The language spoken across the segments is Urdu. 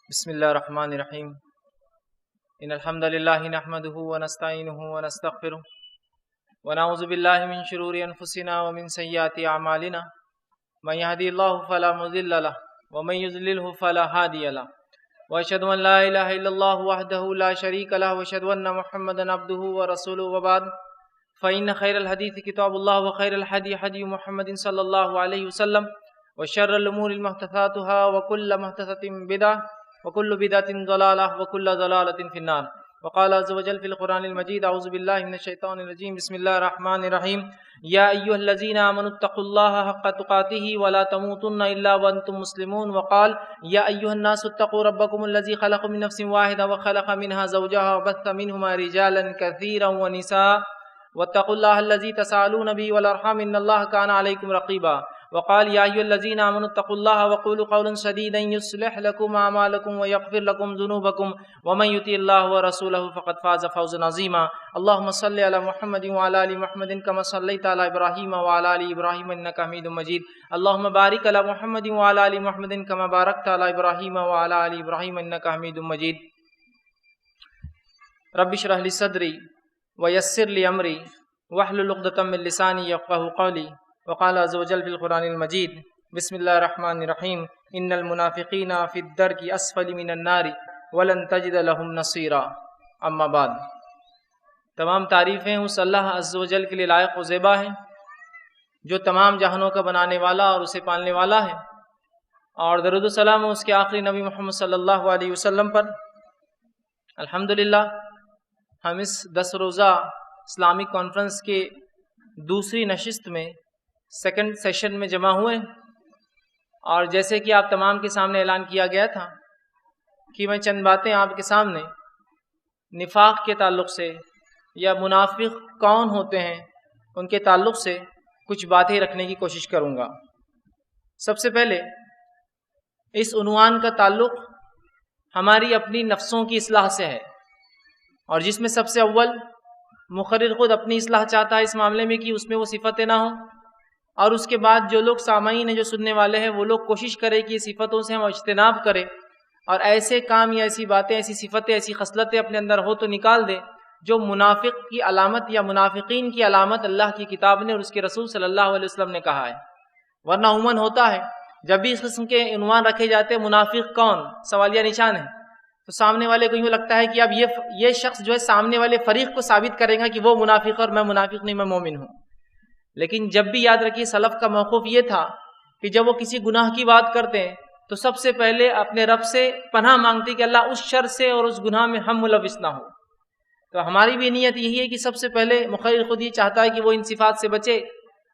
بسم الله الرحمن الرحيم إن الحمد لله نحمده ونستعينه ونستغفره ونعوذ بالله من شرور أنفسنا ومن سيئات أعمالنا من يهدي الله فلا مضل له ومن يضلله فلا هادي له وأشهد أن لا إله إلا الله وحده لا شريك له وأشهد أن محمدا عبده ورسوله وبعد فإن خير الحديث كتاب الله وخير الهدي هدي محمد صلى الله عليه وسلم وشر الأمور محدثاتها وكل محدثة بدعة وكل بدعة ضلالة وكل ضلالة في النار وقال عز وجل في القرآن المجيد أعوذ بالله من الشيطان الرجيم بسم الله الرحمن الرحيم يا أيها الذين آمنوا اتقوا الله حق تقاته ولا تموتن إلا وأنتم مسلمون وقال يا أيها الناس اتقوا ربكم الذي خلقكم من نفس واحدة وخلق منها زوجها وبث منهما رجالا كثيرا ونساء واتقوا الله الذي تساءلون به والأرحام إن الله كان عليكم رقيبا وقال يا أيها الذين آمنوا اتقوا الله وقولوا قولا سديدا يصلح لكم أعمالكم ويغفر لكم ذنوبكم ومن يطع الله ورسوله فقد فاز فوزا عظيما اللهم صل على محمد وعلى آل محمد كما صليت على إبراهيم وعلى آل إبراهيم إنك حميد مجيد اللهم بارك على محمد وعلى آل محمد كما باركت على إبراهيم وعلى آل إبراهيم إنك حميد مجيد رب اشرح لي صدري ويسر لي أمري واحلل عقدة من لساني يفقهوا قولي وقال عز وجل في القرآن المجيد بسم الله الرحمن الرحيم إن المنافقين في الدرك أسفل من النار ولن تجد لهم نصيرا اما بعد تمام تعریفیں اس اللہ عز و جل کے لیے لائق و زیبا ہیں جو تمام جہانوں کا بنانے والا اور اسے پالنے والا ہے، اور درود و سلام اس کے آخری نبی محمد صلی اللہ علیہ وسلم پر۔ الحمدللہ ہم اس 10 روزہ اسلامک کانفرنس کے دوسری نشست میں سیکنڈ سیشن میں جمع ہوئے، اور جیسے کہ آپ تمام کے سامنے اعلان کیا گیا تھا کہ میں چند باتیں آپ کے سامنے نفاق کے تعلق سے یا منافق کون ہوتے ہیں ان کے تعلق سے کچھ باتیں رکھنے کی کوشش کروں گا۔ سب سے پہلے اس عنوان کا تعلق ہماری اپنی نفسوں کی اصلاح سے ہے، اور جس میں سب سے اول مقرر خود اپنی اصلاح چاہتا ہے اس معاملے میں کہ اس میں وہ صفتیں نہ ہوں، اور اس کے بعد جو لوگ سامعین ہیں، جو سننے والے ہیں، وہ لوگ کوشش کریں کہ یہ صفتوں سے ہم اجتناب کریں، اور ایسے کام یا ایسی باتیں، ایسی صفتیں، ایسی خصلتیں اپنے اندر ہو تو نکال دیں جو منافق کی علامت یا منافقین کی علامت اللہ کی کتاب نے اور اس کے رسول صلی اللہ علیہ وسلم نے کہا ہے۔ ورنہ عموماً ہوتا ہے جب بھی اس قسم کے عنوان رکھے جاتے ہیں منافق کون، سوالیہ نشان ہے، تو سامنے والے کو یوں لگتا ہے کہ اب یہ شخص جو ہے سامنے والے فریق کو ثابت کرے گا کہ وہ منافق اور میں منافق نہیں، میں مومن ہوں۔ لیکن جب بھی یاد رکھیے سلف کا موقف یہ تھا کہ جب وہ کسی گناہ کی بات کرتے ہیں تو سب سے پہلے اپنے رب سے پناہ مانگتے کہ اللہ اس شر سے اور اس گناہ میں ہم ملوث نہ ہو۔ تو ہماری بھی نیت یہی ہے کہ سب سے پہلے مقرر خود یہ چاہتا ہے کہ وہ ان صفات سے بچے،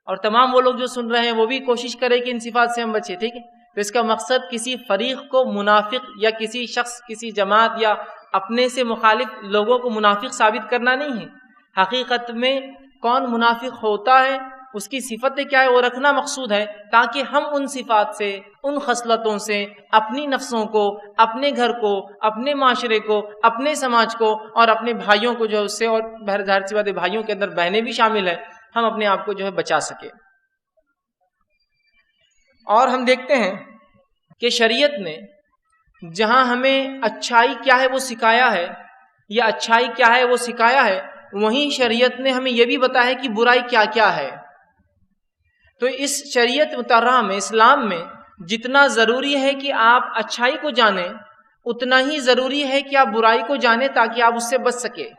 اور تمام وہ لوگ جو سن رہے ہیں وہ بھی کوشش کرے کہ ان صفات سے ہم بچے، ٹھیک ہے؟ تو اس کا مقصد کسی فریق کو منافق یا کسی شخص، کسی جماعت یا اپنے سے مخالف لوگوں کو منافق ثابت کرنا نہیں ہے۔ حقیقت میں کون منافق ہوتا ہے، اس کی صفتیں کیا ہے، وہ رکھنا مقصود ہے، تاکہ ہم ان صفات سے، ان خصلتوں سے اپنی نفسوں کو، اپنے گھر کو، اپنے معاشرے کو، اپنے سماج کو اور اپنے بھائیوں کو جو ہے اس سے، اور ظاہر سی بات ہے بھائیوں کے اندر بہنیں بھی شامل ہیں، ہم اپنے آپ کو جو ہے بچا سکے۔ اور ہم دیکھتے ہیں کہ شریعت نے جہاں ہمیں اچھائی کیا ہے وہ سکھایا ہے، یا اچھائی کیا ہے وہ سکھایا ہے، وہیں شریعت نے ہمیں یہ بھی بتایا ہے کہ برائی کیا کیا ہے۔ تو اس شریعت مطہرہ میں، اسلام میں جتنا ضروری ہے کہ آپ اچھائی کو جانیں، اتنا ہی ضروری ہے کہ آپ برائی کو جانیں تاکہ آپ اس سے بچ سکیں۔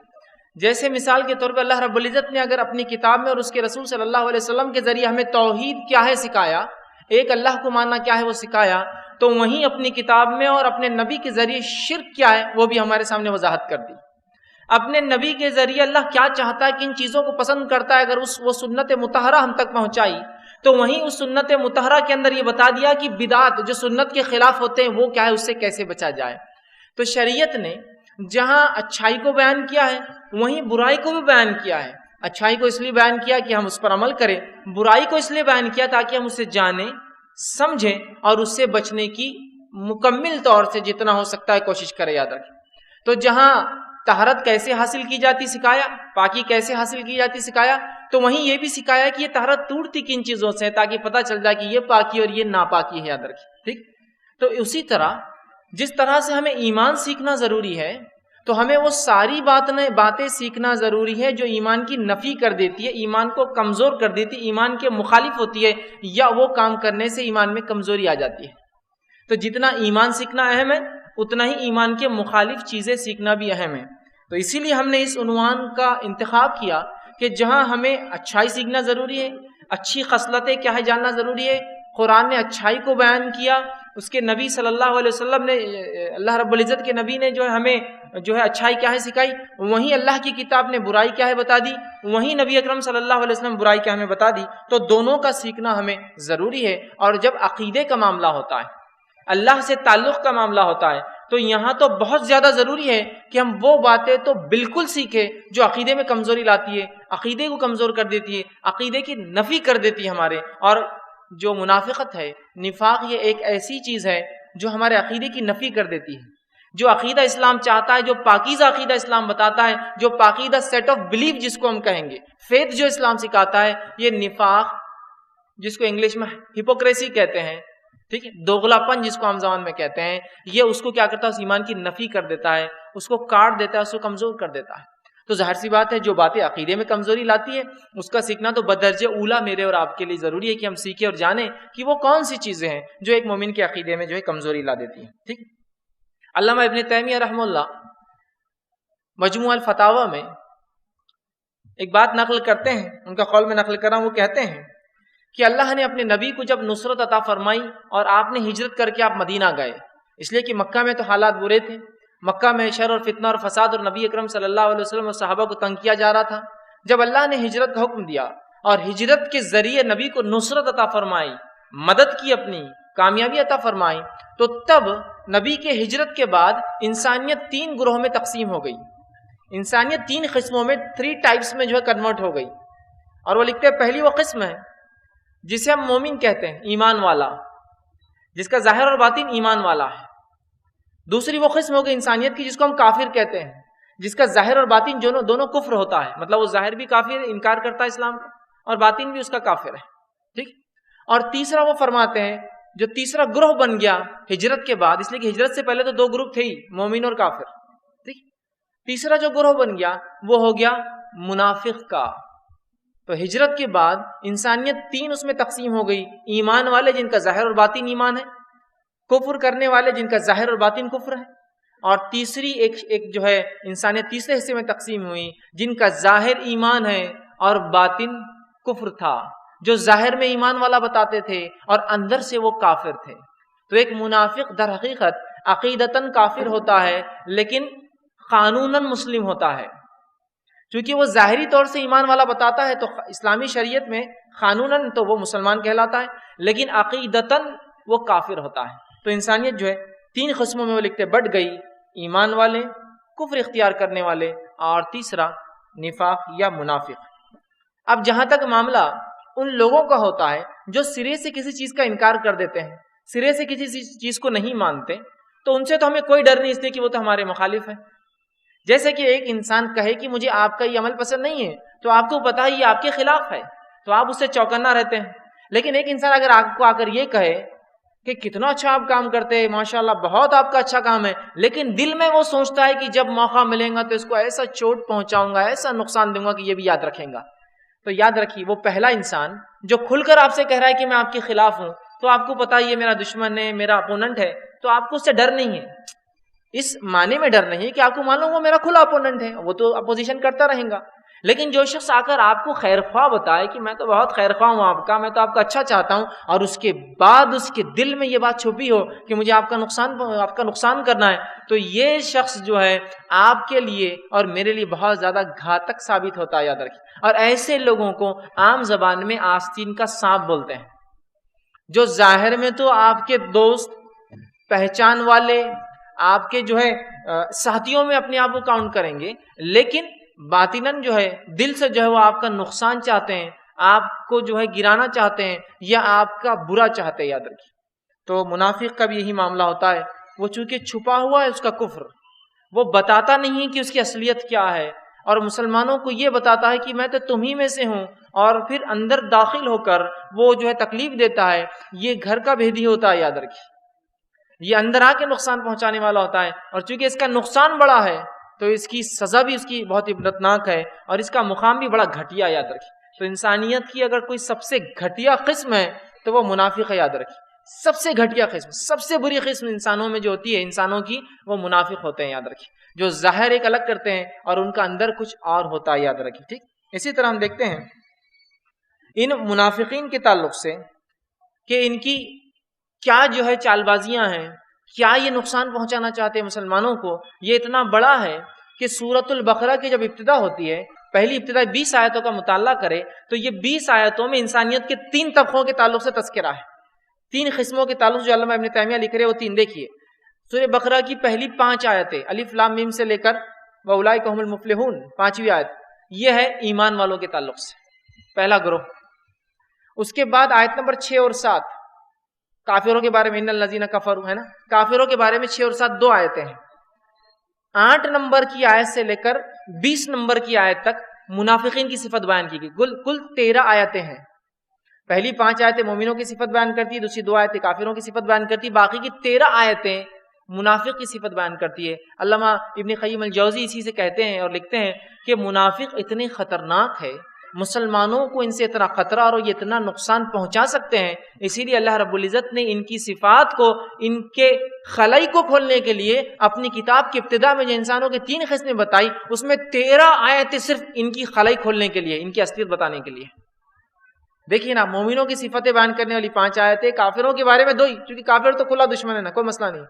جیسے مثال کے طور پر اللہ رب العزت نے اگر اپنی کتاب میں اور اس کے رسول صلی اللہ علیہ وسلم کے ذریعے ہمیں توحید کیا ہے سکھایا، ایک اللہ کو ماننا کیا ہے وہ سکھایا، تو وہیں اپنی کتاب میں اور اپنے نبی کے ذریعے شرک کیا ہے وہ بھی ہمارے سامنے وضاحت کر دی۔ اپنے نبی کے ذریعے اللہ کیا چاہتا ہے، کن چیزوں کو پسند کرتا ہے، اگر وہ سنت مطہرہ ہم تک پہنچائی تو وہیں اس سنت مطہرہ کے اندر یہ بتا دیا کہ بدعات جو سنت کے خلاف ہوتے ہیں وہ کیا ہے، اس سے کیسے بچا جائے۔ تو شریعت نے جہاں اچھائی کو بیان کیا ہے وہیں برائی کو بھی بیان کیا ہے۔ اچھائی کو اس لیے بیان کیا کہ ہم اس پر عمل کریں، برائی کو اس لیے بیان کیا تاکہ ہم اسے جانیں، سمجھیں اور اس سے بچنے کی مکمل طور سے جتنا ہو سکتا ہے کوشش کریں، یاد رکھیں۔ تو جہاں طہارت کیسے حاصل کی جاتی سکھایا، پاکی کیسے حاصل کی جاتی سکھایا، تو وہیں یہ بھی سکھایا کہ یہ طہارت ٹوٹتی کن چیزوں سے ہے، تاکہ پتہ چل جائے کہ یہ پاکی اور یہ ناپاکی ہے، یاد رکھیں، ٹھیک۔ تو اسی طرح جس طرح سے ہمیں ایمان سیکھنا ضروری ہے تو ہمیں وہ ساری باتیں سیکھنا ضروری ہے جو ایمان کی نفی کر دیتی ہے، ایمان کو کمزور کر دیتی ہے، ایمان کے مخالف ہوتی ہے، یا وہ کام کرنے سے ایمان میں کمزوری آ جاتی ہے۔ تو جتنا ایمان سیکھنا اہم ہے اتنا ہی ایمان کے مخالف چیزیں سیکھنا بھی اہم ہے۔ تو اسی لیے ہم نے اس عنوان کا انتخاب کیا کہ جہاں ہمیں اچھائی سیکھنا ضروری ہے، اچھی خصلتیں کیا ہے جاننا ضروری ہے، قرآن نے اچھائی کو بیان کیا، اس کے نبی صلی اللہ علیہ وسلم نے، اللہ رب العزت کے نبی نے جو ہے ہمیں جو ہے اچھائی کیا ہے سکھائی، وہیں اللہ کی کتاب نے برائی کیا ہے بتا دی، وہیں نبی اکرم صلی اللہ علیہ وسلم برائی کیا ہمیں بتا دی۔ تو دونوں کا سیکھنا ہمیں ضروری ہے۔ اور جب عقیدے کا معاملہ ہوتا ہے، اللہ سے تعلق کا معاملہ ہوتا ہے، تو یہاں تو بہت زیادہ ضروری ہے کہ ہم وہ باتیں تو بالکل سیکھیں جو عقیدے میں کمزوری لاتی ہے، عقیدے کو کمزور کر دیتی ہے، عقیدے کی نفی کر دیتی ہے ہمارے۔ اور جو منافقت ہے، نفاق، یہ ایک ایسی چیز ہے جو ہمارے عقیدے کی نفی کر دیتی ہے۔ جو عقیدہ اسلام چاہتا ہے، جو پاکیزہ عقیدہ اسلام بتاتا ہے، جو پاکیزہ سیٹ آف بلیف جس کو ہم کہیں گے، فیتھ جو اسلام سکھاتا ہے، یہ نفاق جس کو انگلش میں ہپوکریسی کہتے ہیں، ٹھیک ہے، دوغلا پن جس کو عام زبان میں کہتے ہیں، یہ اس کو کیا کرتا ہے، اس ایمان کی نفی کر دیتا ہے، اس کو کاٹ دیتا ہے، اس کو کمزور کر دیتا ہے۔ تو ظاہر سی بات ہے جو باتیں عقیدے میں کمزوری لاتی ہے اس کا سیکھنا تو بدرجہ اولا میرے اور آپ کے لیے ضروری ہے کہ ہم سیکھیں اور جانیں کہ وہ کون سی چیزیں ہیں جو ایک مومن کے عقیدے میں جو ہے کمزوری لا دیتی ہیں۔ ٹھیک، علامہ ابن تیمیہ رحمہ اللہ مجموع الفتاوی میں ایک بات نقل کرتے ہیں، ان کا قول میں نقل کر رہا ہوں، وہ کہتے ہیں کہ اللہ نے اپنے نبی کو جب نصرت عطا فرمائی اور آپ نے ہجرت کر کے آپ مدینہ گئے، اس لیے کہ مکہ میں تو حالات برے تھے، مکہ میں شر اور فتنہ اور فساد اور نبی اکرم صلی اللہ علیہ وسلم اور صحابہ کو تنگ کیا جا رہا تھا۔ جب اللہ نے ہجرت کا حکم دیا اور ہجرت کے ذریعے نبی کو نصرت عطا فرمائی، مدد کی، اپنی کامیابی عطا فرمائی، تو تب نبی کے ہجرت کے بعد انسانیت 3 گروہ میں تقسیم ہو گئی، انسانیت 3 قسموں میں، 3 ٹائپس میں جو ہے کنورٹ ہو گئی۔ اور وہ لکھتے ہیں پہلی وہ قسم ہے جسے ہم مومن کہتے ہیں، ایمان والا، جس کا ظاہر اور باطن ایمان والا ہے۔ دوسری وہ قسم ہوگی انسانیت کی جس کو ہم کافر کہتے ہیں، جس کا ظاہر اور باطن دونوں کفر ہوتا ہے، مطلب وہ ظاہر بھی کافر انکار کرتا ہے اسلام کا اور باطن بھی اس کا کافر ہے۔ ٹھیک، اور تیسرا وہ فرماتے ہیں جو تیسرا گروہ بن گیا ہجرت کے بعد، اس لیے کہ ہجرت سے پہلے تو 2 گروپ تھے ہی، مومن اور کافر۔ ٹھیک، تیسرا جو گروہ بن گیا وہ ہو گیا منافق کا۔ تو ہجرت کے بعد انسانیت 3 اس میں تقسیم ہو گئی، ایمان والے جن کا ظاہر اور باطن ایمان ہے، کفر کرنے والے جن کا ظاہر اور باطن کفر ہے، اور تیسری ایک جو ہے انسانیت تیسرے حصے میں تقسیم ہوئی جن کا ظاہر ایمان ہے اور باطن کفر تھا، جو ظاہر میں ایمان والا بتاتے تھے اور اندر سے وہ کافر تھے۔ تو ایک منافق در حقیقت عقیدتاً کافر ہوتا ہے لیکن قانوناً مسلم ہوتا ہے، چونکہ وہ ظاہری طور سے ایمان والا بتاتا ہے تو اسلامی شریعت میں قانوناً تو وہ مسلمان کہلاتا ہے لیکن عقیدتاً وہ کافر ہوتا ہے۔ تو انسانیت جو ہے 3 قسموں میں وہ لکھتے بٹ گئی، ایمان والے، کفر اختیار کرنے والے، اور تیسرا نفاق یا منافق۔ اب جہاں تک معاملہ ان لوگوں کا ہوتا ہے جو سرے سے کسی چیز کا انکار کر دیتے ہیں، سرے سے کسی چیز کو نہیں مانتے، تو ان سے تو ہمیں کوئی ڈر نہیں، اس لیے کہ وہ تو ہمارے مخالف ہیں۔ جیسے کہ ایک انسان کہے کہ مجھے آپ کا یہ عمل پسند نہیں ہے، تو آپ کو پتا ہے یہ آپ کے خلاف ہے، تو آپ اس سے چوکنا رہتے ہیں۔ لیکن ایک انسان اگر آپ کو آ کر یہ کہے کہ کتنا اچھا آپ کام کرتے ہیں، ماشاءاللہ بہت آپ کا اچھا کام ہے، لیکن دل میں وہ سوچتا ہے کہ جب موقع ملے گا تو اس کو ایسا چوٹ پہنچاؤں گا، ایسا نقصان دوں گا کہ یہ بھی یاد رکھیں گا، تو یاد رکھیے وہ پہلا انسان جو کھل کر آپ سے کہہ رہا ہے کہ میں آپ کے خلاف ہوں، تو آپ کو پتا یہ میرا دشمن ہے، میرا اپوننٹ ہے، تو آپ کو اس سے ڈر نہیں ہے، اس معنی میں ڈر نہیں ہے کہ آپ کو معلوم وہ میرا کھلا اپوننٹ ہے، وہ تو اپوزیشن کرتا رہے گا۔ لیکن جو شخص آ کر آپ کو خیر خواہ بتائے کہ میں تو بہت خیر خواہ ہوں آپ کا، میں تو آپ کا اچھا چاہتا ہوں، اور اس کے بعد اس کے دل میں یہ بات چھپی ہو کہ مجھے آپ کا نقصان کرنا ہے، تو یہ شخص جو ہے آپ کے لیے اور میرے لیے بہت زیادہ گھاتک ثابت ہوتا ہے، یاد رکھیے۔ اور ایسے لوگوں کو عام زبان میں آستین کا سانپ بولتے ہیں، جو ظاہر میں تو آپ کے دوست، پہچان والے، آپ کے جو ہے ساتھیوں میں اپنے آپ کو کاؤنٹ کریں گے، لیکن باطناً جو ہے دل سے جو ہے وہ آپ کا نقصان چاہتے ہیں، آپ کو جو ہے گرانا چاہتے ہیں یا آپ کا برا چاہتے ہیں، یاد رکھیے۔ تو منافق کا بھی یہی معاملہ ہوتا ہے، وہ چونکہ چھپا ہوا ہے اس کا کفر، وہ بتاتا نہیں کہ اس کی اصلیت کیا ہے، اور مسلمانوں کو یہ بتاتا ہے کہ میں تو تمہیں میں سے ہوں، اور پھر اندر داخل ہو کر وہ جو ہے تکلیف دیتا ہے، یہ گھر کا بھیدی ہوتا ہے، یاد رکھیے۔ یہ اندر آ کے نقصان پہنچانے والا ہوتا ہے، اور چونکہ اس کا نقصان بڑا ہے تو اس کی سزا بھی اس کی بہت عبرتناک ہے، اور اس کا مقام بھی بڑا گھٹیا، یاد رکھیے۔ تو انسانیت کی اگر کوئی سب سے گھٹیا قسم ہے تو وہ منافق ہے، یاد رکھیے۔ سب سے گھٹیا قسم، سب سے بری قسم انسانوں میں جو ہوتی ہے، انسانوں کی، وہ منافق ہوتے ہیں، یاد رکھیے، جو ظاہر ایک الگ کرتے ہیں اور ان کا اندر کچھ اور ہوتا ہے، یاد رکھیے، ٹھیک۔ اسی طرح ہم دیکھتے ہیں ان منافقین کے تعلق سے کہ ان کی کیا جو ہے چال بازیاں ہیں، کیا یہ نقصان پہنچانا چاہتے ہیں مسلمانوں کو۔ یہ اتنا بڑا ہے کہ سورۃ البقرہ کی جب ابتدا ہوتی ہے، پہلی ابتدا 20 آیتوں کا مطالعہ کرے تو یہ 20 آیتوں میں انسانیت کے 3 طبقوں کے تعلق سے تذکرہ ہے، 3 قسموں کے تعلق جو علامہ ابن تیمیہ لکھ رہے ہیں وہ 3 دیکھیے۔ سورہ بقرہ کی پہلی 5 آیتیں الف لام میم سے لے کر وَأُولَٰئِکَ هُمُ الْمُفْلِحُونَ، 5ویں آیت، یہ ہے ایمان والوں کے تعلق سے، پہلا گروہ۔ اس کے بعد آیت نمبر 6 اور 7 کافروں کے بارے میں، ان الذین کفروا، ہے نا، کافروں کے بارے میں 6 اور 7 2 آیتیں ہیں۔ 8 نمبر کی آیت سے لے کر 20 نمبر کی آیت تک منافقین کی صفت بیان کی گئی، کل 13 آیتیں ہیں۔ پہلی 5 آیتیں مومنوں کی صفت بیان کرتی ہے، دوسری 2 آیتیں کافروں کی صفت بیان کرتی ہے، باقی کی 13 آیتیں منافق کی صفت بیان کرتی ہے۔ علامہ ابن قیم الجوزی اسی سے کہتے ہیں اور لکھتے ہیں کہ منافق اتنے خطرناک ہے، مسلمانوں کو ان سے اتنا خطرہ اور یہ اتنا نقصان پہنچا سکتے ہیں، اسی لیے اللہ رب العزت نے ان کی صفات کو، ان کے خلائی کو کھولنے کے لیے اپنی کتاب کی ابتدا میں جو انسانوں کے 3 قسمیں بتائی، اس میں 13 آیتیں صرف ان کی خلائی کھولنے کے لیے، ان کی اصلیت بتانے کے لیے۔ دیکھیے نا، مومنوں کی صفتیں بیان کرنے والی 5 آیتیں، کافروں کے بارے میں 2 ہی، کیونکہ کافر تو کھلا دشمن ہے نا، کوئی مسئلہ نہیں،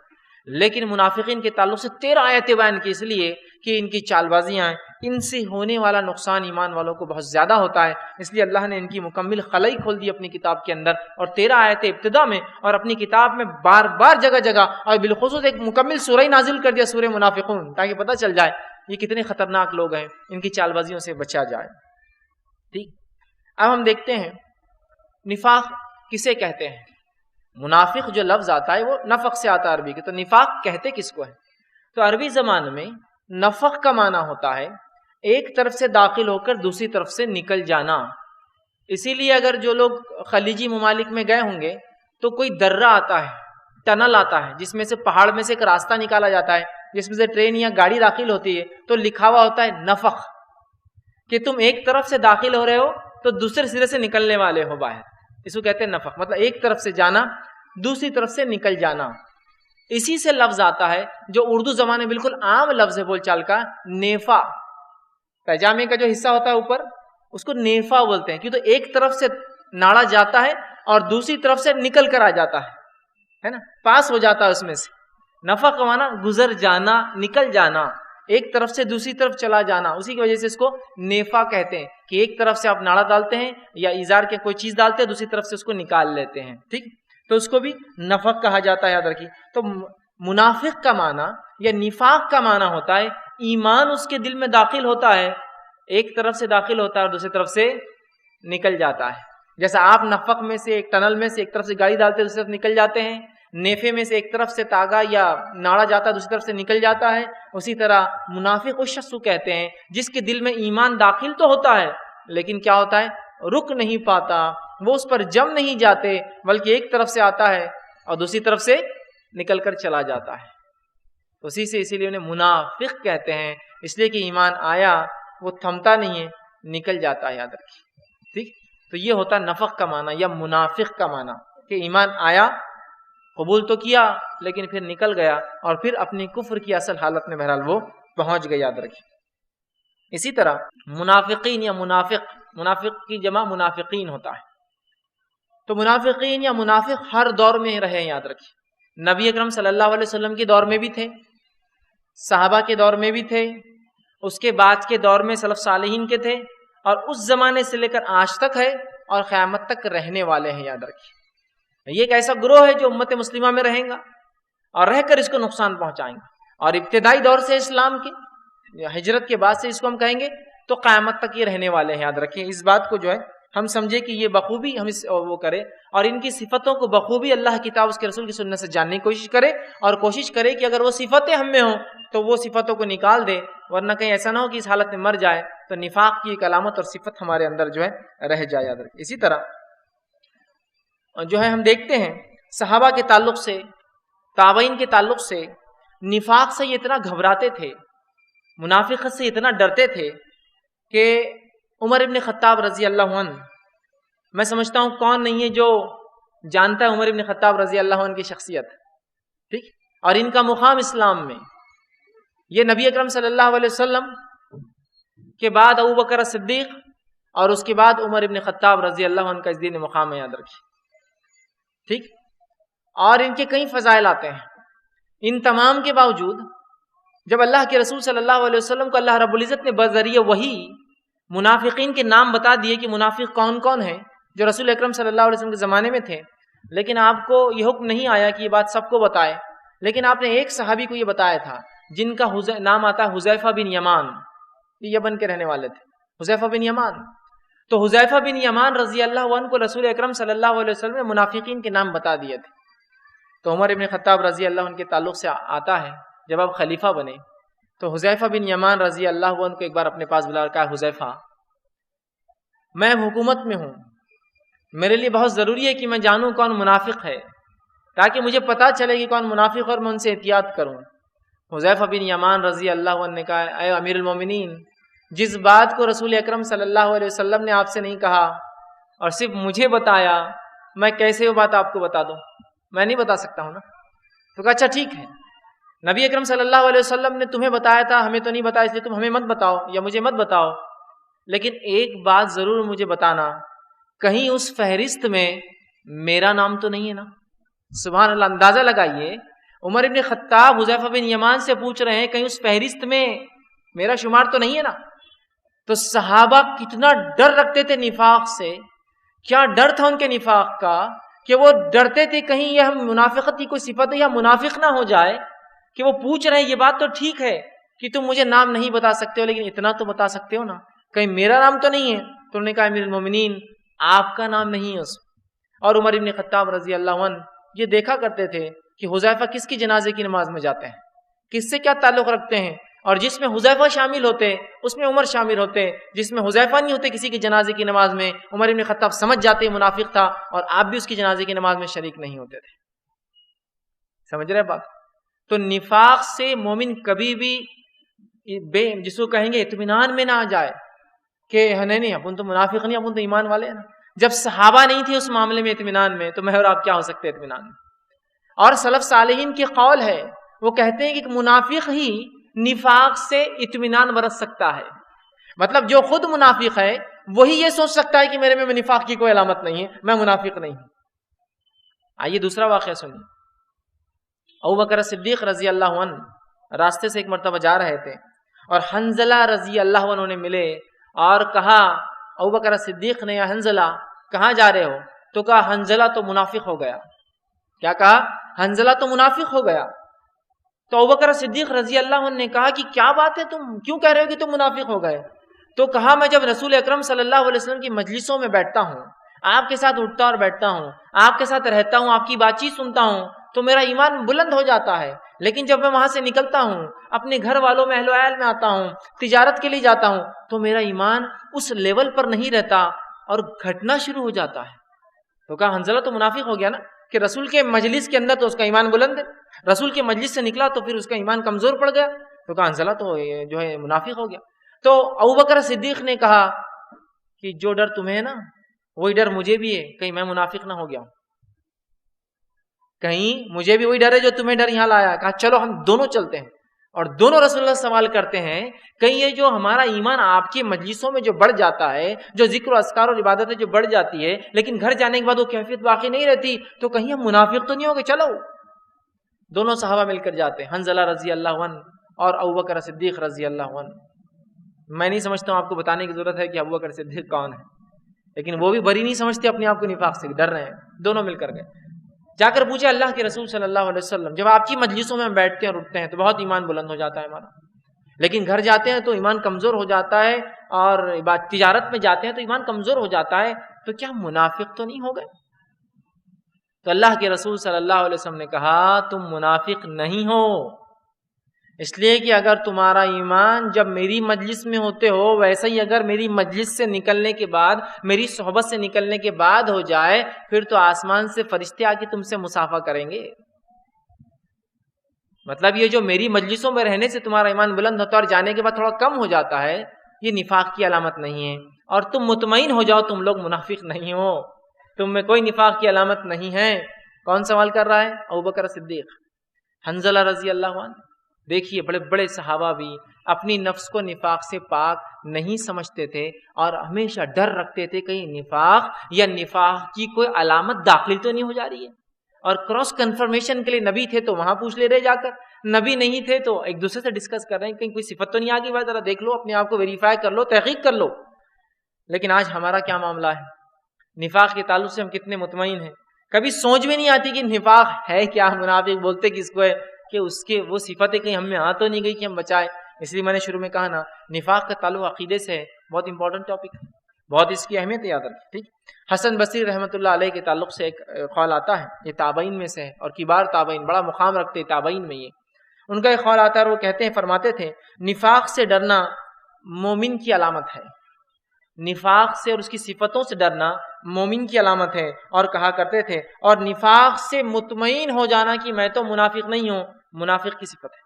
لیکن منافقین کے تعلق سے 13 آیتیں بیان کی، اس لیے کہ ان کی چال بازیاں ہیں، ان سے ہونے والا نقصان ایمان والوں کو بہت زیادہ ہوتا ہے، اس لیے اللہ نے ان کی مکمل خلائی کھول دی اپنی کتاب کے اندر، اور 13 آیتیں ابتدا میں اور اپنی کتاب میں بار بار جگہ جگہ، اور بالخصوص ایک مکمل سورہ ہی نازل کر دیا، سورہ منافقون، تاکہ پتہ چل جائے یہ کتنے خطرناک لوگ ہیں، ان کی چال بازیوں سے بچا جائے۔ ٹھیک، اب ہم دیکھتے ہیں نفاق کسے کہتے ہیں۔ منافق جو لفظ آتا ہے وہ نفق سے آتا ہے عربی کے، تو نفاق کہتے کس کو ہے؟ تو عربی زبان میں نفق کا معنی ہوتا ہے ایک طرف سے داخل ہو کر دوسری طرف سے نکل جانا۔ اسی لیے اگر جو لوگ خلیجی ممالک میں گئے ہوں گے تو کوئی درہ آتا ہے، ٹنل آتا ہے، جس میں سے پہاڑ میں سے ایک راستہ نکالا جاتا ہے، جس میں سے ٹرین یا گاڑی داخل ہوتی ہے، تو لکھا ہوا ہوتا ہے نفق، کہ تم ایک طرف سے داخل ہو رہے ہو تو دوسرے سرے سے نکلنے والے ہو باہر، اس کو کہتے ہیں نفق، مطلب ایک طرف سے جانا دوسری طرف سے نکل جانا۔ اسی سے لفظ آتا ہے جو اردو زبان میں بالکل عام لفظ ہے بول چال کا، نیفا، پیجامے کا جو حصہ ہوتا ہے اوپر اس کو نیفا بولتے ہیں، کیونکہ ایک طرف سے ناڑا جاتا ہے اور دوسری طرف سے نکل کر آ جاتا ہے نا، پاس ہو جاتا ہے اس میں سے۔ نفق کا معنی گزر جانا، نکل جانا، ایک طرف سے دوسری طرف چلا جانا، اسی کی وجہ سے اس کو نیفا کہتے ہیں، کہ ایک طرف سے آپ ناڑا ڈالتے ہیں یا ایزار کے کوئی چیز ڈالتے ہیں، دوسری طرف سے اس کو نکال لیتے ہیں، ٹھیک، تو اس کو بھی نفق کہا جاتا ہے، یاد رکھیے۔ تو منافق کا معنی یا نفاق کا معنی ہوتا ہے ایمان اس کے دل میں داخل ہوتا ہے، ایک طرف سے داخل ہوتا ہے اور دوسری طرف سے نکل جاتا ہے۔ جیسا آپ نفق میں سے ایک ٹنل میں سے ایک طرف سے گاڑی ڈالتے ہیں دوسری طرف نکل جاتے ہیں، نیفے میں سے ایک طرف سے تاگا یا ناڑا جاتا ہے دوسری طرف سے نکل جاتا ہے، اسی طرح منافق اس شخص کو کہتے ہیں جس کے دل میں ایمان داخل تو ہوتا ہے لیکن کیا ہوتا ہے، رک نہیں پاتا، وہ اس پر جم نہیں جاتے، بلکہ ایک طرف سے آتا ہے اور دوسری طرف سے نکل کر چلا جاتا ہے، اسی سے اسی لیے انہیں منافق کہتے ہیں، اس لیے کہ ایمان آیا وہ تھمتا نہیں ہے، نکل جاتا ہے، یاد رکھیے، ٹھیک۔ تو یہ ہوتا ہے نفق کا معنی یا منافق کا معنی، کہ ایمان آیا، قبول تو کیا لیکن پھر نکل گیا اور پھر اپنی کفر کی اصل حالت میں بہرحال وہ پہنچ گیا، یاد رکھیے۔ اسی طرح منافقین یا منافق کی جمع منافقین ہوتا ہے، تو منافقین یا منافق ہر دور میں رہے، یاد رکھیے۔ نبی اکرم صلی اللہ علیہ وسلم کے دور میں بھی تھے، صحابہ کے دور میں بھی تھے، اس کے بعد کے دور میں سلف صالحین کے تھے، اور اس زمانے سے لے کر آج تک ہے اور قیامت تک رہنے والے ہیں، یاد رکھیے۔ یہ ایک ایسا گروہ ہے جو امت مسلمہ میں رہیں گا اور رہ کر اس کو نقصان پہنچائیں گا، اور ابتدائی دور سے اسلام کے یا ہجرت کے بعد سے اس کو ہم کہیں گے تو قیامت تک یہ رہنے والے ہیں، یاد رکھیں۔ اس بات کو جو ہے ہم سمجھے کہ یہ بخوبی ہم وہ کرے اور ان کی صفتوں کو بخوبی اللہ کی کتاب اس کے رسول کی سنت سے جاننے کی کوشش کرے، اور کوشش کرے کہ اگر وہ صفتیں ہم میں ہوں تو وہ صفتوں کو نکال دے، ورنہ کہیں ایسا نہ ہو کہ اس حالت میں مر جائے تو نفاق کی ایک علامت اور صفت ہمارے اندر جو ہے رہ جائے، یاد رکھیں۔ اسی طرح جو ہے ہم دیکھتے ہیں صحابہ کے تعلق سے تابعین کے تعلق سے نفاق سے یہ اتنا گھبراتے تھے، منافقت سے اتنا ڈرتے تھے کہ عمر ابن خطاب رضی اللہ عنہ، میں سمجھتا ہوں کون نہیں ہے جو جانتا ہے عمر ابن خطاب رضی اللہ عنہ کی شخصیت، ٹھیک، اور ان کا مقام اسلام میں، یہ نبی اکرم صلی اللہ علیہ وسلم کے بعد ابو بکر صدیق اور اس کے بعد عمر ابن خطاب رضی اللہ عنہ کا اس دین مقام میں یاد رکھیے، ٹھیک، اور ان کے کئی فضائل آتے ہیں۔ ان تمام کے باوجود جب اللہ کے رسول صلی اللہ علیہ وسلم کو اللہ رب العزت نے بذریعہ وحی منافقین کے نام بتا دیے کہ منافق کون کون ہیں جو رسول اکرم صلی اللہ علیہ وسلم کے زمانے میں تھے، لیکن آپ کو یہ حکم نہیں آیا کہ یہ بات سب کو بتائے، لیکن آپ نے ایک صحابی کو یہ بتایا تھا جن کا نام آتا ہے حذیفہ بن یمان، یہ یمن کے رہنے والے تھے، حذیفہ بن یمان۔ تو حذیفہ بن یمان رضی اللہ عنہ کو رسول اکرم صلی اللہ علیہ وسلم نے منافقین کے نام بتا دیے تھے۔ تو عمر ابن خطاب رضی اللہ عنہ کے تعلق سے آتا ہے جب آپ خلیفہ بنے تو حذیفہ بن یمان رضی اللہ عنہ کو ایک بار اپنے پاس بلا کہا، حذیفہ میں حکومت میں ہوں، میرے لیے بہت ضروری ہے کہ میں جانوں کون منافق ہے تاکہ مجھے پتا چلے کہ کون منافق اور میں ان سے احتیاط کروں۔ حذیفہ بن یمان رضی اللہ عنہ نے کہا، اے امیر المومنین، جس بات کو رسول اکرم صلی اللہ علیہ وسلم نے آپ سے نہیں کہا اور صرف مجھے بتایا، میں کیسے وہ بات آپ کو بتا دوں؟ میں نہیں بتا سکتا ہوں نا۔ تو کہا اچھا ٹھیک ہے، نبی اکرم صلی اللہ علیہ وسلم نے تمہیں بتایا تھا، ہمیں تو نہیں بتایا، اس لیے تم ہمیں مت بتاؤ یا مجھے مت بتاؤ، لیکن ایک بات ضرور مجھے بتانا، کہیں اس فہرست میں میرا نام تو نہیں ہے نا؟ سبحان اللہ، اندازہ لگائیے، عمر ابن خطاب حذیفہ بن یمان سے پوچھ رہے ہیں کہیں اس فہرست میں میرا شمار تو نہیں ہے نا؟ تو صحابہ کتنا ڈر رکھتے تھے نفاق سے، کیا ڈر تھا ان کے نفاق کا کہ وہ ڈرتے تھے کہیں یہ ہم منافقت کی کوئی صفت ہے یا منافق نہ ہو جائے، کہ وہ پوچھ رہے ہیں یہ بات تو ٹھیک ہے کہ تم مجھے نام نہیں بتا سکتے ہو، لیکن اتنا تو بتا سکتے ہو نا، کہیں میرا نام تو نہیں ہے؟ تو انہوں نے کہا امیر المومنین آپ کا نام نہیں ہے اس میں۔ اور عمر ابن خطاب رضی اللہ عنہ یہ دیکھا کرتے تھے کہ حذیفہ کس کی جنازے کی نماز میں جاتے ہیں، کس سے کیا تعلق رکھتے ہیں، اور جس میں حذیفہ شامل ہوتے اس میں عمر شامل ہوتے، جس میں حذیفہ نہیں ہوتے کسی کی جنازے کی نماز میں، عمر ابن خطاب سمجھ جاتے منافق تھا، اور آپ بھی اس کی جنازے کی نماز میں شریک نہیں ہوتے تھے۔ سمجھ رہے بات؟ تو نفاق سے مومن کبھی بھی جس کو کہیں گے اطمینان میں نہ آ جائے کہ نہیں اپن تو منافق نہیں، اپن تو ایمان والے ہیں نا۔ جب صحابہ نہیں تھے اس معاملے میں اطمینان میں، تو میں اور آپ کیا ہو سکتے اطمینان میں؟ اور سلف صالحین کی قول ہے، وہ کہتے ہیں کہ منافق ہی نفاق سے اطمینان برت سکتا ہے، مطلب جو خود منافق ہے وہی یہ سوچ سکتا ہے کہ میرے میں نفاق کی کوئی علامت نہیں ہے، میں منافق نہیں ہوں۔ آئیے دوسرا واقعہ سنیے۔ ابوبکر صدیق رضی اللہ عنہ راستے سے ایک مرتبہ جا رہے تھے اور حنظلہ رضی اللہ عنہ انہیں ملے اور کہا، ابوبکر صدیق نے، یا حنظلہ کہاں جا رہے ہو؟ تو کہا حنظلہ تو منافق ہو گیا۔ کیا کہا؟ حنظلہ تو منافق ہو گیا۔ تو ابوبکر صدیق رضی اللہ عنہ نے کہا کہ کیا بات ہے، تم کیوں کہہ رہے ہو کہ تم منافق ہو گئے؟ تو کہا میں جب رسول اکرم صلی اللہ علیہ وسلم کی مجلسوں میں بیٹھتا ہوں، آپ کے ساتھ اٹھتا اور بیٹھتا ہوں، آپ کے ساتھ رہتا ہوں، آپ کی بات چیت سنتا ہوں، تو میرا ایمان بلند ہو جاتا ہے، لیکن جب میں وہاں سے نکلتا ہوں، اپنے گھر والوں میں اہل و عیال میں آتا ہوں، تجارت کے لیے جاتا ہوں، تو میرا ایمان اس لیول پر نہیں رہتا اور گھٹنا شروع ہو جاتا ہے۔ تو کہا حنظلہ تو منافق ہو گیا نا، کہ رسول کے مجلس کے اندر تو اس کا ایمان بلند ہے، رسول کے مجلس سے نکلا تو پھر اس کا ایمان کمزور پڑ گیا۔ تو کہا حنظلہ تو جو ہے منافق ہو گیا۔ تو ابوبکر صدیق نے کہا کہ جو ڈر تمہیں ہے نا وہی ڈر مجھے بھی ہے، کہیں میں منافق نہ ہو گیا ہوں، کہیں مجھے بھی وہی ڈر ہے جو تمہیں ڈر یہاں لایا۔ کہا چلو ہم دونوں چلتے ہیں، اور دونوں رسول اللہ سوال کرتے ہیں کہیں یہ جو ہمارا ایمان آپ کی مجلسوں میں جو بڑھ جاتا ہے، جو ذکر و اذکار اور عبادت ہے جو بڑھ جاتی ہے، لیکن گھر جانے کے بعد وہ کیفیت باقی نہیں رہتی، تو کہیں ہم منافق تو نہیں ہو گئے؟ چلو دونوں صحابہ مل کر جاتے ہیں، حنظلہ رضی اللہ عنہ اور ابوبکر صدیق رضی اللہ عنہ۔ میں نہیں سمجھتا ہوں آپ کو بتانے کی ضرورت ہے کہ ابوبکر صدیق کون ہے، لیکن وہ بھی بری نہیں سمجھتے اپنے آپ کو نفاق سے، ڈر رہے ہیں۔ دونوں مل کر گئے، جا کر پوچھے اللہ کے رسول صلی اللہ علیہ وسلم، جب آپ کی مجلسوں میں ہم بیٹھتے ہیں اور اٹھتے ہیں تو بہت ایمان بلند ہو جاتا ہے ہمارا، لیکن گھر جاتے ہیں تو ایمان کمزور ہو جاتا ہے، اور تجارت میں جاتے ہیں تو ایمان کمزور ہو جاتا ہے، تو کیا منافق تو نہیں ہو گئے؟ تو اللہ کے رسول صلی اللہ علیہ وسلم نے کہا تم منافق نہیں ہو، اس لیے کہ اگر تمہارا ایمان جب میری مجلس میں ہوتے ہو ویسا ہی اگر میری مجلس سے نکلنے کے بعد، میری صحبت سے نکلنے کے بعد ہو جائے، پھر تو آسمان سے فرشتے آ کے تم سے مصافحہ کریں گے، مطلب یہ جو میری مجلسوں میں رہنے سے تمہارا ایمان بلند ہوتا ہے اور جانے کے بعد تھوڑا کم ہو جاتا ہے، یہ نفاق کی علامت نہیں ہے۔ اور تم مطمئن ہو جاؤ تم لوگ منافق نہیں ہو، تم میں کوئی نفاق کی علامت نہیں ہے۔ کون سوال کر رہا ہے؟ ابوبکر صدیق، حنظلہ رضی اللہ عنہ۔ دیکھیے بڑے بڑے صحابہ بھی اپنی نفس کو نفاق سے پاک نہیں سمجھتے تھے اور ہمیشہ ڈر رکھتے تھے کہیں نفاق یا نفاق کی کوئی علامت داخل تو نہیں ہو جا رہی ہے۔ اور کراس کنفرمیشن کے لیے نبی تھے تو وہاں پوچھ لے رہے جا کر، نبی نہیں تھے تو ایک دوسرے سے ڈسکس کر رہے ہیں کہیں کوئی صفت تو نہیں آ گئی، بھائی ذرا دیکھ لو، اپنے آپ کو ویریفائی کر لو، تحقیق کر لو۔ لیکن آج ہمارا کیا معاملہ ہے؟ نفاق کے تعلق سے ہم کتنے مطمئن ہیں؟ کبھی سوچ بھی نہیں آتی کہ نفاق ہے کیا، منافق بولتے کس کو ہے، کہ اس کے وہ صفتیں کہیں ہم میں آ تو نہیں گئی کہ ہم بچائے۔ اس لیے میں نے شروع میں کہا نا، نفاق کا تعلق عقیدے سے ہے، بہت امپورٹنٹ ٹاپک ہے، بہت اس کی اہمیت یاد رکھیں، ٹھیک۔ حسن بصری رحمۃ اللہ علیہ کے تعلق سے ایک قول آتا ہے، یہ تابعین میں سے ہے اور کبار تابعین، بڑا مقام رکھتے ہیں تابعین میں۔ یہ ان کا ایک قول آتا ہے اور وہ کہتے ہیں، فرماتے تھے نفاق سے ڈرنا مومن کی علامت ہے، نفاق سے اور اس کی صفتوں سے ڈرنا مومن کی علامت ہے۔ اور کہا کرتے تھے، اور نفاق سے مطمئن ہو جانا کہ میں تو منافق نہیں ہوں، منافق کی صفت ہے۔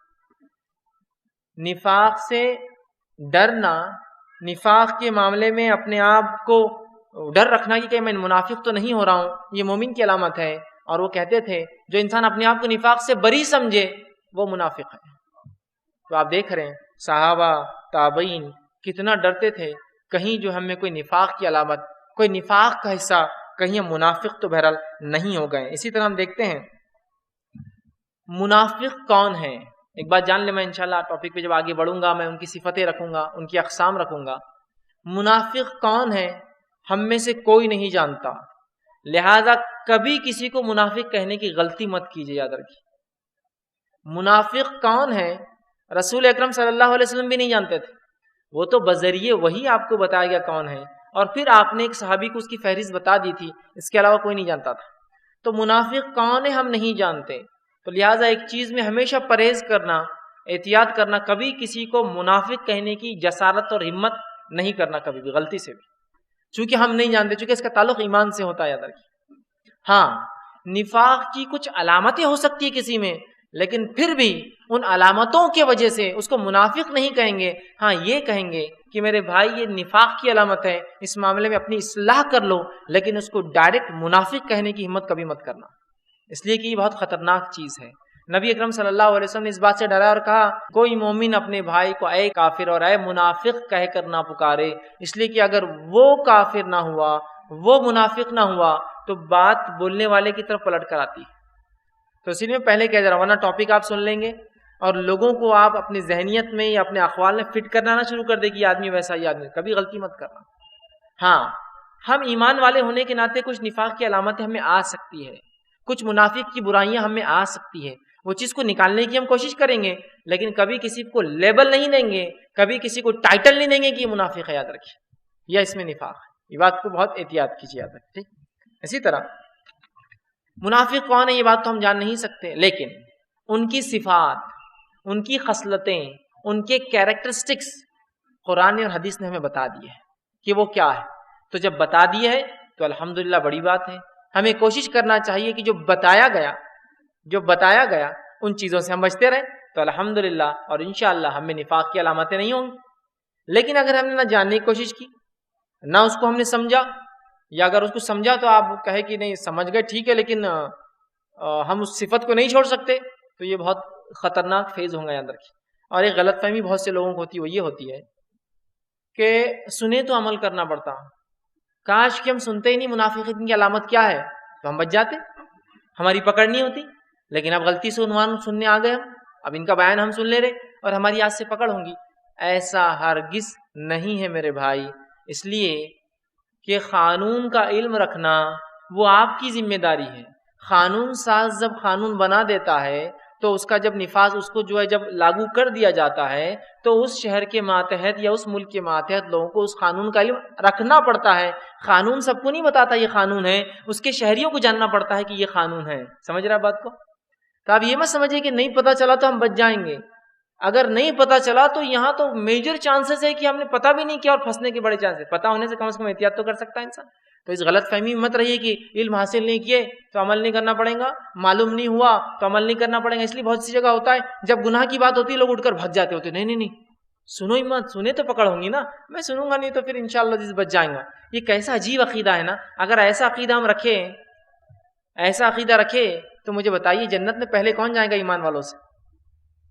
نفاق سے ڈرنا، نفاق کے معاملے میں اپنے آپ کو ڈر رکھنا کہ میں منافق تو نہیں ہو رہا ہوں، یہ مومن کی علامت ہے۔ اور وہ کہتے تھے جو انسان اپنے آپ کو نفاق سے بری سمجھے وہ منافق ہے۔ تو آپ دیکھ رہے ہیں صحابہ تابعین کتنا ڈرتے تھے کہیں جو ہم میں کوئی نفاق کی علامت، کوئی نفاق کا حصہ، کہیں ہم منافق تو بہرحال نہیں ہو گئے۔ اسی طرح ہم دیکھتے ہیں منافق کون ہے، ایک بات جان لیں، میں انشاءاللہ ٹاپک پہ جب آگے بڑھوں گا میں ان کی صفتیں رکھوں گا، ان کی اقسام رکھوں گا۔ منافق کون ہے ہم میں سے کوئی نہیں جانتا، لہذا کبھی کسی کو منافق کہنے کی غلطی مت کیجیے، یاد رکھیے۔ منافق کون ہے رسول اکرم صلی اللہ علیہ وسلم بھی نہیں جانتے تھے، وہ تو بذریعے وہی آپ کو بتایا گیا کون ہے، اور پھر آپ نے ایک صحابی کو اس کی فہرست بتا دی تھی، اس کے علاوہ کوئی نہیں جانتا تھا۔ تو منافق کون ہے ہم نہیں جانتے، تو لہٰذا ایک چیز میں ہمیشہ پرہیز کرنا، احتیاط کرنا، کبھی کسی کو منافق کہنے کی جسارت اور ہمت نہیں کرنا کبھی بھی، غلطی سے بھی، چونکہ ہم نہیں جانتے، چونکہ اس کا تعلق ایمان سے ہوتا ہے، یاد رکھیے۔ ہاں نفاق کی کچھ علامتیں ہو سکتی ہیں کسی میں، لیکن پھر بھی ان علامتوں کی وجہ سے اس کو منافق نہیں کہیں گے، ہاں یہ کہیں گے کہ میرے بھائی یہ نفاق کی علامت ہے، اس معاملے میں اپنی اصلاح کر لو، لیکن اس کو ڈائریکٹ منافق کہنے کی ہمت کبھی مت کرنا، اس لیے کہ یہ بہت خطرناک چیز ہے۔ نبی اکرم صلی اللہ علیہ وسلم نے اس بات سے ڈرایا اور کہا کوئی مومن اپنے بھائی کو اے کافر اور اے منافق کہہ کر نہ پکارے، اس لیے کہ اگر وہ کافر نہ ہوا، وہ منافق نہ ہوا تو بات بولنے والے کی طرف پلٹ کر آتی ہے۔ تو اسی لیے پہلے کہہ جا رہا ہوں، ورنہ ٹاپک آپ سن لیں گے اور لوگوں کو آپ اپنی ذہنیت میں یا اپنے اقوال میں فٹ کرنا نہ شروع کر دے کہ یہ آدمی ویسا، یہ آدمی، کبھی غلطی مت کرنا۔ ہاں ہم ایمان والے ہونے کے ناطے کچھ نفاق کی علامتیں ہمیں آ سکتی ہے، کچھ منافق کی برائیاں ہمیں آ سکتی ہے، وہ چیز کو نکالنے کی ہم کوشش کریں گے، لیکن کبھی کسی کو لیبل نہیں دیں گے، کبھی کسی کو ٹائٹل نہیں دیں گے کہ یہ منافق ہے، یاد رکھیے، یا اس میں نفاق ہے۔ یہ بات کو بہت احتیاط کیجیے، یاد رکھیے، ٹھیک۔ اسی طرح منافق کون ہے یہ بات تو ہم جان نہیں سکتے، لیکن ان کی صفات، ان کی خصلتیں، ان کے کیریکٹرسٹکس قرآن اور حدیث نے ہمیں بتا دی ہے کہ وہ کیا ہے۔ تو جب بتا دیے ہے تو الحمدللہ بڑی بات ہے، ہمیں کوشش کرنا چاہیے کہ جو بتایا گیا ان چیزوں سے ہم بچتے رہیں تو الحمدللہ، اور انشاءاللہ ہم میں نفاق کی علامتیں نہیں ہوں گی۔ لیکن اگر ہم نے نہ جاننے کی کوشش کی، نہ اس کو ہم نے سمجھا، یا اگر اس کو سمجھا تو آپ کہے کہ نہیں سمجھ گئے ٹھیک ہے لیکن ہم اس صفت کو نہیں چھوڑ سکتے، تو یہ بہت خطرناک فیز ہوں گا، یاد رکھیے۔ اور ایک غلط فہمی بہت سے لوگوں کو ہوتی ہے، وہ یہ ہوتی ہے کہ سنے تو عمل کرنا پڑتا، کاش کہ ہم سنتے ہی نہیں منافقین کی علامت کیا ہے تو ہم بچ جاتے، ہماری پکڑ نہیں ہوتی، لیکن اب غلطی سے عنوان سننے آ گئے ہم، اب ان کا بیان ہم سن لے رہے اور ہماری آج سے پکڑ ہوں گی۔ ایسا ہرگز نہیں ہے میرے بھائی، اس لیے کہ قانون کا علم رکھنا وہ آپ کی ذمہ داری ہے۔ قانون ساز جب قانون بنا دیتا ہے تو اس کا جب نفاذ اس کو جو ہے جب لاگو کر دیا جاتا ہے تو اس شہر کے ماتحت یا اس ملک کے ماتحت لوگوں کو اس قانون کا علم رکھنا پڑتا ہے۔ قانون سب کو نہیں بتاتا یہ قانون ہے، اس کے شہریوں کو جاننا پڑتا ہے کہ یہ قانون ہے۔ سمجھ رہا بات کو؟ تو آپ یہ مت سمجھے کہ نہیں پتہ چلا تو ہم بچ جائیں گے، اگر نہیں پتہ چلا تو یہاں تو میجر چانسز ہے کہ ہم نے پتہ بھی نہیں کیا اور پھنسنے کے بڑے چانسز، پتہ ہونے سے کم احتیاط تو کر سکتا ہے انسان۔ تو اس غلط فہمی میں مت رہیے کہ علم حاصل نہیں کیے تو عمل نہیں کرنا پڑے گا، معلوم نہیں ہوا تو عمل نہیں کرنا پڑے گا. اس لیے بہت سی جگہ ہوتا ہے جب گناہ کی بات ہوتی ہے لوگ اٹھ کر بھگ جاتے ہوتے، نہیں، سنو ہی مت، سنے تو پکڑ ہوں گی نا، میں سنوں گا نہیں تو پھر انشاءاللہ عزیز بچ جائیں گا. یہ کیسا عجیب عقیدہ ہے نا. اگر ایسا عقیدہ ہم رکھیں، ایسا عقیدہ رکھے تو مجھے بتائیے جنت میں پہلے کون جائے گا ایمان والوں سے؟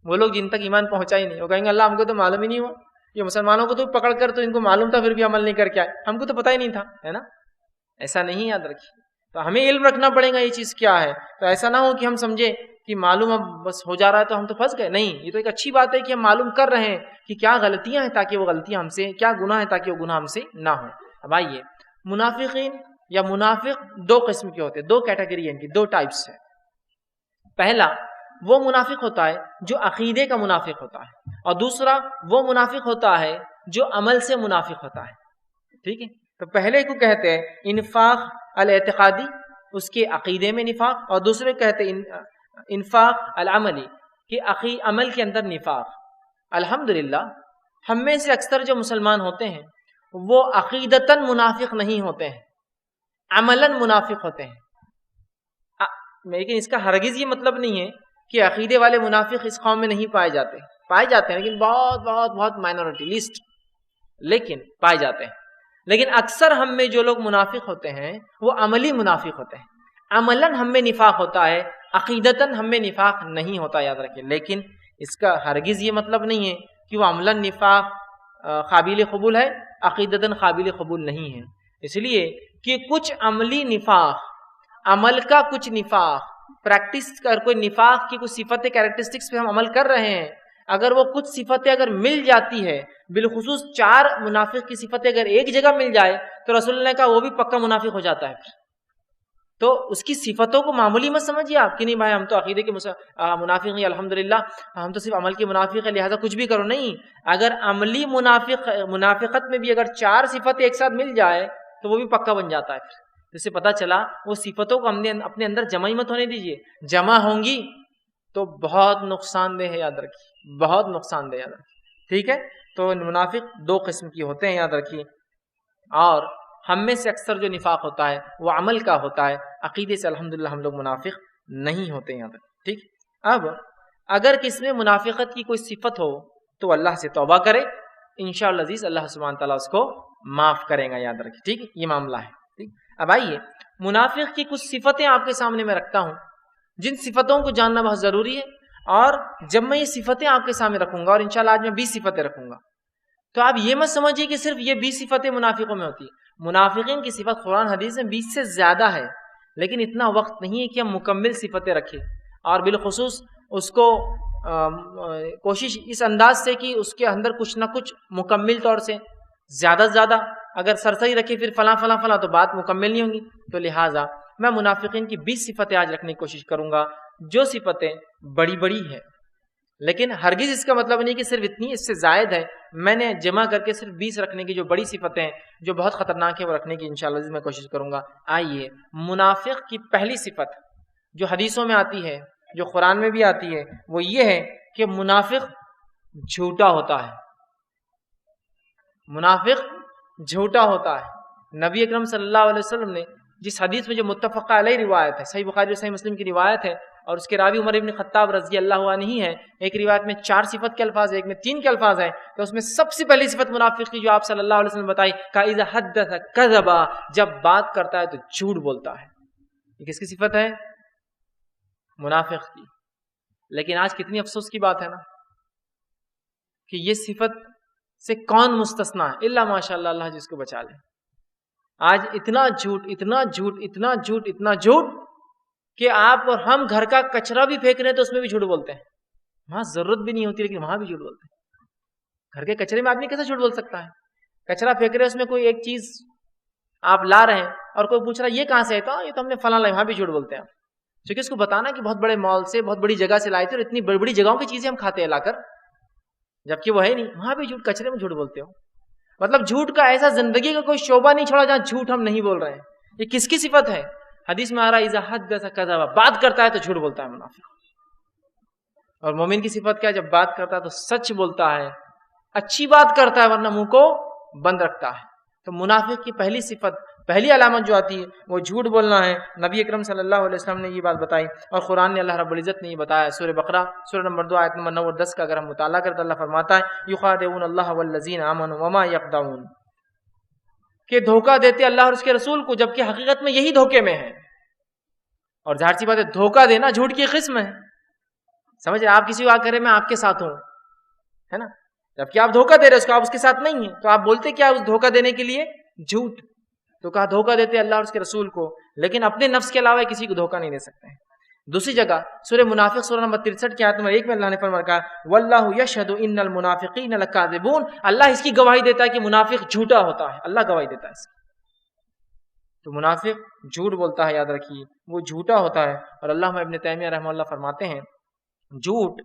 وہ لوگ جن تک ایمان پہنچا ہی نہیں. وہ کہیں گے اللہ ہم کو تو معلوم ہی نہیں ہوا، یہ مسلمانوں کو تو پکڑ کر تو ان کو معلوم تھا پھر بھی عمل نہیں کر کے آئے، ہم کو تو پتہ ہی نہیں تھا، ہے نا. ایسا نہیں، یاد رکھیے. تو ہمیں علم رکھنا پڑے گا یہ چیز کیا ہے. تو ایسا نہ ہو کہ ہم سمجھے کہ معلوم اب بس ہو جا رہا ہے تو ہم تو پھنس گئے. نہیں، یہ تو ایک اچھی بات ہے کہ ہم معلوم کر رہے ہیں کہ کیا غلطیاں ہیں تاکہ وہ غلطیاں ہم سے، کیا گناہ ہیں تاکہ وہ گناہ ہم سے نہ ہوں. اب آئیے، منافقین یا منافق دو قسم کے ہوتے ہیں، دو کیٹیگری ہیں ان کی، دو ٹائپس ہیں. پہلا وہ منافق ہوتا ہے جو عقیدے کا منافق ہوتا ہے، اور دوسرا وہ منافق ہوتا ہے جو عمل سے منافق ہوتا ہے. ٹھیک ہے. تو پہلے کو کہتے ہیں انفاق الاعتقادی، اس کے عقیدے میں نفاق، اور دوسرے کہتے ہیں انفاق العملی، کہ عمل کے اندر نفاق. الحمدللہ ہم میں سے اکثر جو مسلمان ہوتے ہیں وہ عقیدتاً منافق نہیں ہوتے ہیں، عملاً منافق ہوتے ہیں. لیکن اس کا ہرگز یہ مطلب نہیں ہے کہ عقیدے والے منافق اس قوم میں نہیں پائے جاتے ہیں، لیکن بہت بہت بہت مائنورٹی لسٹ، لیکن پائے جاتے ہیں. لیکن اکثر ہم میں جو لوگ منافق ہوتے ہیں وہ عملی منافق ہوتے ہیں. عملاً ہم میں نفاق ہوتا ہے، عقیدتاً ہم میں نفاق نہیں ہوتا، یاد رکھیں. لیکن اس کا ہرگز یہ مطلب نہیں ہے کہ وہ عملاً نفاق قابل قبول ہے، عقیدتاً قابل قبول نہیں ہے. اس لیے کہ کچھ عملی نفاق، عمل کا کچھ نفاق، پریکٹس کر کوئی نفاق کی کچھ صفتیں کیریکٹرسٹکس پہ ہم عمل کر رہے ہیں، اگر وہ کچھ صفتیں اگر مل جاتی ہے، بالخصوص 4 منافق کی صفتیں اگر ایک جگہ مل جائے تو رسول اللہ نے کہا وہ بھی پکا منافق ہو جاتا ہے. تو اس کی صفتوں کو معمولی مت سمجھیے آپ کہ نہیں بھائی ہم تو عقیدے کے منافق ہیں، الحمدللہ ہم تو صرف عمل کے منافق ہیں لہذا کچھ بھی کرو. نہیں، اگر عملی منافقت میں بھی اگر 4 صفتیں ایک ساتھ مل جائے تو وہ بھی پکا بن جاتا ہے. جس سے پتا چلا وہ صفتوں کو ہم نے اپنے اندر جمع ہی مت ہونے دیجیے، جمع ہوں گی تو بہت نقصان دہ ہے، یاد رکھیے، بہت نقصان دہ، یاد رکھیے. ٹھیک ہے. تو منافق 2 قسم کی ہوتے ہیں، یاد رکھیے. اور ہم میں سے اکثر جو نفاق ہوتا ہے وہ عمل کا ہوتا ہے، عقیدے سے الحمدللہ ہم لوگ منافق نہیں ہوتے ہیں، یاد رکھیے. ٹھیک. اب اگر کس میں منافقت کی کوئی صفت ہو تو اللہ سے توبہ کرے، انشاءاللہ عزیز اللہ سبحانہ تعالیٰ اس کو معاف کریں گا، یاد رکھیے. ٹھیک. یہ معاملہ ہے. ٹھیک. اب آئیے منافق کی کچھ صفتیں آپ کے سامنے میں رکھتا ہوں، جن صفتوں کو جاننا بہت ضروری ہے. اور جب میں یہ صفتیں آپ کے سامنے رکھوں گا، اور انشاءاللہ آج میں 20 صفتیں رکھوں گا، تو آپ یہ مت سمجھیے کہ صرف یہ 20 صفتیں منافقوں میں ہوتی. منافقین کی صفت قرآن حدیث میں 20 سے زیادہ ہے، لیکن اتنا وقت نہیں ہے کہ ہم مکمل صفتیں رکھیں، اور بالخصوص اس کو کوشش اس انداز سے کہ اس کے اندر کچھ نہ کچھ مکمل طور سے زیادہ سے زیادہ اگر سرسری رکھے پھر فلاں فلاں فلاں تو بات مکمل نہیں ہوں گی. تو لہٰذا میں منافقین کی 20 صفتیں آج رکھنے کی کوشش کروں گا، جو صفتیں بڑی بڑی ہیں، لیکن ہرگز اس کا مطلب نہیں کہ صرف اتنی، اس سے زائد ہے. میں نے جمع کر کے صرف 20 رکھنے کی جو بڑی صفتیں ہیں جو بہت خطرناک ہے وہ رکھنے کی انشاءاللہ میں کوشش کروں گا. آئیے منافق کی پہلی صفت جو حدیثوں میں آتی ہے، جو قرآن میں بھی آتی ہے، وہ یہ ہے کہ منافق جھوٹا ہوتا ہے. منافق جھوٹا ہوتا ہے. نبی اکرم صلی اللہ علیہ وسلم نے جس حدیث میں جو متفقہ علیہ روایت ہے، صحیح بخاری اور صحیح مسلم کی روایت ہے، اور اس کے راوی عمر ابن خطاب رضی اللہ عنہ ہی ہے. ایک روایت میں 4 صفت کے الفاظ ہیں، ایک میں 3 کے الفاظ ہیں. تو اس میں سب سے پہلی صفت منافق کی جو آپ صلی اللہ علیہ وسلم بتائی، کہ اذا حدث کذب، جب بات کرتا ہے تو جھوٹ بولتا ہے. یہ کس کی صفت ہے؟ منافق کی. لیکن آج کتنی افسوس کی بات ہے نا کہ یہ صفت سے کون مستثنا ہے، الا ماشاء اللہ، اللہ جس کو بچا لے. آج اتنا جھوٹ، اتنا جھوٹ، اتنا جھوٹ، اتنا جھوٹ کہ آپ اور ہم گھر کا کچرا بھی پھینک رہے ہیں تو اس میں بھی جھوٹ بولتے ہیں. وہاں ضرورت بھی نہیں ہوتی لیکن وہاں بھی جھوٹ بولتے ہیں. گھر کے کچرے میں آدمی کیسے جھوٹ بول سکتا ہے؟ کچرا پھینک رہے ہیں، اس میں کوئی ایک چیز آپ لا رہے ہیں اور کوئی پوچھ رہا ہے یہ کہاں سے ہے، تو یہ تو ہم نے فلاں لایا، وہاں بھی جھوٹ بولتے ہیں. کیونکہ اس کو بتانا کہ بہت بڑے مال سے، بہت بڑی جگہ سے لائے تھے اور اتنی بڑی بڑی جگہوں کی چیزیں ہم کھاتے ہیں لا کر، جبکہ وہ ہے نہیں، وہاں بھی جھوٹ، کچرے میں جھوٹ بولتے ہو. مطلب جھوٹ کا ایسا زندگی کا کوئی شعبہ نہیں چھوڑا جہاں جھوٹ ہم نہیں بول رہے ہیں. یہ کس کی صفت ہے؟ حدیث میں آ رہا ہے اذا حدث کذب، بات کرتا ہے تو جھوٹ بولتا ہے منافق. اور مومن کی صفت کیا ہے؟ جب بات کرتا ہے تو سچ بولتا ہے، اچھی بات کرتا ہے ورنہ منہ کو بند رکھتا ہے. تو منافق کی پہلی صفت پہلی علامت جو آتی ہے وہ جھوٹ بولنا ہے. نبی اکرم صلی اللہ علیہ وسلم نے یہ بات بتائی اور قرآن نے اللہ رب العزت نے یہ بتایا. سورہ بقرہ سورہ نمبر 2 آیت نمبر 9 اور 10 کا اگر ہم مطالعہ کرتے اللہ فرماتا ہے یخادعون اللہ والذین آمنوا وما یخدعون، کہ دھوکہ دیتے اللہ اور اس کے رسول کو جبکہ حقیقت میں یہی دھوکے میں ہے. اور ظاہر سی بات ہے دھوکہ دینا جھوٹ کی قسم ہے. سمجھ رہے آپ کسی کو آ کرے میں آپ کے ساتھ ہوں، ہے نا، جبکہ آپ دھوکہ دے رہے اس کو، آپ اس کے ساتھ نہیں ہیں، تو آپ بولتے کیا اس دھوکہ دینے کے لیے؟ جھوٹ. تو کہا دھوکہ دیتے اللہ اور اس کے رسول کو، لیکن اپنے نفس کے علاوہ کسی کو دھوکہ نہیں دے سکتے ہیں. دوسری جگہ سورہ منافق سورہ نمبر 63 کی آیت نمبر 1 میں اللہ نے فرمایا کہا واللہ یشہد ان المنافقین لکاذبون، اللہ اس کی گواہی دیتا ہے کہ منافق جھوٹا ہوتا ہے، اللہ گواہی دیتا ہے اس کی. تو منافق جھوٹ بولتا ہے، یاد رکھیے وہ جھوٹا ہوتا ہے. اور علامہ ابن تیمیہ رحمہ اللہ فرماتے ہیں جھوٹ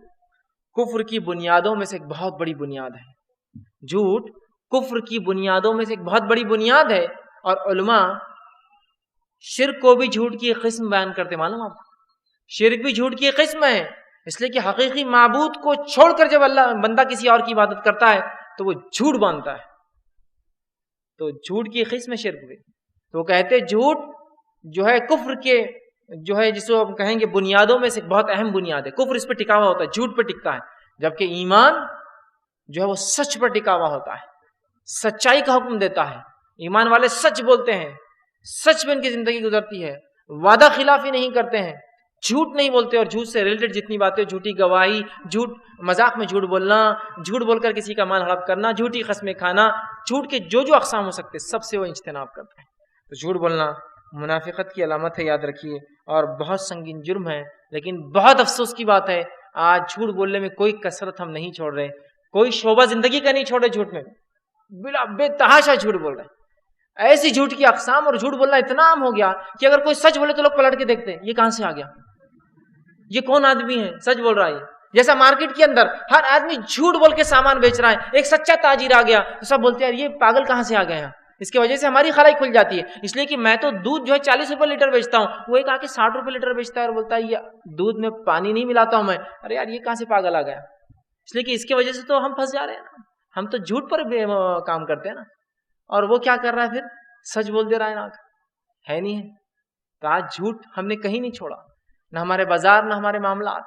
کفر کی بنیادوں میں سے ایک بہت بڑی بنیاد ہے. جھوٹ کفر کی بنیادوں میں سے ایک بہت بڑی بنیاد ہے. اور علماء شرک کو بھی جھوٹ کی ایک قسم بیان کرتے، معلوم آپ کو شرک بھی جھوٹ کی ایک قسم ہے، اس لیے کہ حقیقی معبود کو چھوڑ کر جب اللہ بندہ کسی اور کی عبادت کرتا ہے تو وہ جھوٹ باندھتا ہے. تو جھوٹ کی ایک قسم ہے شرک بھی. تو کہتے جھوٹ جو ہے کفر کے جو ہے جس کو ہم کہیں گے بنیادوں میں سے ایک بہت اہم بنیاد ہے. کفر اس پہ ٹکا ہوا ہوتا ہے، جھوٹ پہ ٹکتا ہے، جبکہ ایمان جو ہے وہ سچ پر ٹکا ہوا ہوتا ہے، سچائی کا حکم دیتا ہے. ایمان والے سچ بولتے ہیں، سچ میں ان کی زندگی گزرتی ہے، وعدہ خلافی نہیں کرتے ہیں، جھوٹ نہیں بولتے. اور جھوٹ سے ریلیٹڈ جتنی باتیں، جھوٹی گواہی، جھوٹ مذاق میں جھوٹ بولنا، جھوٹ بول کر کسی کا مال ہڑپ کرنا، جھوٹی قسمیں کھانا، جھوٹ کے جو جو اقسام ہو سکتے سب سے وہ اجتناب کرتے ہیں. تو جھوٹ بولنا منافقت کی علامت ہے، یاد رکھیے، اور بہت سنگین جرم ہے. لیکن بہت افسوس کی بات ہے آج جھوٹ بولنے میں کوئی کثرت ہم نہیں چھوڑ رہے، کوئی شعبہ زندگی کا نہیں چھوڑ رہے جھوٹ میں، بلا بے تحاشا جھوٹ بول رہے ہیں. ایسی جھوٹ کی اقسام، اور جھوٹ بولنا اتنا عام ہو گیا کہ اگر کوئی سچ بولے تو لوگ پلٹ کے دیکھتے ہیں یہ کہاں سے آ گیا، یہ کون آدمی ہے سچ بول رہا ہے. جیسا مارکیٹ کے اندر ہر آدمی جھوٹ بول کے سامان بیچ رہا ہے، ایک سچا تاجر آ گیا تو سب بولتے ہیں یہ پاگل کہاں سے آ گئے ہیں. اس کی وجہ سے ہماری خلائی کھل جاتی ہے. اس لیے کہ میں تو دودھ جو ہے 40 روپے لیٹر بیچتا ہوں، وہ ایک آ کے 60 روپے لیٹر بیچتا ہے اور بولتا ہے یہ دودھ میں پانی نہیں ملاتا ہوں میں. ارے یار یہ کہاں سے پاگل آ گیا. اس لیے کہ اس کی وجہ سے تو ہم پھنس جا رہے ہیں نا، ہم تو جھوٹ پر کام کرتے ہیں نا. اور وہ کیا کر رہا ہے پھر سچ بول دے رہا ہے نا، ہے نہیں ہے. تو آج جھوٹ ہم نے کہیں نہیں چھوڑا، نہ ہمارے بازار نہ ہمارے معاملات.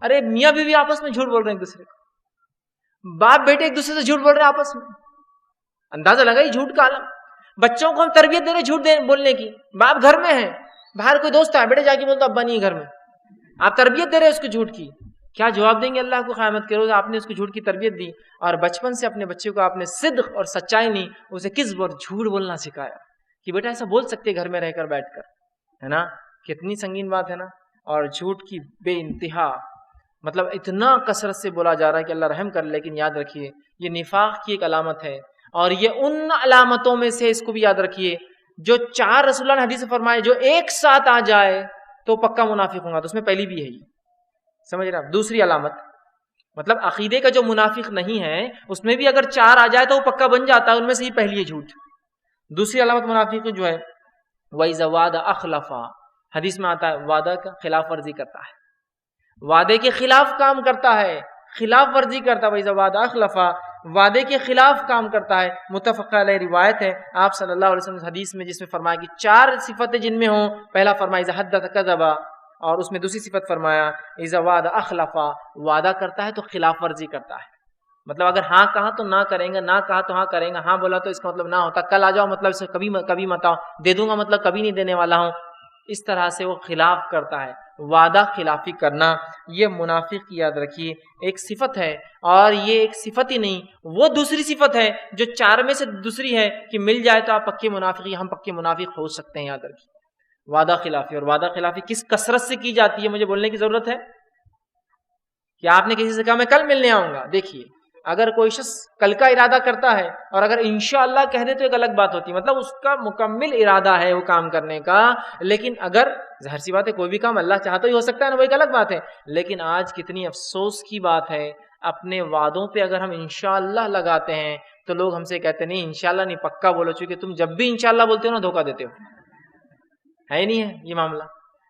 ارے میاں بیوی آپس میں جھوٹ بول رہے ہیں ایک دوسرے کو، باپ بیٹے ایک دوسرے سے جھوٹ بول رہے ہیں آپس میں. اندازہ لگا یہ جھوٹ کا عالم. بچوں کو ہم تربیت دے رہے جھوٹ بولنے کی. باپ گھر میں ہے، باہر کوئی دوست ہے، بیٹے جا کے بولتا ابا نہیں گھر میں، آپ تربیت دے رہے اس کو جھوٹ کی. کیا جواب دیں گے اللہ کو قیامت کے روز؟ آپ نے اس کو جھوٹ کی تربیت دی اور بچپن سے اپنے بچے کو آپ نے صدق اور سچائی نہیں، اسے کذب اور جھوٹ بولنا سکھایا کہ بیٹا ایسا بول سکتے گھر میں رہ کر بیٹھ کر، ہے نا. کتنی سنگین بات ہے نا. اور جھوٹ کی بے انتہا مطلب اتنا کثرت سے بولا جا رہا ہے کہ اللہ رحم کر. لیکن یاد رکھیے یہ نفاق کی ایک علامت ہے، اور یہ ان علامتوں میں سے اس کو بھی یاد رکھیے جو 4 رسول اللہ نے حدیث فرمائے جو ایک ساتھ آ جائے تو پکا منافق ہوں گا. تو اس میں پہلی بھی ہے یہ، سمجھ رہے آپ. دوسری علامت مطلب عقیدے کا جو منافق نہیں ہے اس میں بھی اگر 4 آ جائے تو وہ پکا بن جاتا ہے. ان میں سے یہ پہلی ہے جھوٹ. دوسری علامت منافق جو ہے وَإِذَا وَعَدَ أَخْلَفَ، حدیث میں آتا ہے وعدہ کا خلاف ورزی کرتا ہے، وعدے کے خلاف کام کرتا ہے، خلاف ورزی کرتا ہے. وَإِذَا وَعَدَ أَخْلَفَ، وعدے کے خلاف کام کرتا ہے. متفق علیہ روایت ہے آپ صلی اللہ علیہ وسلم حدیث میں جس میں فرمایا کہ 4 صفتیں جن میں ہوں، پہلا فرمایا اذا حدث کذب، اور اس میں دوسری صفت فرمایا اذا وعد اخلف، وعدہ کرتا ہے تو خلاف ورزی کرتا ہے. مطلب اگر ہاں کہا تو نہ کریں گا، نہ کہا تو ہاں کریں گا، ہاں بولا تو اس کا مطلب نہ ہوتا. کل آ جاؤ مطلب اسے کبھی مت آؤ، دے دوں گا مطلب کبھی نہیں دینے والا ہوں. اس طرح سے وہ خلاف کرتا ہے. وعدہ خلافی کرنا یہ منافق کی یاد رکھیے ایک صفت ہے. اور یہ ایک صفت ہی نہیں، وہ دوسری صفت ہے جو 4 میں سے دوسری ہے کہ مل جائے تو آپ پکے منافق، ہم پکے منافق ہو سکتے ہیں. یاد رکھیے وعدہ خلافی. اور وعدہ خلافی کس کثرت سے کی جاتی ہے مجھے بولنے کی ضرورت ہے کہ آپ نے کسی سے کہا میں کل ملنے آؤں گا. دیکھیے اگر کوئی شخص کل کا ارادہ کرتا ہے اور اگر انشاءاللہ کہہ دے تو ایک الگ بات ہوتی ہے، مطلب اس کا مکمل ارادہ ہے وہ کام کرنے کا. لیکن اگر ظاہر سی بات ہے کوئی بھی کام اللہ چاہتا ہی ہو سکتا ہے نا، وہ ایک الگ بات ہے. لیکن آج کتنی افسوس کی بات ہے اپنے وعدوں پہ اگر ہم انشاءاللہ لگاتے ہیں تو لوگ ہم سے کہتے نہیں انشاءاللہ نہیں پکا بولو، چونکہ تم جب بھی انشاءاللہ بولتے ہو نا دھوکہ دیتے ہو. ہے نہیں ہے یہ معاملہ.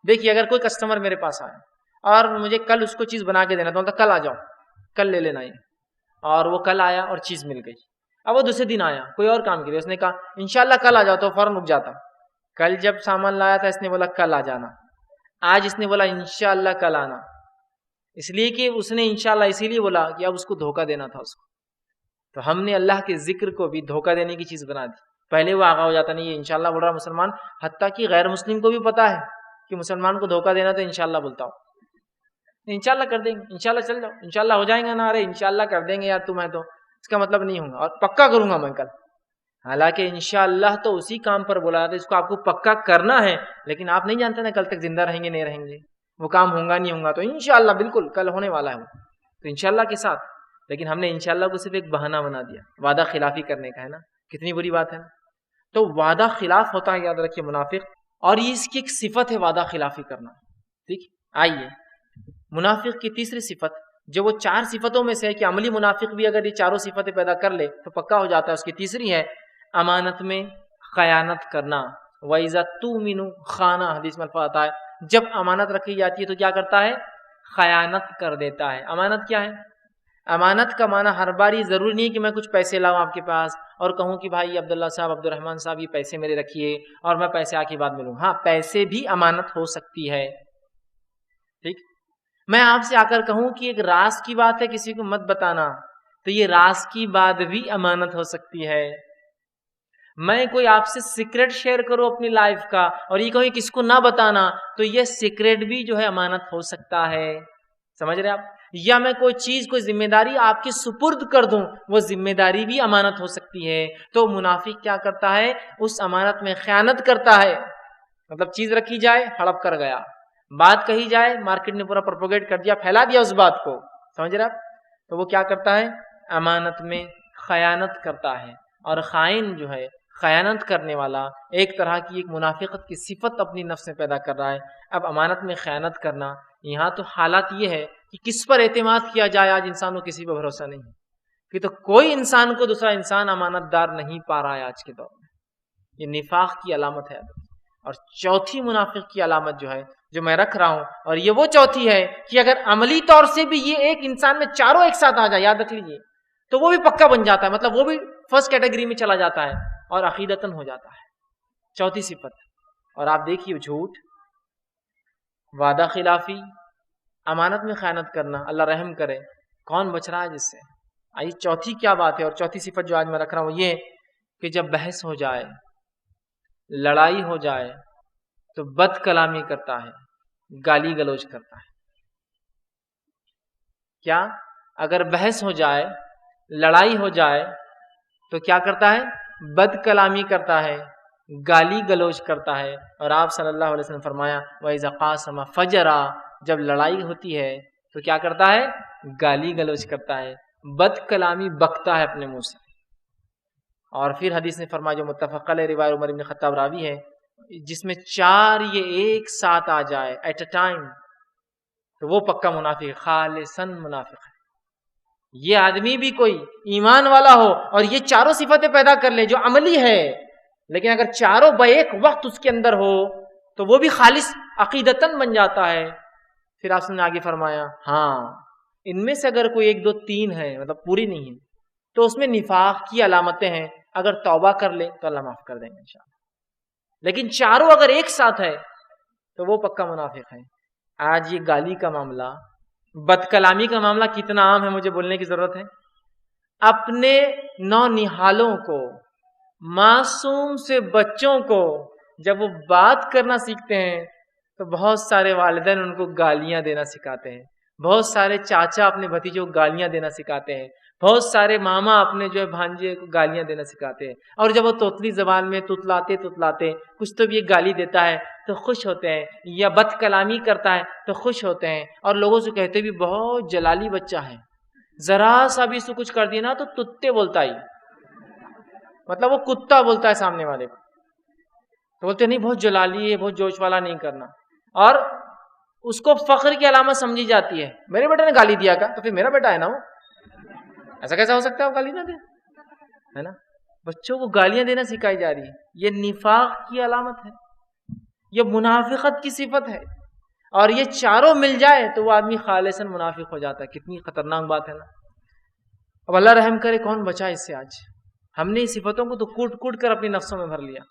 دیکھیے اگر کوئی کسٹمر میرے پاس آئے اور مجھے کل اس کو چیز بنا کے دینا تو کل آ جاؤ، کل لے لینا یہ، اور وہ کل آیا اور چیز مل گئی. اب وہ دوسرے دن آیا کوئی اور کام کے لیے، اس نے کہا انشاءاللہ کل آ جاؤ، تو فوراً رک جاتا کل جب سامان لایا تھا اس نے بولا کل آ جانا، آج اس نے بولا انشاءاللہ کل آنا، اس لیے کہ اس نے انشاءاللہ اسی لیے بولا کہ اب اس کو دھوکہ دینا تھا اس کو. تو ہم نے اللہ کے ذکر کو بھی دھوکہ دینے کی چیز بنا دی. پہلے وہ آگاہ ہو جاتا نہیں یہ انشاءاللہ بول رہا مسلمان، حتیٰ کہ غیر مسلم کو بھی پتا ہے کہ مسلمان کو دھوکہ دینا تو انشاءاللہ بولتا ہو، انشاءاللہ کر دیں گے، انشاءاللہ چل جاؤ، انشاءاللہ ہو جائیں گے نا، ارے انشاءاللہ کر دیں گے یار تمہیں، تو اس کا مطلب نہیں ہوں گا اور پکا کروں گا میں کل. حالانکہ انشاءاللہ تو اسی کام پر بولا جاتا ہے اس کو آپ کو پکا کرنا ہے، لیکن آپ نہیں جانتے نا کل تک زندہ رہیں گے نہیں رہیں گے، وہ کام ہوں گا نہیں ہوں گا، تو انشاءاللہ بالکل کل ہونے والا ہے وہ، تو انشاءاللہ کے ساتھ. لیکن ہم نے انشاءاللہ کو صرف ایک بہانہ بنا دیا وعدہ خلافی کرنے کا، ہے نا، کتنی بری بات ہے نا. تو وعدہ خلاف ہوتا ہے، یاد رکھیے منافق، اور یہ اس کی ایک صفت ہے وعدہ خلافی کرنا. ٹھیک، آئیے منافق کی تیسری صفت جو وہ 4 صفتوں میں سے ہے کہ عملی منافق بھی اگر یہ 4 صفتیں پیدا کر لے تو پکا ہو جاتا ہے. اس کی تیسری ہے امانت میں خیانت کرنا. وَإِذَا تُؤْمِنُ خَانَ، حدیث میں الفاظ آتا ہے جب امانت رکھی جاتی ہے تو کیا کرتا ہے؟ خیانت کر دیتا ہے. امانت کیا ہے؟ امانت کا معنی ہر باری ضروری نہیں کہ میں کچھ پیسے لاؤں آپ کے پاس اور کہوں کہ بھائی عبداللہ صاحب، عبد الرحمن صاحب، یہ پیسے میرے رکھیے اور میں پیسے آ کے بعد ملوں. ہاں، پیسے بھی امانت ہو سکتی ہے. ٹھیک، میں آپ سے آ کر کہوں کہ ایک راز کی بات ہے کسی کو مت بتانا، تو یہ راز کی بات بھی امانت ہو سکتی ہے. میں کوئی آپ سے سیکرٹ شیئر کروں اپنی لائف کا اور یہ کہوں کس کو نہ بتانا، تو یہ سیکرٹ بھی جو ہے امانت ہو سکتا ہے. سمجھ رہے آپ؟ یا میں کوئی چیز، کوئی ذمہ داری آپ کے سپرد کر دوں، وہ ذمہ داری بھی امانت ہو سکتی ہے. تو منافق کیا کرتا ہے؟ اس امانت میں خیانت کرتا ہے. مطلب چیز رکھی جائے، ہڑپ کر گیا، بات کہی جائے، مارکیٹ نے پورا پروپوگیٹ کر دیا، پھیلا دیا اس بات کو. سمجھ رہے آپ؟ تو وہ کیا کرتا ہے؟ امانت میں خیانت کرتا ہے. اور خائن جو ہے، خیانت کرنے والا، ایک طرح کی ایک منافقت کی صفت اپنی نفس میں پیدا کر رہا ہے. اب امانت میں خیانت کرنا، یہاں تو حالات یہ ہے کہ کس پر اعتماد کیا جائے. آج انسان کو کسی پر بھروسہ نہیں ہے، کہ تو کوئی انسان کو دوسرا انسان امانت دار نہیں پا رہا ہے آج کے دور میں. یہ نفاق کی علامت ہے. اور چوتھی منافق کی علامت جو ہے، جو میں رکھ رہا ہوں، اور یہ وہ چوتھی ہے کہ اگر عملی طور سے بھی یہ ایک انسان میں چاروں ایک ساتھ آ جائے، یاد رکھ لیجیے، تو وہ بھی پکا بن جاتا ہے. مطلب وہ بھی فرسٹ کیٹیگری میں چلا جاتا ہے اور عقیدتاً ہو جاتا ہے. چوتھی صفت. اور آپ دیکھیے، جھوٹ، وعدہ خلافی، امانت میں خیانت کرنا. اللہ رحم کرے، کون بچ رہا ہے جس سے؟ آئیے چوتھی کیا بات ہے. اور چوتھی صفت جو آج میں رکھ رہا ہوں یہ کہ جب بحث ہو جائے، لڑائی ہو جائے تو بد کلامی کرتا ہے، گالی گلوچ کرتا ہے. کیا؟ اگر بحث ہو جائے، لڑائی ہو جائے تو کیا کرتا ہے؟ بد کلامی کرتا ہے، گالی گلوچ کرتا ہے. اور آپ صلی اللہ علیہ وسلم فرمایا وَإِذَا قَاسَمَ فَجَرَا، جب لڑائی ہوتی ہے تو کیا کرتا ہے؟ گالی گلوچ کرتا ہے، بد کلامی بکتا ہے اپنے منہ سے. اور پھر حدیث نے فرمایا جو متفق علیہ، روایت عمر بن خطاب راوی ہے، جس میں 4 یہ ایک ساتھ آ جائے ایٹ اے ٹائم، تو وہ پکا منافق ہے، خالصاً منافق ہے. یہ آدمی بھی کوئی ایمان والا ہو اور یہ چاروں صفتیں پیدا کر لے جو عملی ہے، لیکن اگر چاروں بیک وقت اس کے اندر ہو تو وہ بھی خالص عقیدتاً بن جاتا ہے. پھر آپ نے آگے فرمایا ہاں ان میں سے اگر کوئی 1 2 3 ہے، مطلب پوری نہیں ہے، تو اس میں نفاق کی علامتیں ہیں. اگر توبہ کر لے تو اللہ معاف کر دیں گے انشاءاللہ. لیکن چاروں اگر ایک ساتھ ہے تو وہ پکا منافق ہے. آج یہ گالی کا معاملہ، بد کلامی کا معاملہ کتنا عام ہے، مجھے بولنے کی ضرورت ہے. اپنے نونہالوں کو، معصوم سے بچوں کو جب وہ بات کرنا سیکھتے ہیں تو بہت سارے والدین ان کو گالیاں دینا سکھاتے ہیں، بہت سارے چاچا اپنے بھتیجوں کو گالیاں دینا سکھاتے ہیں، بہت سارے ماما اپنے جو ہے بھانجے کو گالیاں دینا سکھاتے ہیں. اور جب وہ توتلی زبان میں تتلاتے کچھ تو بھی یہ گالی دیتا ہے تو خوش ہوتے ہیں، یا بد کلامی کرتا ہے تو خوش ہوتے ہیں، اور لوگوں سے کہتے بھی بہت جلالی بچہ ہے، ذرا سا بھی اس کو کچھ کر دیا نا تو تتے بولتا ہی، مطلب وہ کتا بولتا ہے سامنے والے کو. تو بولتے نہیں بہت جلالی ہے، بہت جوش والا نہیں کرنا، اور اس کو فخر کی علامت سمجھی جاتی ہے. میرے بیٹے نے گالی دیا کا تو پھر میرا بیٹا ہے نا، وہ ایسا کیسا ہو سکتا ہے وہ گالی نہ دے، ہے نا. بچوں کو گالیاں دینا سکھائی جا رہی ہے. یہ نفاق کی علامت ہے، یہ منافقت کی صفت ہے. اور یہ چاروں مل جائے تو وہ آدمی خالصاً منافق ہو جاتا ہے. کتنی خطرناک بات ہے نا. اب اللہ رحم کرے، کون بچا اس سے؟ آج ہم نے اس صفتوں کو تو کوٹ کوٹ کر اپنی نفسوں میں بھر لیا.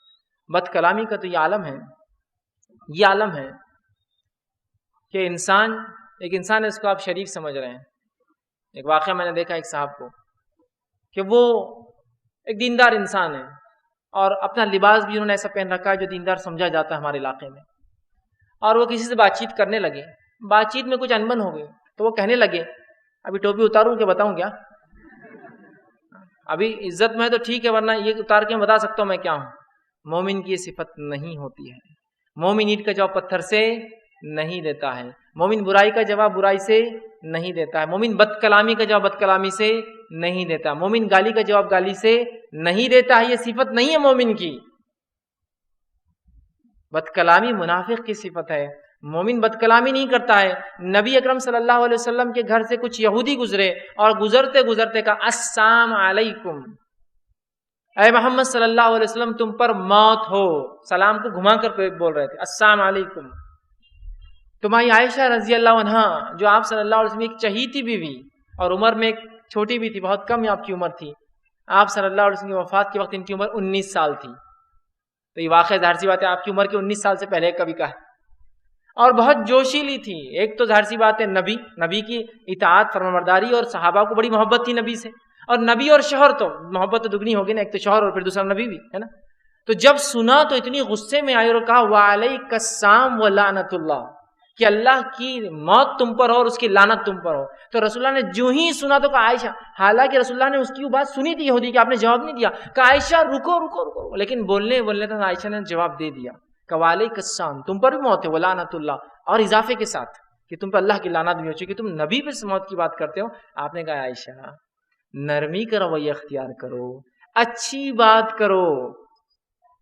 بد کلامی کا تو یہ عالم ہے کہ ایک انسان ہے، اس کو آپ شریف سمجھ رہے ہیں. ایک واقعہ میں نے دیکھا ایک صاحب کو کہ وہ ایک دیندار انسان ہے اور اپنا لباس بھی انہوں نے ایسا پہن رکھا ہے جو دیندار سمجھا جاتا ہے ہمارے علاقے میں. اور وہ کسی سے بات چیت کرنے لگے، بات چیت میں کچھ انبن ہو گئی تو وہ کہنے لگے ابھی ٹوپی اتاروں کہ بتاؤں کیا؟ ابھی عزت میں تو ٹھیک ہے، ورنہ یہ اتار کے بتا سکتا ہوں میں کیا ہوں. مومن کی یہ صفت نہیں ہوتی ہے. مومن اینٹ کا جواب پتھر سے نہیں دیتا ہے. مومن برائی کا جواب برائی سے نہیں دیتا ہے. مومن بد کلامی کا جواب بد کلامی سے نہیں دیتا. مومن گالی کا جواب گالی سے نہیں دیتا ہے. یہ صفت نہیں ہے مومن کی. بد کلامی منافق کی صفت ہے. مومن بد کلامی نہیں کرتا ہے. نبی اکرم صلی اللہ علیہ وسلم کے گھر سے کچھ یہودی گزرے اور گزرتے گزرتے کہا السلام علیکم، اے محمد صلی اللہ علیہ وسلم تم پر موت ہو. سلام کو گھما کر بول رہے تھے السلام علیکم. تمہاری عائشہ رضی اللہ عنہا جو آپ صلی اللہ علیہ وسلم ایک چہیتی بیوی اور عمر میں ایک چھوٹی بھی تھی، بہت کم آپ کی عمر تھی. آپ صلی اللہ علیہ وسلم کی وفات کے وقت ان کی عمر 19 سال تھی. تو یہ واقعہ ظاہر سی بات ہے آپ کی عمر کے 19 سال سے پہلے کبھی کا ہے. اور بہت جوشیلی تھی. ایک تو ظاہر سی بات ہے نبی کی اطاعت فرمانبرداری اور صحابہ کو بڑی محبت تھی نبی سے. اور نبی اور شوہر تو محبت تو دگنی ہوگی نا، ایک تو شوہر اور پھر دوسرا نبی بھی ہے نا. تو جب سنا تو اتنی غصے میں آئی اور کہا وعلیک السلام ولعنت اللہ، کہ اللہ کی موت تم پر ہو اور اس کی لعنت تم پر ہو. تو رسول اللہ نے جو ہی سنا تو کہا عائشہ، حالانکہ رسول اللہ نے اس کی وہ بات سنی تھی یہودی کہ آپ نے جواب نہیں دیا، کہا عائشہ رکو رکو رکو، لیکن بولنے تک عائشہ نے جواب دے دیا کہ وعلیک السلام تم پر بھی موت ہے ولعنت اللہ، اور اضافے کے ساتھ کہ تم پر اللہ کی لعنت بھی ہو چکی، تم نبی پہ موت کی بات کرتے ہو. آپ نے کہا عائشہ نرمی کا رویہ اختیار کرو، اچھی بات کرو.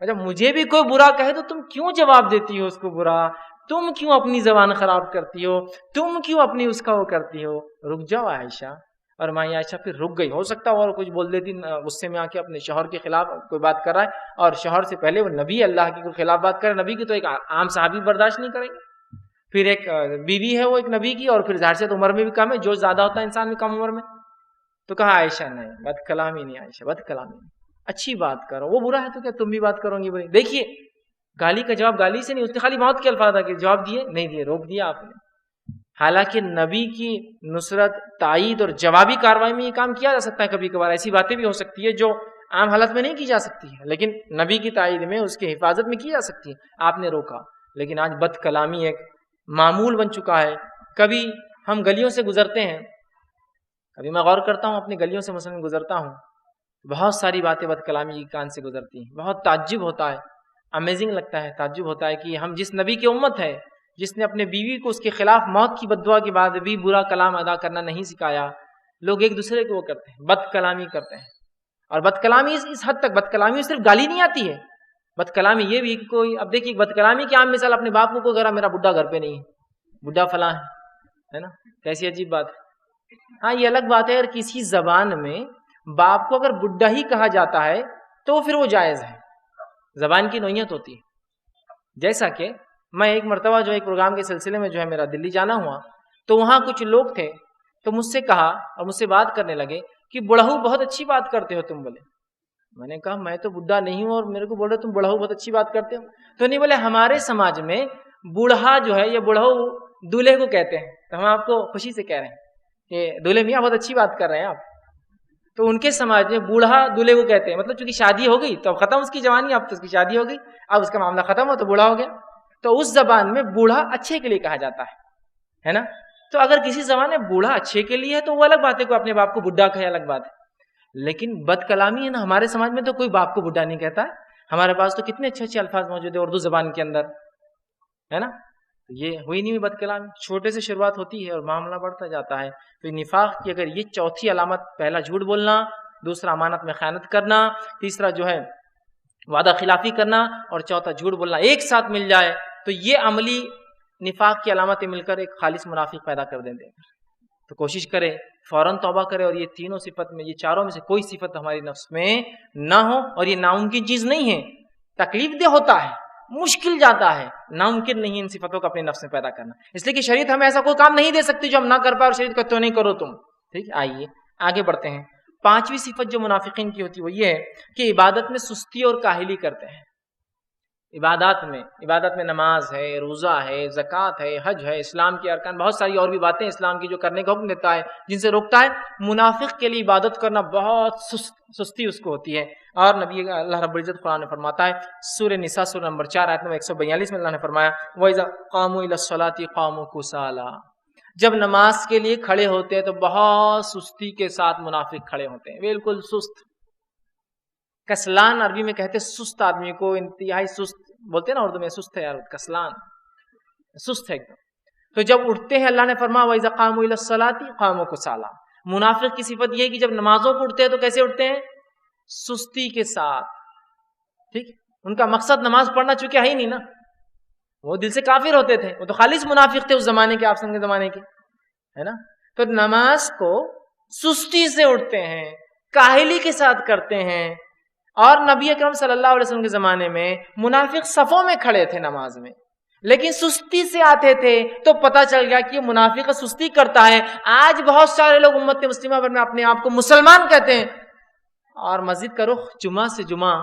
جب مجھے بھی کوئی برا کہے تو تم کیوں جواب دیتی ہو اس کو برا؟ تم کیوں اپنی زبان خراب کرتی ہو؟ تم کیوں اپنی اس کا وہ کرتی ہو؟ رک جاؤ عائشہ. اور ماں عائشہ پھر رک گئی. ہو سکتا اور کچھ بول دیتی غصے میں آ کے اپنے شوہر کے خلاف کوئی بات کر رہا ہے اور شوہر سے پہلے وہ نبی اللہ کی کوئی خلاف بات کرے، نبی کی تو ایک عام صحابی برداشت نہیں کریں گے. پھر ایک بیوی ہے وہ ایک نبی کی، اور پھر ظاہر سے عمر میں بھی کم ہے، جو زیادہ ہوتا ہے انسان میں کم عمر میں. تو کہا عائشہ نہیں، بد کلامی نہیں عائشہ، بد کلامی نہیں، اچھی بات کرو. وہ برا ہے تو کیا تم بھی بات کرو گی بری؟ دیکھیے گالی کا جواب گالی سے نہیں، اس نے خالی موت کے الفاظ کہ جواب دیے نہیں دیے، روک دیا آپ نے. حالانکہ نبی کی نصرت تائید اور جوابی کاروائی میں یہ کام کیا جا سکتا ہے. کبھی کبھار ایسی باتیں بھی ہو سکتی ہے جو عام حالت میں نہیں کی جا سکتی ہے، لیکن نبی کی تائید میں اس کی حفاظت میں کی جا سکتی ہے. آپ نے روکا. لیکن آج بد کلامی ایک معمول بن چکا ہے. کبھی ہم گلیوں سے گزرتے ہیں، کبھی میں غور کرتا ہوں اپنی گلیوں سے مثلا گزرتا ہوں، بہت ساری باتیں بد کلامی کی کان سے گزرتی ہیں. بہت تعجب ہوتا ہے، امیزنگ لگتا ہے، تعجب ہوتا ہے کہ ہم جس نبی کی امت ہے جس نے اپنے بیوی کو اس کے خلاف موت کی بددعا کے بعد بھی برا کلام ادا کرنا نہیں سکھایا، لوگ ایک دوسرے کو وہ کرتے ہیں، بد کلامی کرتے ہیں. اور بد کلامی اس حد تک، بد کلامی صرف گالی نہیں آتی ہے. بد کلامی یہ بھی کوئی، اب دیکھیے بد کلامی کی عام مثال اپنے باپ کو کوئی کہہ رہا میرا بڈھا گھر پہ نہیں ہے، بڈھا فلاں ہے نا، کیسی عجیب بات ہے. ہاں یہ الگ بات ہے اگر کسی زبان میں باپ کو اگر بڈھا ہی کہا جاتا ہے تو پھر وہ جائز ہے. زبان کی نوعیت ہوتی ہے. جیسا کہ میں ایک مرتبہ جو ایک پروگرام کے سلسلے میں جو ہے میرا دلی جانا ہوا، تو وہاں کچھ لوگ تھے تو مجھ سے کہا اور مجھ سے بات کرنے لگے کہ بڑہو بہت اچھی بات کرتے ہو تم. بولے میں نے کہا میں تو بڈھا نہیں ہوں اور میرے کو بول رہے تم بڑہو بہت اچھی بات کرتے ہو. تو نہیں بولے ہمارے سماج میں بوڑھا جو ہے یہ بڑہو دولہے کو کہتے ہیں، تو ہم آپ کو خوشی سے کہہ رہے ہیں کہ دولہے میاں بہت اچھی بات کر رہے ہیں آپ. تو ان کے سماج میں بوڑھا دولہے کو کہتے ہیں، مطلب چونکہ شادی ہو گئی تو اب ختم اس کی جوانی، اب تو اس کی شادی ہو گئی، اب اس کا معاملہ ختم ہو تو بوڑھا ہو گیا. تو اس زبان میں بوڑھا اچھے کے لیے کہا جاتا ہے نا. تو اگر کسی زبان میں بوڑھا اچھے کے لیے ہے تو وہ الگ بات ہے، کوئی اپنے باپ کو بڈھا کہے الگ بات ہے. لیکن بد کلامی ہے نا، ہمارے سماج میں تو کوئی باپ کو بڈھا نہیں کہتا. ہمارے پاس تو کتنے اچھے اچھے الفاظ موجود ہیں اردو زبان کے اندر ہے نا. یہ ہوئی نہیں بد کلامی، چھوٹے سے شروعات ہوتی ہے اور معاملہ بڑھتا جاتا ہے. تو نفاق کی اگر یہ چوتھی علامت، پہلا جھوٹ بولنا، دوسرا امانت میں خیانت کرنا، تیسرا جو ہے وعدہ خلافی کرنا، اور چوتھا جھوٹ بولنا ایک ساتھ مل جائے تو یہ عملی نفاق کی علامتیں مل کر ایک خالص منافق پیدا کر دیتے ہیں. تو کوشش کرے فوراً توبہ کرے اور یہ تینوں صفت میں، یہ چاروں میں سے کوئی صفت ہماری نفس میں نہ ہو. اور یہ ناممکن چیز نہیں ہے، تکلیف دہ ہوتا ہے، مشکل جاتا ہے، ناممکن نہیں ان صفتوں کو اپنے نفس میں پیدا کرنا. اس لیے کہ شریعت ہمیں ایسا کوئی کام نہیں دے سکتی جو ہم نہ کر پائے، اور شریعت کہتے نہیں کرو تم. ٹھیک، آئیے آگے بڑھتے ہیں. پانچویں صفت جو منافقین کی ہوتی ہے وہ یہ ہے کہ عبادت میں سستی اور کاہلی کرتے ہیں. عبادات میں نماز ہے، روزہ ہے، زکوٰۃ ہے، حج ہے، اسلام کے ارکان، بہت ساری اور بھی باتیں اسلام کی جو کرنے کا حکم دیتا ہے، جن سے روکتا ہے. منافق کے لیے عبادت کرنا بہت سستی اس کو ہوتی ہے. اور نبی اللہ رب العزت قرآن میں فرماتا ہے سورہ نساء سورہ نمبر 4 آیت نمبر 142 میں اللہ نے فرمایا وَإِذَا قَامُوا إِلَى الصَّلَاةِ قَامُوا كُسَالَىٰ. جب نماز کے لیے کھڑے ہوتے ہیں تو بہت سستی کے ساتھ منافق کھڑے ہوتے ہیں، بالکل سست. کسلان عربی میں کہتے سست آدمی کو، انتہائی سست بولتے ہیں نا اردو میں، سست ہے یار، کسلان، سست ہے ایک دم. تو جب اٹھتے ہیں اللہ نے فرمایا وَإِذَا قَامُوا إِلَى الصَّلَاةِ قَامُوا كُسَالَىٰ. منافق کی صفت یہ ہے کہ جب نمازوں کو اٹھتے ہیں تو کیسے اٹھتے ہیں؟ سستی کے ساتھ. ٹھیک، ان کا مقصد نماز پڑھنا چونکہ ہے ہی نہیں نا، وہ دل سے کافر ہوتے تھے، وہ تو خالص منافق تھے اس زمانے کے، آپ سنگ کے زمانے کے، ہے نا. تو نماز کو سستی سے اٹھتے ہیں، کاہلی کے ساتھ کرتے ہیں. اور نبی اکرم صلی اللہ علیہ وسلم کے زمانے میں منافق صفوں میں کھڑے تھے نماز میں، لیکن سستی سے آتے تھے. تو پتہ چل گیا کہ یہ منافق سستی کرتا ہے. آج بہت سارے لوگ امت مسلمہ پر میں اپنے آپ کو مسلمان کہتے ہیں، اور مسجد کا رخ جمعہ سے جمعہ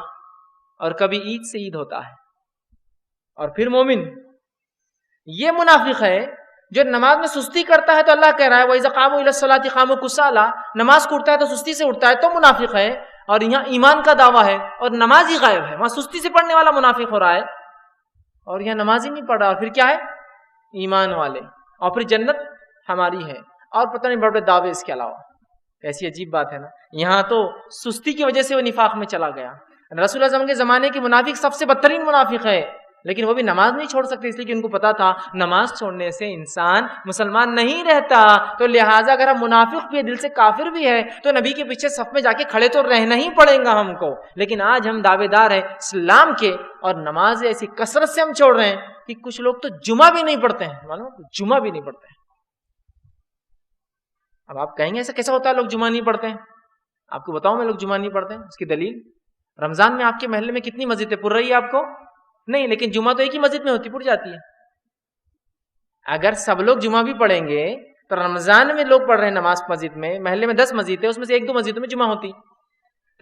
اور کبھی عید سے عید ہوتا ہے، اور پھر مومن. یہ منافق ہے جو نماز میں سستی کرتا ہے. تو اللہ کہہ رہا ہے وَإِذَا قَامُوا إِلَى الصَّلَاةِ قَامُوا كُسَالَىٰ. نماز کو اٹھتا ہے تو سستی سے اٹھتا ہے تو منافق ہے. اور یہاں ایمان کا دعویٰ ہے اور نماز ہی غائب ہے، وہاں سستی سے پڑھنے والا منافق ہو رہا ہے، اور یہاں نماز ہی نہیں پڑھ رہا. اور پھر کیا ہے؟ ایمان والے، اور پھر جنت ہماری ہے، اور پتہ نہیں بڑے بڑے دعوے اس کے علاوہ. ایسی عجیب بات ہے نا. یہاں تو سستی کی وجہ سے وہ نفاق میں چلا گیا. رسول اللہ صلی اللہ علیہ وسلم کے زمانے کے منافق سب سے بدترین منافق ہے، لیکن وہ بھی نماز نہیں چھوڑ سکتے، اس لیے کہ ان کو پتا تھا نماز چھوڑنے سے انسان مسلمان نہیں رہتا. تو لہٰذا اگر ہم منافق بھی ہے، دل سے کافر بھی ہے، تو نبی کے پیچھے صف میں جا کے کھڑے تو رہنا ہی پڑے گا ہم کو. لیکن آج ہم دعوے دار ہیں اسلام کے، اور نماز ایسی کثرت سے ہم چھوڑ رہے ہیں کہ کچھ لوگ تو جمعہ بھی نہیں پڑھتے ہیں، معلوم، جمعہ بھی نہیں پڑھتے ہیں. اب آپ کہیں گے ایسا کیسا ہوتا ہے لوگ جمعہ نہیں پڑھتے ہیں؟ آپ کو بتاؤں میں لوگ جمعہ نہیں پڑھتے ہیں اس کی دلیل. رمضان میں آپ کے محلے میں کتنی مسجدیں پر رہی ہے آپ کو؟ نہیں، لیکن جمعہ تو ایک ہی مسجد میں ہوتی، پر جاتی ہے. اگر سب لوگ جمعہ بھی پڑھیں گے تو رمضان میں لوگ پڑھ رہے ہیں نماز مسجد میں، محلے میں 10 مسجد ہے، اس میں سے 1-2 مسجدوں میں جمعہ ہوتی،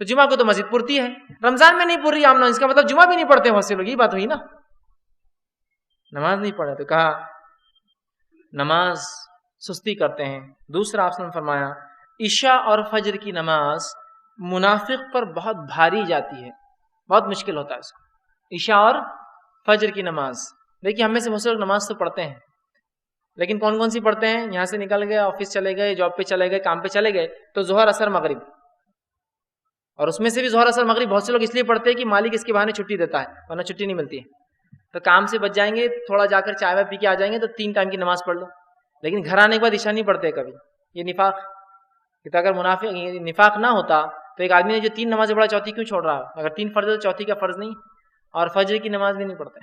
تو جمعہ کو تو مسجد پرتی ہے، رمضان میں نہیں پر رہی آمنا، اس کا مطلب جمعہ بھی نہیں پڑھتے بہت سے لوگ. یہ بات ہوئی نا، نماز نہیں پڑھے. تو کہا نماز سستی کرتے ہیں. دوسرا آپ نے فرمایا عشاء اور فجر کی نماز منافق پر بہت بھاری جاتی ہے، بہت مشکل ہوتا ہے اس کو. عشاء اور فجر کی نماز، دیکھیے ہم میں سے بہت سے لوگ نماز تو پڑھتے ہیں، لیکن کون کون سی پڑھتے ہیں؟ یہاں سے نکل گئے، آفس چلے گئے، جاب پہ چلے گئے، کام پہ چلے گئے، تو ظہر اثر مغرب. اور اس میں سے بھی ظہر اثر مغرب بہت سے لوگ اس لیے پڑھتے ہیں کہ مالک اس کے بہانے چھٹی دیتا ہے، ورنہ چھٹی نہیں ملتی ہے. تو کام سے بچ جائیں گے، تھوڑا جا کر چائے پی کے آ جائیں گے تو 3 ٹائم کی نماز پڑھ لو، لیکن گھر آنے کے بعد عشاء نہیں پڑھتے کبھی. یہ نفاق. کہ اگر نفاق نہ ہوتا تو ایک آدمی نے جو 3 نمازیں پڑھا چوتھی کیوں چھوڑ رہا؟ اگر 3 فرض ہے تو چوتھی کا فرض نہیں، اور فجر کی نماز بھی نہیں پڑھتے.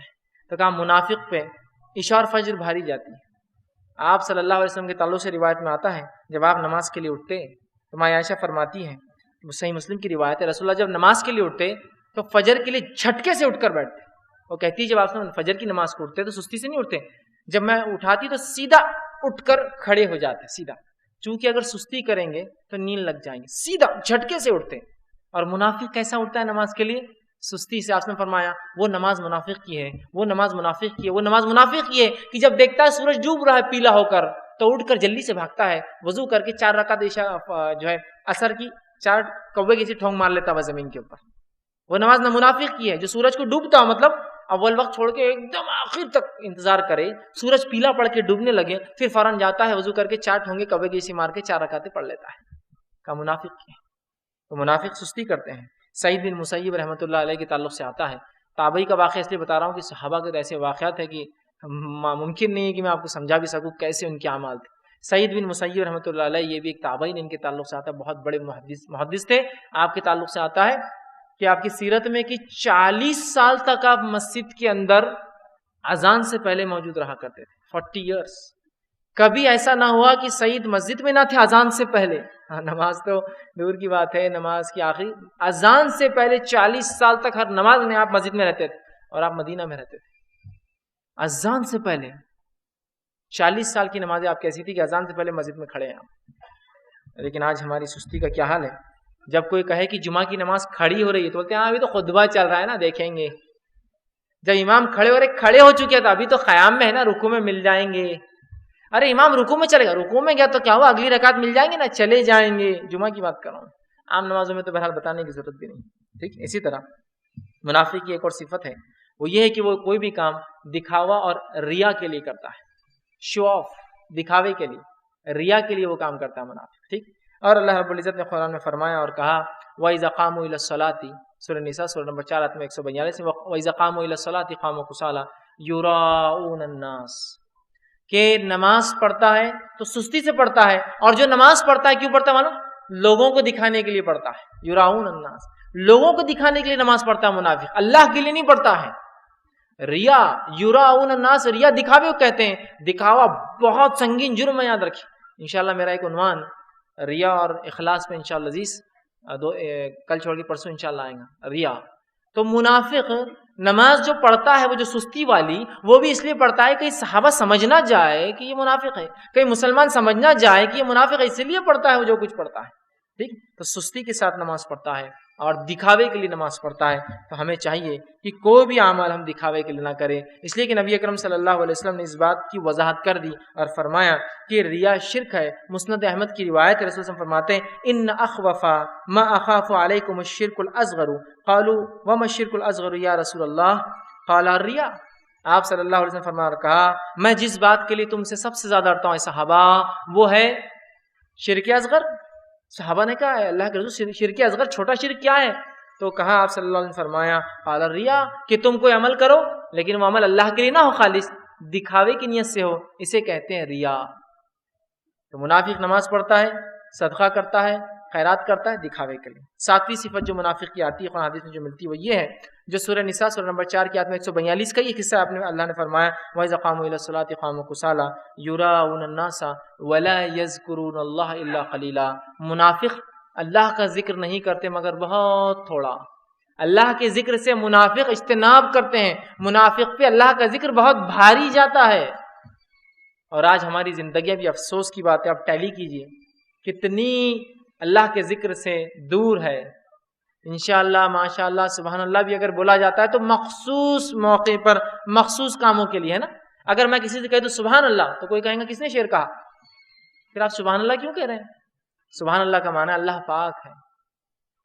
تو کہا منافق پہ عشاء اور فجر بھاری جاتی ہے. آپ صلی اللہ علیہ وسلم کے تعلق سے روایت میں آتا ہے جب آپ نماز کے لیے اٹھتے تو ماں عائشہ فرماتی ہیں، صحیح مسلم کی روایت ہے، رسول اللہ جب نماز کے لیے اٹھتے تو فجر کے لیے جھٹکے سے اٹھ کر بیٹھتے. وہ کہتی ہے جب آپ فجر کی نماز کو اٹھتے تو سستی سے نہیں اٹھتے، جب میں اٹھاتی تو سیدھا اٹھ کر کھڑے ہو جاتے سیدھا، چونکہ اگر سستی کریں گے تو نیند لگ جائیں گے، سیدھا جھٹکے سے اٹھتے. اور منافق کیسا اٹھتا ہے نماز کے لیے؟ سستی سے. آپ نے فرمایا وہ نماز منافق کی ہے، وہ نماز منافق کی ہے، وہ نماز منافق کی ہے کہ جب دیکھتا ہے سورج ڈوب رہا ہے پیلا ہو کر تو اٹھ کر جلدی سے بھاگتا ہے، وضو کر کے 4 رکعت جو ہے اثر کی 4 کوے کی سی ٹھونگ مار لیتا ہے زمین کے اوپر. وہ نماز نہ منافق کی ہے جو سورج کو ڈوبتا ہو، مطلب اول وقت چھوڑ کے ایک دم آخر تک انتظار کرے، سورج پیلا پڑ کے ڈوبنے لگے، پھر فوراً جاتا ہے وضو کر کے 4 ٹھونگے کوے کی سی مار کے 4 رکعتیں پڑھ لیتا ہے. کا منافق کی ہے. تو منافق سستی کرتے ہیں. سعید بن مسیب رحمۃ اللہ علیہ کے تعلق سے آتا ہے، تابعی کا واقعہ اس لیے بتا رہا ہوں کہ صحابہ کے ایسے واقعات ہیں کہ ممکن نہیں ہے کہ میں آپ کو سمجھا بھی سکوں کیسے ان کے اعمال تھے. سعید بن مسیب رحمۃ اللہ علیہ یہ بھی ایک تابعی نے، ان کے تعلق سے آتا ہے، بہت بڑے محدث تھے. آپ کے تعلق سے آتا ہے کہ آپ کی سیرت میں کہ 40 سال تک آپ مسجد کے اندر اذان سے پہلے موجود رہا کرتے تھے. 40 ایئرس. کبھی ایسا نہ ہوا کہ سعید مسجد میں نہ تھے اذان سے پہلے. نماز تو دور کی بات ہے، نماز کی آخری اذان سے پہلے 40 سال تک ہر نماز میں آپ مسجد میں رہتے تھے، اور آپ مدینہ میں رہتے تھے. اذان سے پہلے 40 سال کی نمازیں آپ کیسی تھی کہ اذان سے پہلے مسجد میں کھڑے ہیں آپ. لیکن آج ہماری سستی کا کیا حال ہے؟ جب کوئی کہے کہ جمعہ کی نماز کھڑی ہو رہی ہے تو بولتے ہیں ہاں ابھی تو خطبہ چل رہا ہے نا، دیکھیں گے. جب امام کھڑے ہو چکے تو ابھی تو قیام میں ہے نا، رکوع میں مل جائیں گے. ارے امام رکوع میں چلے گا، رکوع میں گیا تو کیا ہوا، اگلی رکعت مل جائیں گے نا، چلے جائیں گے. جمعہ کی بات کر رہا ہوں، عام نمازوں میں تو بہرحال بتانے کی ضرورت بھی نہیں. ٹھیک. اسی طرح منافق کی ایک اور صفت ہے، وہ یہ ہے کہ وہ کوئی بھی کام دکھاوا اور ریا کے لیے کرتا ہے. شو آف، دکھاوے کے لیے، ریا کے لیے وہ کام کرتا ہے منافق. ٹھیک. اور اللہ رب العزت نے قرآن میں فرمایا اور کہا وَإِذَا قَامُوا إِلَى الصَّلَاةِ، سورہ نساء سورہ نمبر 4 آیت میں 142 میں وَإِذَا قَامُوا إِلَى الصَّلَاةِ قَامُوا كُسَالَىٰ يُرَاءُونَ النَّاسَ، کہ نماز پڑھتا ہے تو سستی سے پڑھتا ہے، اور جو نماز پڑھتا ہے کیوں پڑھتا ہے معلوم؟ لوگوں کو دکھانے کے لیے پڑھتا ہے. یراؤن الناس، لوگوں کو دکھانے کے لیے نماز پڑھتا ہے منافق، اللہ کے لیے نہیں پڑھتا ہے. ریا، یراؤن الناس، ریا دکھاوے کو کہتے ہیں. دکھاوا بہت سنگین جرم ہے، یاد رکھیں. انشاءاللہ میرا ایک عنوان ریا اور اخلاص پہ انشاءاللہ عزیز کل چھوڑ کے پرسوں انشاءاللہ آئیں گا. ریا تو منافق نماز جو پڑھتا ہے وہ جو سستی والی، وہ بھی اس لیے پڑھتا ہے کہ صحابہ سمجھ نہ جائے کہ یہ منافق ہے، کہیں مسلمان سمجھ نہ جائے کہ یہ منافق ہے، اسی لیے پڑھتا ہے وہ جو کچھ پڑھتا ہے. ٹھیک. تو سستی کے ساتھ نماز پڑھتا ہے اور دکھاوے کے لیے نماز پڑھتا ہے. تو ہمیں چاہیے کہ کوئی بھی اعمال ہم دکھاوے کے لیے نہ کریں، اس لیے کہ نبی اکرم صلی اللہ علیہ وسلم نے اس بات کی وضاحت کر دی اور فرمایا کہ ریا شرک ہے. مسند احمد کی روایت رسول صلی اللہ علیہ وسلم فرماتے ہیں ان اخوف ما اخاف علیکم الشرک الاصغر قالوا وما الشرک الاصغر یا رسول اللہ قال الریا. آپ صلی اللہ علیہ وسلم فرمایا اور کہا میں جس بات کے لیے تم سے سب سے زیادہ ڈرتا ہوں صحابہ وہ ہے شرک اصغر. صحابہ نے کہا اللہ کے رسول شرک اصغر چھوٹا شرک کیا ہے؟ تو کہا آپ صلی اللہ علیہ وسلم فرمایا قال الریا، کہ تم کوئی عمل کرو لیکن وہ عمل اللہ کے لیے نہ ہو، خالص دکھاوے کی نیت سے ہو، اسے کہتے ہیں ریا. تو منافق نماز پڑھتا ہے، صدقہ کرتا ہے، خیرات کرتا ہے دکھاوے کے لیے. 7ویں صفت جو منافق کی آتی ہے قرآن حدیث میں جو ملتی ہے وہ یہ ہے جو سورہ نساء سورہ نمبر 4 کی آیت میں 142 کا یہ قصہ اللہ نے فرمایا وَإِذَا قَامُوا إِلَى الصَّلَاةِ قَامُوا كُسَالَىٰ يُرَاءُونَ النَّاسَ وَلَا يَذْكُرُونَ اللَّهَ إِلَّا قَلِيلًا. منافق اللہ کا ذکر نہیں کرتے مگر بہت تھوڑا. اللہ کے ذکر سے منافق اجتناب کرتے ہیں، منافق پہ اللہ کا ذکر بہت بھاری جاتا ہے. اور آج ہماری زندگیاں بھی افسوس کی بات ہے، آپ ٹیلی کیجئے کتنی اللہ کے ذکر سے دور ہے. انشاءاللہ ماشاءاللہ سبحان اللہ بھی اگر بولا جاتا ہے تو مخصوص موقع پر مخصوص کاموں کے لیے ہے نا. اگر میں کسی سے کہہ دوں سبحان اللہ تو کوئی کہیں گا کس نے شعر کہا، پھر آپ سبحان اللہ کیوں کہہ رہے ہیں؟ سبحان اللہ کا معنی اللہ پاک ہے.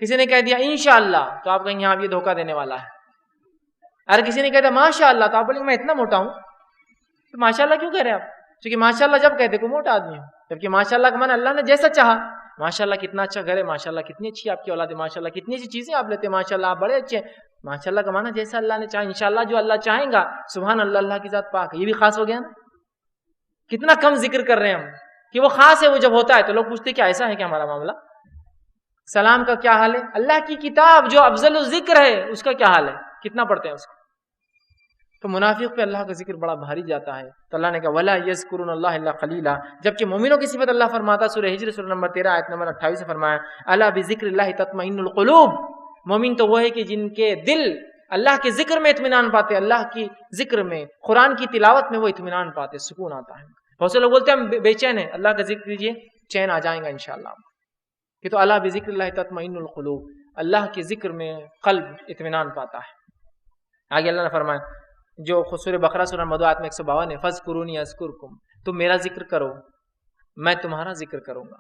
کسی نے کہہ دیا انشاءاللہ تو آپ کہیں گے ہاں یہ دھوکہ دینے والا ہے. اگر کسی نے کہہ دیا ماشاءاللہ تو آپ بولیں گے میں اتنا موٹا ہوں، تو ماشاءاللہ کیوں کہہ رہے ہیں آپ؟ کیونکہ ماشاءاللہ جب کہتے کوئی موٹا آدمی ہو، جبکہ ماشاءاللہ کا معنی اللہ نے جیسا چاہا. ماشاءاللہ کتنا اچھا گھر ہے، ماشاءاللہ کتنی اچھی آپ کی اولاد ہے، ماشاءاللہ کتنی اچھی چیزیں آپ لیتے ہیں، ماشاءاللہ آپ بڑے اچھے ہیں. ماشاءاللہ کا معنی جیسا اللہ نے چاہا، انشاءاللہ جو اللہ چاہیں گا. سبحان اللہ، اللہ کی ذات پاک ہے، یہ بھی خاص ہو گیا نا. کتنا کم ذکر کر رہے ہیں ہم کہ وہ خاص ہے. وہ جب ہوتا ہے تو لوگ پوچھتے کیا ایسا ہے کیا ہمارا معاملہ؟ سلام کا کیا حال ہے؟ اللہ کی کتاب جو افضل الذکر ہے اس کا کیا حال ہے؟ کتنا پڑھتے ہیں اس کو؟ تو منافق پہ اللہ کا ذکر بڑا بھاری جاتا ہے. تو اللہ نے کہا وَلَا يَذْكُرُونَ اللَّهَ إِلَّا قَلِيلًا. جبکہ مومنوں کی صفت اللہ فرماتا سورہ ہجر سورہ نمبر 13 آیت نمبر 28 سے فرمایا الا بذکر اللہ تطمئن القلوب. مومن تو وہ ہے کہ جن کے دل اللہ کے ذکر میں اطمینان پاتے، اللہ کی ذکر میں قرآن کی تلاوت میں وہ اطمینان پاتے، سکون آتا ہے. بہت سے لوگ بولتے ہیں ہم بے چین ہیں، اللہ کا ذکر کیجیے چین آ جائیں گا انشاءاللہ. کہ تو الا بذکر اللہ تطمئن القلوب، اللہ کے ذکر میں قلب اطمینان پاتا ہے. آگے اللہ نے فرمایا جو سورہ بقرہ سورہ نمبر 2 آیت میں 152 ہے فَاذْكُرُونِي أَذْكُرْكُمْ، تم میرا ذکر کرو میں تمہارا ذکر کروں گا.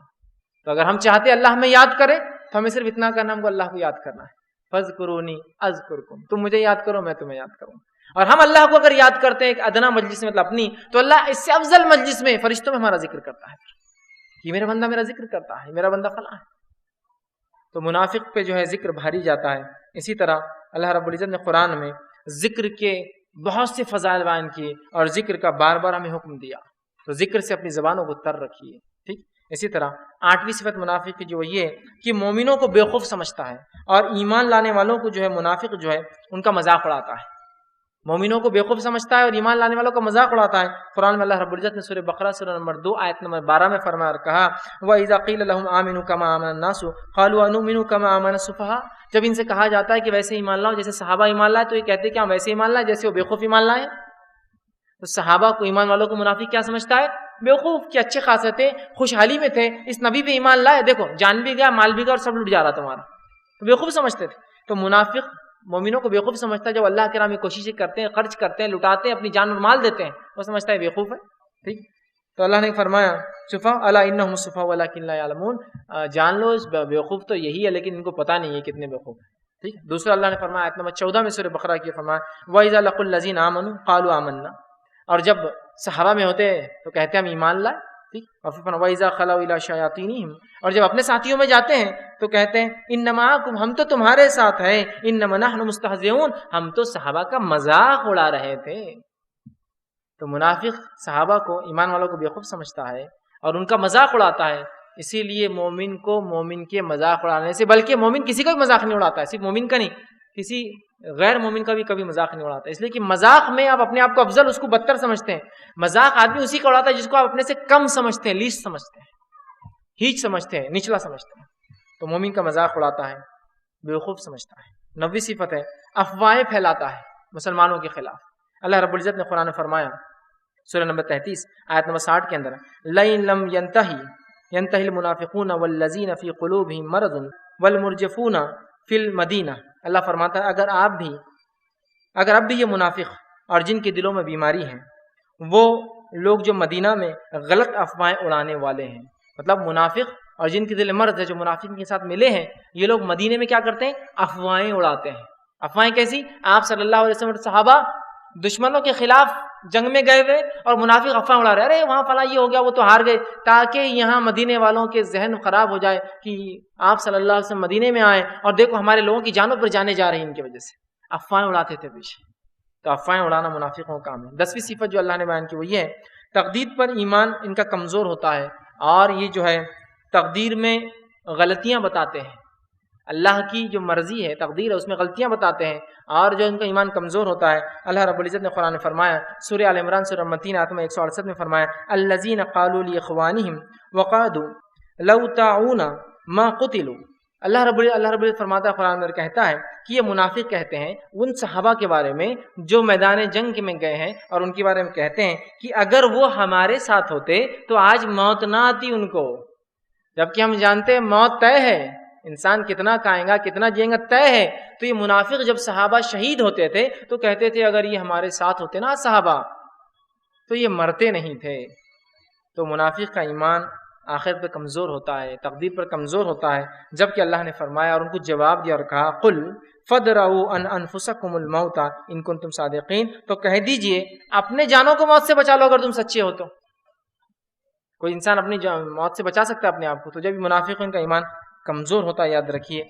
تو اگر ہم چاہتے اللہ ہمیں یاد کرے تو ہمیں صرف اتنا کرنا، ہم کو اللہ کو یاد کرنا ہے. فَاذْكُرُونِي أَذْكُرْكُمْ، تم مجھے یاد کرو میں تمہیں یاد کروں. اور ہم اللہ کو اگر یاد کرتے ہیں ایک ادنا مجلس میں مطلب اپنی، تو اللہ اس سے افضل مجلس میں فرشتوں میں ہمارا ذکر کرتا ہے. یہ میرا بندہ میرا ذکر کرتا ہے، میرا بندہ فلاں ہے. تو منافق پہ جو ہے ذکر بھاری جاتا ہے. اسی طرح اللہ رب العزت نے قرآن میں ذکر کے بہت سے فضائل بیان کیے اور ذکر کا بار بار ہمیں حکم دیا. تو ذکر سے اپنی زبانوں کو تر رکھیے. ٹھیک. اسی طرح 8ویں صفت منافق کی جو یہ کہ مومنوں کو بیوقوف سمجھتا ہے اور ایمان لانے والوں کو جو ہے منافق جو ہے ان کا مذاق اڑاتا ہے. مومنوں کو بیوقوف سمجھتا ہے اور ایمان لانے والوں کا مذاق اڑاتا ہے. قرآن میں اللہ رب العزت نے سورہ بقرہ سورہ نمبر 2 آیت نمبر 12 میں فرمایا اور کہا وَإِذَا قِيلَ لَهُمْ آمِنُوا كَمَا آمَنَ النَّاسُ قَالُوا أَنُؤْمِنُ كَمَا آمَنَ السُّفَهَاءُ. جب ان سے کہا جاتا ہے کہ ویسے ایمان لاؤ جیسے صحابہ ایمان لائے تو یہ کہتے ہیں کہ ہم ویسے ایمان لائے جیسے وہ بیوقوف ایمان لائے. تو صحابہ کو ایمان والوں کو منافق کیا سمجھتا ہے؟ بیوقوف. کہ اچھے خاصے تھے، خوشحالی میں تھے، اس نبی پہ ایمان لائے، دیکھو جان بھی گیا مال بھی گیا اور سب لٹ جا رہا تمہارا، تو بیوقوف سمجھتے تھے. تو منافق مومنوں کو بیوقوف سمجھتا ہے جو اللہ کے راہ میں کوششیں کرتے ہیں، خرچ کرتے ہیں، لٹاتے ہیں، اپنی جان اور مال دیتے ہیں، وہ سمجھتا ہے بیوقوف ہے. ٹھیک، تو اللہ نے فرمایا صفا الا انہم صفا ولکن لا یعلمون، جان لو بیوقوف تو یہی ہے لیکن ان کو پتہ نہیں ہے کتنے بیوقوف ہیں. ٹھیک. دوسرا اللہ نے فرمایا آیت نمبر 14 میں سورہ بقرہ کی فرمایا وَإِذَا لَقُوا الَّذِينَ آمَنُوا قَالُوا آمَنَّا، اور جب صحابہ میں ہوتے تو کہتے ہیں ہم ایمان لائے. ٹھیک. اور پھر فرمایا وَإِذَا خَلَوْا إِلَىٰ شَيَاطِينِهِمْ، اور جب اپنے ساتھیوں میں جاتے ہیں تو کہتے ہیں إِنَّ مَعَكُمْ، ہم تو تمہارے ساتھ ہیں، إِنَّمَا نَحْنُ مُسْتَهْزِئُونَ، ہم تو صحابہ کا مذاق اڑا رہے تھے. تو منافق صحابہ کو، ایمان والوں کو بیوقوف سمجھتا ہے اور ان کا مذاق اڑاتا ہے. اسی لیے مومن کو مومن کے مذاق اڑانے سے، بلکہ مومن کسی کا بھی مذاق نہیں اڑاتا ہے، صرف مومن کا نہیں، کسی غیر مومن کا بھی کبھی مذاق نہیں اڑاتا. اس لیے کہ مذاق میں آپ اپنے آپ کو افضل، اس کو بدتر سمجھتے ہیں. مذاق آدمی اسی کا اڑاتا ہے جس کو آپ اپنے سے کم سمجھتے ہیں، لیسٹ سمجھتے ہیں، ہیچ سمجھتے ہیں، نچلا سمجھتے ہیں. تو مومن کا مذاق اڑاتا ہے، بیوقوف سمجھتا ہے. 9ویں صفت ہے افواہیں پھیلاتا ہے مسلمانوں کے خلاف. اللہ رب العزت نے قرآن میں فرمایا سورہ نمبر 33 آیت نمبر 60 کے اندر لَئِن لَمْ يَنْتَهِ الْمُنَافِقُونَ وَالَّذِينَ فِي قُلُوبِهِم مَرَضٌ وَالْمُرْجِفُونَ فِي الْمَدِينَةِ، اللہ فرماتا ہے اگر اب بھی یہ منافق اور جن کے دلوں میں بیماری ہے، وہ لوگ جو مدینہ میں غلط افواہیں اڑانے والے ہیں، مطلب منافق اور جن کے دل میں مرض ہے، جو منافق کے ساتھ ملے ہیں، یہ لوگ مدینے میں کیا کرتے ہیں؟ افواہیں اڑاتے ہیں. افواہیں کیسی؟ آپ صلی اللہ علیہ وسلم صحابہ دشمنوں کے خلاف جنگ میں گئے ہوئے اور منافق افواہ اڑا رہے، ارے وہاں فلاں یہ ہو گیا، وہ تو ہار گئے، تاکہ یہاں مدینے والوں کے ذہن خراب ہو جائے کہ آپ صلی اللہ علیہ وسلم مدینے میں آئے اور دیکھو ہمارے لوگوں کی جانوں پر جانے جا رہی ہیں ان کی وجہ سے. افواہیں اڑاتے تھے پیچھے. تو افواہیں اڑانا منافقوں کا کام ہے. 10ویں صفت جو اللہ نے بیان کی وہ یہ ہے تقدیر پر ایمان ان کا کمزور ہوتا ہے، اور یہ جو ہے تقدیر میں غلطیاں بتاتے ہیں. اللہ کی جو مرضی ہے، تقدیر ہے، اس میں غلطیاں بتاتے ہیں، اور جو ان کا ایمان کمزور ہوتا ہے. اللہ رب العزت نے قرآن میں فرمایا سورہ آل عمران سورہ نمبر 3 آیت نمبر 168 میں فرمایا الذین قالوا لاخوانہم وقعدوا لو طاعون ما قتلوا. اللہ رب العزت فرماتا ہے، قرآن میں کہتا ہے کہ یہ منافق کہتے ہیں ان صحابہ کے بارے میں جو میدان جنگ میں گئے ہیں، اور ان کے بارے میں کہتے ہیں کہ اگر وہ ہمارے ساتھ ہوتے تو آج موت نہ آتی ان کو. جبکہ ہم جانتے ہیں موت طے ہے، انسان کتنا کھائے گا کتنا جیئے گا طے ہے. تو یہ منافق جب صحابہ شہید ہوتے تھے تو کہتے تھے اگر یہ ہمارے ساتھ ہوتے نا صحابہ تو یہ مرتے نہیں تھے. تو منافق کا ایمان آخرت پہ کمزور ہوتا ہے، تقدیر پر کمزور ہوتا ہے. جبکہ اللہ نے فرمایا اور ان کو جواب دیا اور کہا قل فدرؤوا عن انفسکم الموت ان کنتم صادقین، تو کہہ دیجئے اپنے جانوں کو موت سے بچا لو اگر تم سچے ہو. تو کوئی انسان اپنی موت سے بچا سکتا ہے اپنے آپ کو. تو جب منافق ان کا ایمان کمزور ہوتا ہے، یاد رکھیے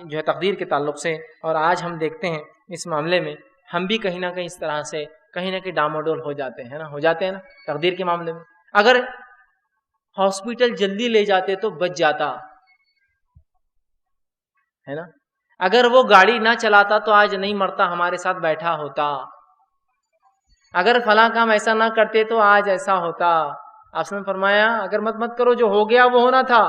جو ہے تقدیر کے تعلق سے. اور آج ہم دیکھتے ہیں اس معاملے میں ہم بھی کہیں نہ کہیں اس طرح سے کہیں نہ کہیں ڈاموڈول ہو جاتے ہیں نا تقدیر کے معاملے میں. اگر ہاسپٹل جلدی لے جاتے تو بچ جاتا ہے نا، اگر وہ گاڑی نہ چلاتا تو آج نہیں مرتا، ہمارے ساتھ بیٹھا ہوتا. اگر فلاں کام ایسا نہ کرتے تو آج ایسا ہوتا. آپ نے فرمایا اگر مت کرو، جو ہو گیا وہ ہونا تھا.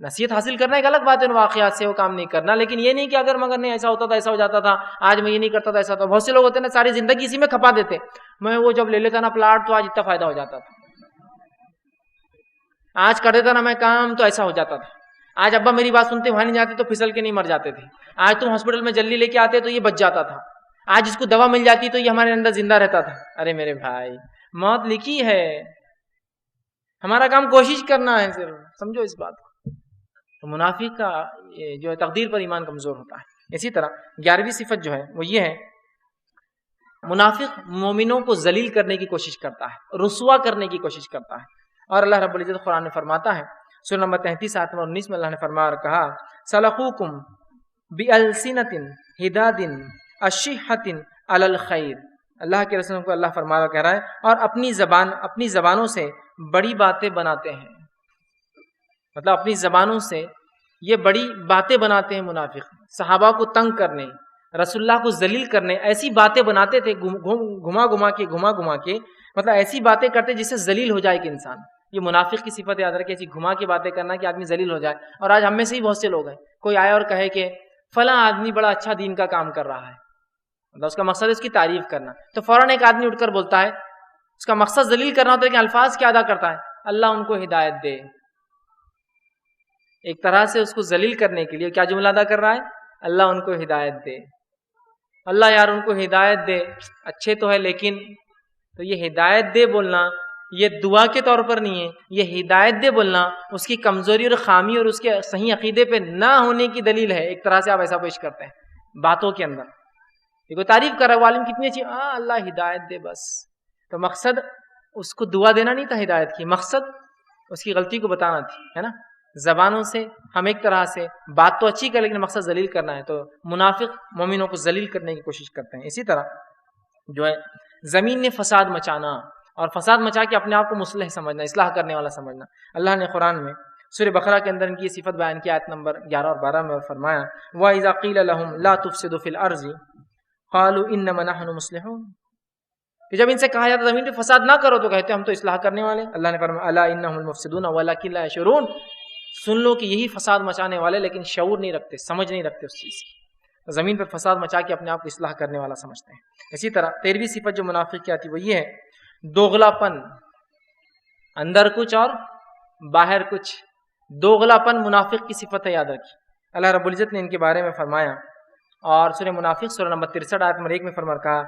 نصیحت حاصل کرنا ایک الگ بات ہے، ان واقعات سے وہ کام نہیں کرنا، لیکن یہ نہیں کہ اگر مگر نہیں ایسا ہوتا تھا ایسا ہو جاتا تھا، آج میں یہ نہیں کرتا تھا ایسا تھا. بہت سے لوگ ہوتے ہیں نا ساری زندگی اسی میں کھپا دیتے، میں وہ جب لے لیتا نا پلاٹ تو آج اتنا فائدہ ہو جاتا تھا، آج کر دیتا نا میں کام تو ایسا ہو جاتا تھا، آج ابا میری بات سنتے وہاں نہیں جاتے تو پھسل کے نہیں مر جاتے تھے، آج تم ہاسپٹل میں جلدی لے کے آتے تو یہ بچ جاتا تھا، آج اس کو دوا مل جاتی تو یہ ہمارے اندر زندہ رہتا تھا. ارے میرے بھائی موت لکھی ہے، ہمارا کام کوشش کرنا ہے صرف، سمجھو اس بات کو. تو منافق کا جو ہے تقدیر پر ایمان کمزور ہوتا ہے. اسی طرح 11ویں صفت جو ہے وہ یہ ہے منافق مومنوں کو ذلیل کرنے کی کوشش کرتا ہے، رسوا کرنے کی کوشش کرتا ہے. اور اللہ رب العزت قرآن میں فرماتا ہے سورہ نمبر 33 آیت نمبر 19 میں اللہ نے فرمایا اور کہا سلقوکم بألسنۃ حداد اشحۃ علی الخیر. اللہ کے رسول کو اللہ فرمایا کہہ رہا ہے اور اپنی زبانوں سے بڑی باتیں بناتے ہیں، مطلب اپنی زبانوں سے یہ بڑی باتیں بناتے ہیں منافق، صحابہ کو تنگ کرنے، رسول اللہ کو ذلیل کرنے، ایسی باتیں بناتے تھے گھما گھما کے مطلب ایسی باتیں کرتے جس سے ذلیل ہو جائے کہ انسان. یہ منافق کی صفت یاد رکھے، ایسی گھما کے باتیں کرنا کہ آدمی ذلیل ہو جائے. اور آج ہم میں سے ہی بہت سے لوگ ہیں، کوئی آئے اور کہے کہ فلاں آدمی بڑا اچھا دین کا کام کر رہا ہے، مطلب اس کا مقصد ہے اس کی تعریف کرنا، تو فوراً ایک آدمی اٹھ کر بولتا ہے، اس کا مقصد ذلیل کرنا ہوتا ہے کہ الفاظ کیا ادا کرتا ہے اللہ ان کو ہدایت دے. ایک طرح سے اس کو ذلیل کرنے کے لیے کیا جملہ ادا کر رہا ہے اللہ ان کو ہدایت دے، اللہ یار ان کو ہدایت دے، اچھے تو ہے لیکن، تو یہ ہدایت دے بولنا یہ دعا کے طور پر نہیں ہے، یہ ہدایت دے بولنا اس کی کمزوری اور خامی اور اس کے صحیح عقیدے پہ نہ ہونے کی دلیل ہے. ایک طرح سے آپ ایسا پیش کرتے ہیں باتوں کے اندر. یہ کوئی تعریف کر رہا ہے عالم کتنی اچھی، اللہ ہدایت دے بس، تو مقصد اس کو دعا دینا نہیں تھا ہدایت کی، مقصد اس کی غلطی کو بتانا تھی، ہے نا. زبانوں سے ہم ایک طرح سے بات تو اچھی کر لیکن مقصد ذلیل کرنا ہے، تو منافق مومنوں کو ذلیل کرنے کی کوشش کرتے ہیں. اسی طرح جو ہے زمین میں فساد مچانا اور فساد مچا کے اپنے آپ کو مصلح سمجھنا، اصلاح کرنے والا سمجھنا. اللہ نے قرآن میں سورہ بقرہ کے اندر ان کی صفت بیان کی، آیت نمبر 11 اور 12 میں فرمایا وَإِذَا قِيلَ لَهُمْ لَا تُفْسِدُوا فِي الْأَرْضِ قَالُوا إِنَّمَا نَحْنُ مُصْلِحُونَ، کہ جب ان سے کہا جاتا زمین پہ فساد نہ کرو تو کہتے ہم تو اصلاح کرنے والے. اللہ نے فرمایا أَلَا إِنَّهُمُ الْمُفْسِدُونَ وَلَكِنْ لَا يَشْعُرُونَ، سن لو کہ یہی فساد مچانے والے لیکن شعور نہیں رکھتے، سمجھ نہیں رکھتے اس چیز کی. زمین پر فساد مچا کے اپنے آپ کو اصلاح کرنے والا سمجھتے ہیں. اسی طرح 13ویں صفت جو منافق کی آتی وہ یہ ہے دوغلا پن، اندر کچھ اور باہر کچھ. دوغلا پن منافق کی صفت ہے، یاد رکھیے. اللہ رب العزت نے ان کے بارے میں فرمایا، اور سورہ منافق سورہ نمبر 63 آیت نمبر 1 میں فرما کہا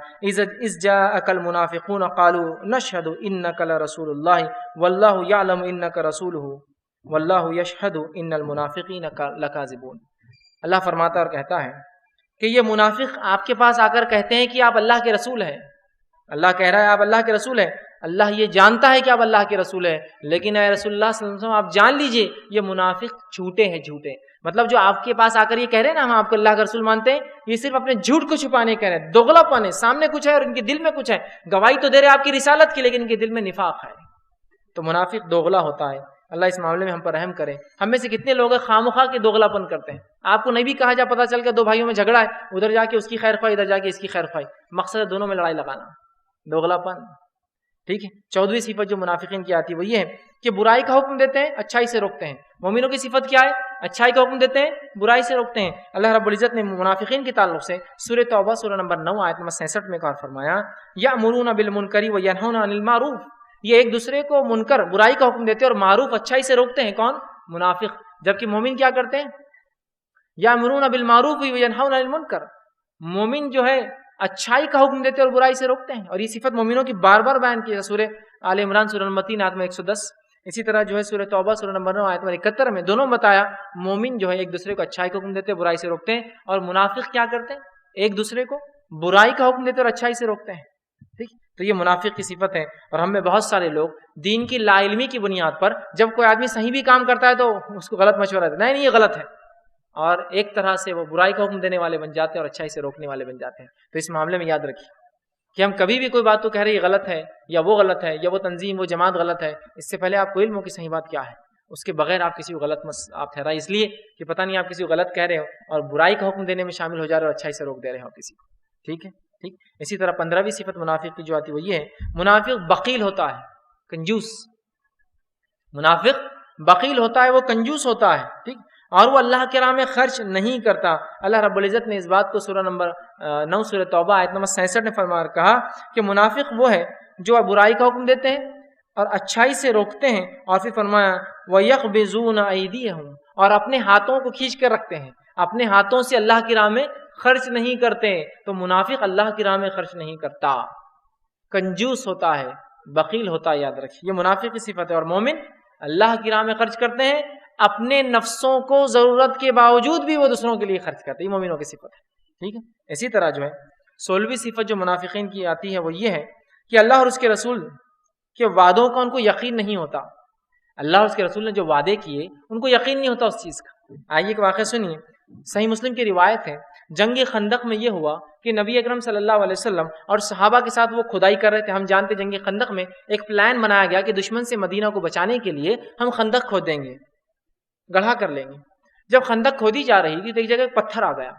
اذ جاءک المنافقون قالوا نشهد انک لرسول اللہ واللہ یعلم انک رسولہ واللہ یشہد ان المنافقین لکاذبون. اللہ فرماتا اور کہتا ہے کہ یہ منافق آپ کے پاس آ کر کہتے ہیں کہ آپ اللہ کے رسول ہیں. اللہ کہہ رہا ہے آپ اللہ کے رسول ہیں، اللہ یہ جانتا ہے کہ آپ اللہ کے رسول ہیں، لیکن اے رسول اللہ صلی اللہ علیہ وسلم آپ جان لیجئے یہ منافق جھوٹے ہیں، جھوٹے. مطلب جو آپ کے پاس آ کر یہ کہہ رہے ہیں نا ہم آپ کو اللہ کا رسول مانتے ہیں، یہ صرف اپنے جھوٹ کو چھپانے کہہ رہے ہیں، دوغلا پن ہے. سامنے کچھ ہے اور ان کے دل میں کچھ ہے. گواہی تو دے رہے آپ کی رسالت کی لیکن ان کے دل میں نفاق ہے. تو منافق دوغلا ہوتا ہے. اللہ اس معاملے میں ہم پر رحم کرے. ہم میں سے کتنے لوگ ہیں خامخواہ کے دوغلا پن کرتے ہیں. آپ کو نہیں بھی کہا جا، پتہ چل کے دو بھائیوں میں جھگڑا ہے، ادھر جا کے اس کی خیر خواہ، ادھر جا کے اس کی خیر خواہ، مقصد ہے دونوں میں لڑائی لگانا. دوغلا پن، ٹھیک ہے. 14ویں صفت جو منافقین کی آتی ہے وہ یہ ہے کہ برائی کا حکم دیتے ہیں، اچھائی سے روکتے ہیں. مومنوں کی صفت کیا ہے؟ اچھائی کا حکم دیتے ہیں، برائی سے روکتے ہیں. اللہ رب العزت نے منافقین کے تعلق سے سورہ توبہ سورہ نمبر 9 آیت نمبر 66 میں کہا فرمایا یأمرون بالمنکر وینہون عن المعروف، یہ ایک دوسرے کو منکر برائی کا حکم دیتے ہیں اور معروف اچھائی سے روکتے ہیں. کون؟ منافق. جبکہ مومن کیا کرتے ہیں؟ یأمرون بالمعروف وینہون عن المنکر، مومن جو ہے اچھائی کا حکم دیتے اور برائی سے روکتے ہیں. اور یہ صفت مومنوں کی بار بار بیان کی ہے سورہ آل عمران سورہ نمبر 3 آیت نمبر 110. اسی طرح جو ہے سورہ توبہ سورہ نمبر 9 آیت نمبر 71 میں دونوں بتایا مومن جو ہے ایک دوسرے کو اچھائی کا حکم دیتے ہیں، برائی سے روکتے ہیں، اور منافق کیا کرتے ہیں؟ ایک دوسرے کو برائی کا حکم دیتے اور اچھائی سے روکتے ہیں. ٹھیک، تو یہ منافق کی صفت ہے. اور ہم میں بہت سارے لوگ دین کی لا علمی کی بنیاد پر جب کوئی آدمی صحیح بھی کام کرتا ہے تو اس کو غلط مشورہ دیتا ہے، نہیں یہ غلط ہے، اور ایک طرح سے وہ برائی کا حکم دینے والے بن جاتے ہیں اور اچھائی سے روکنے والے بن جاتے ہیں. تو اس معاملے میں یاد رکھیے کہ ہم کبھی بھی کوئی بات تو کہہ رہے یہ غلط ہے یا وہ غلط ہے یا وہ تنظیم وہ جماعت غلط ہے، اس سے پہلے آپ کو علم ہو کہ صحیح بات کیا ہے. اس کے بغیر آپ کسی کو غلط آپ ٹھہرائے، اس لیے کہ پتہ نہیں آپ کسی کو غلط کہہ رہے ہو اور برائی کا حکم دینے میں شامل ہو جا رہے ہو اور اچھائی سے روک دے رہے ہو کسی کو. ٹھیک ہے، ٹھیک. اسی طرح 15ویں صفت منافق کی جو آتی ہے وہ یہ ہے منافق بخیل ہوتا ہے، کنجوس. منافق بخیل ہوتا ہے، وہ کنجوس ہوتا ہے. ٹھیک، اور وہ اللہ کے راہ میں خرچ نہیں کرتا. اللہ رب العزت نے اس بات کو سورہ نمبر 9 سورہ توبہ آیت نمبر 66 میں فرما کہا کہ منافق وہ ہے جو برائی کا حکم دیتے ہیں اور اچھائی سے روکتے ہیں. اور پھر فرمایا وَيَقْبِضُونَ أَيْدِيَهُمْ، اور اپنے ہاتھوں کو کھینچ کر رکھتے ہیں، اپنے ہاتھوں سے اللہ کی راہ میں خرچ نہیں کرتے. تو منافق اللہ کی راہ میں خرچ نہیں کرتا، کنجوس ہوتا ہے، بخیل ہوتا ہے. یاد رکھیے یہ منافق کی صفت ہے. اور مومن اللہ کی راہ میں خرچ کرتے ہیں، اپنے نفسوں کو ضرورت کے باوجود بھی وہ دوسروں کے لیے خرچ کرتے ہیں. یہ مومنوں کی صفت ہے. ٹھیک ہے. اسی طرح جو ہے 16ویں صفت جو منافقین کی آتی ہے وہ یہ ہے کہ اللہ اور اس کے رسول کے وعدوں کا ان کو یقین نہیں ہوتا. اللہ اور اس کے رسول نے جو وعدے کیے ان کو یقین نہیں ہوتا اس چیز کا. آئیے ایک واقعہ سنیے. صحیح مسلم کی روایت ہے جنگ خندق میں یہ ہوا کہ نبی اکرم صلی اللہ علیہ وسلم اور صحابہ کے ساتھ وہ کھدائی کر رہے تھے. ہم جانتے جنگ خندق میں ایک پلان بنایا گیا کہ دشمن سے مدینہ کو بچانے کے لیے ہم خندق کھود دیں گے، گڑھا کر لیں گے. جب خندق کھودی جا رہی تھی تو ایک جگہ ایک پتھر آ گیا.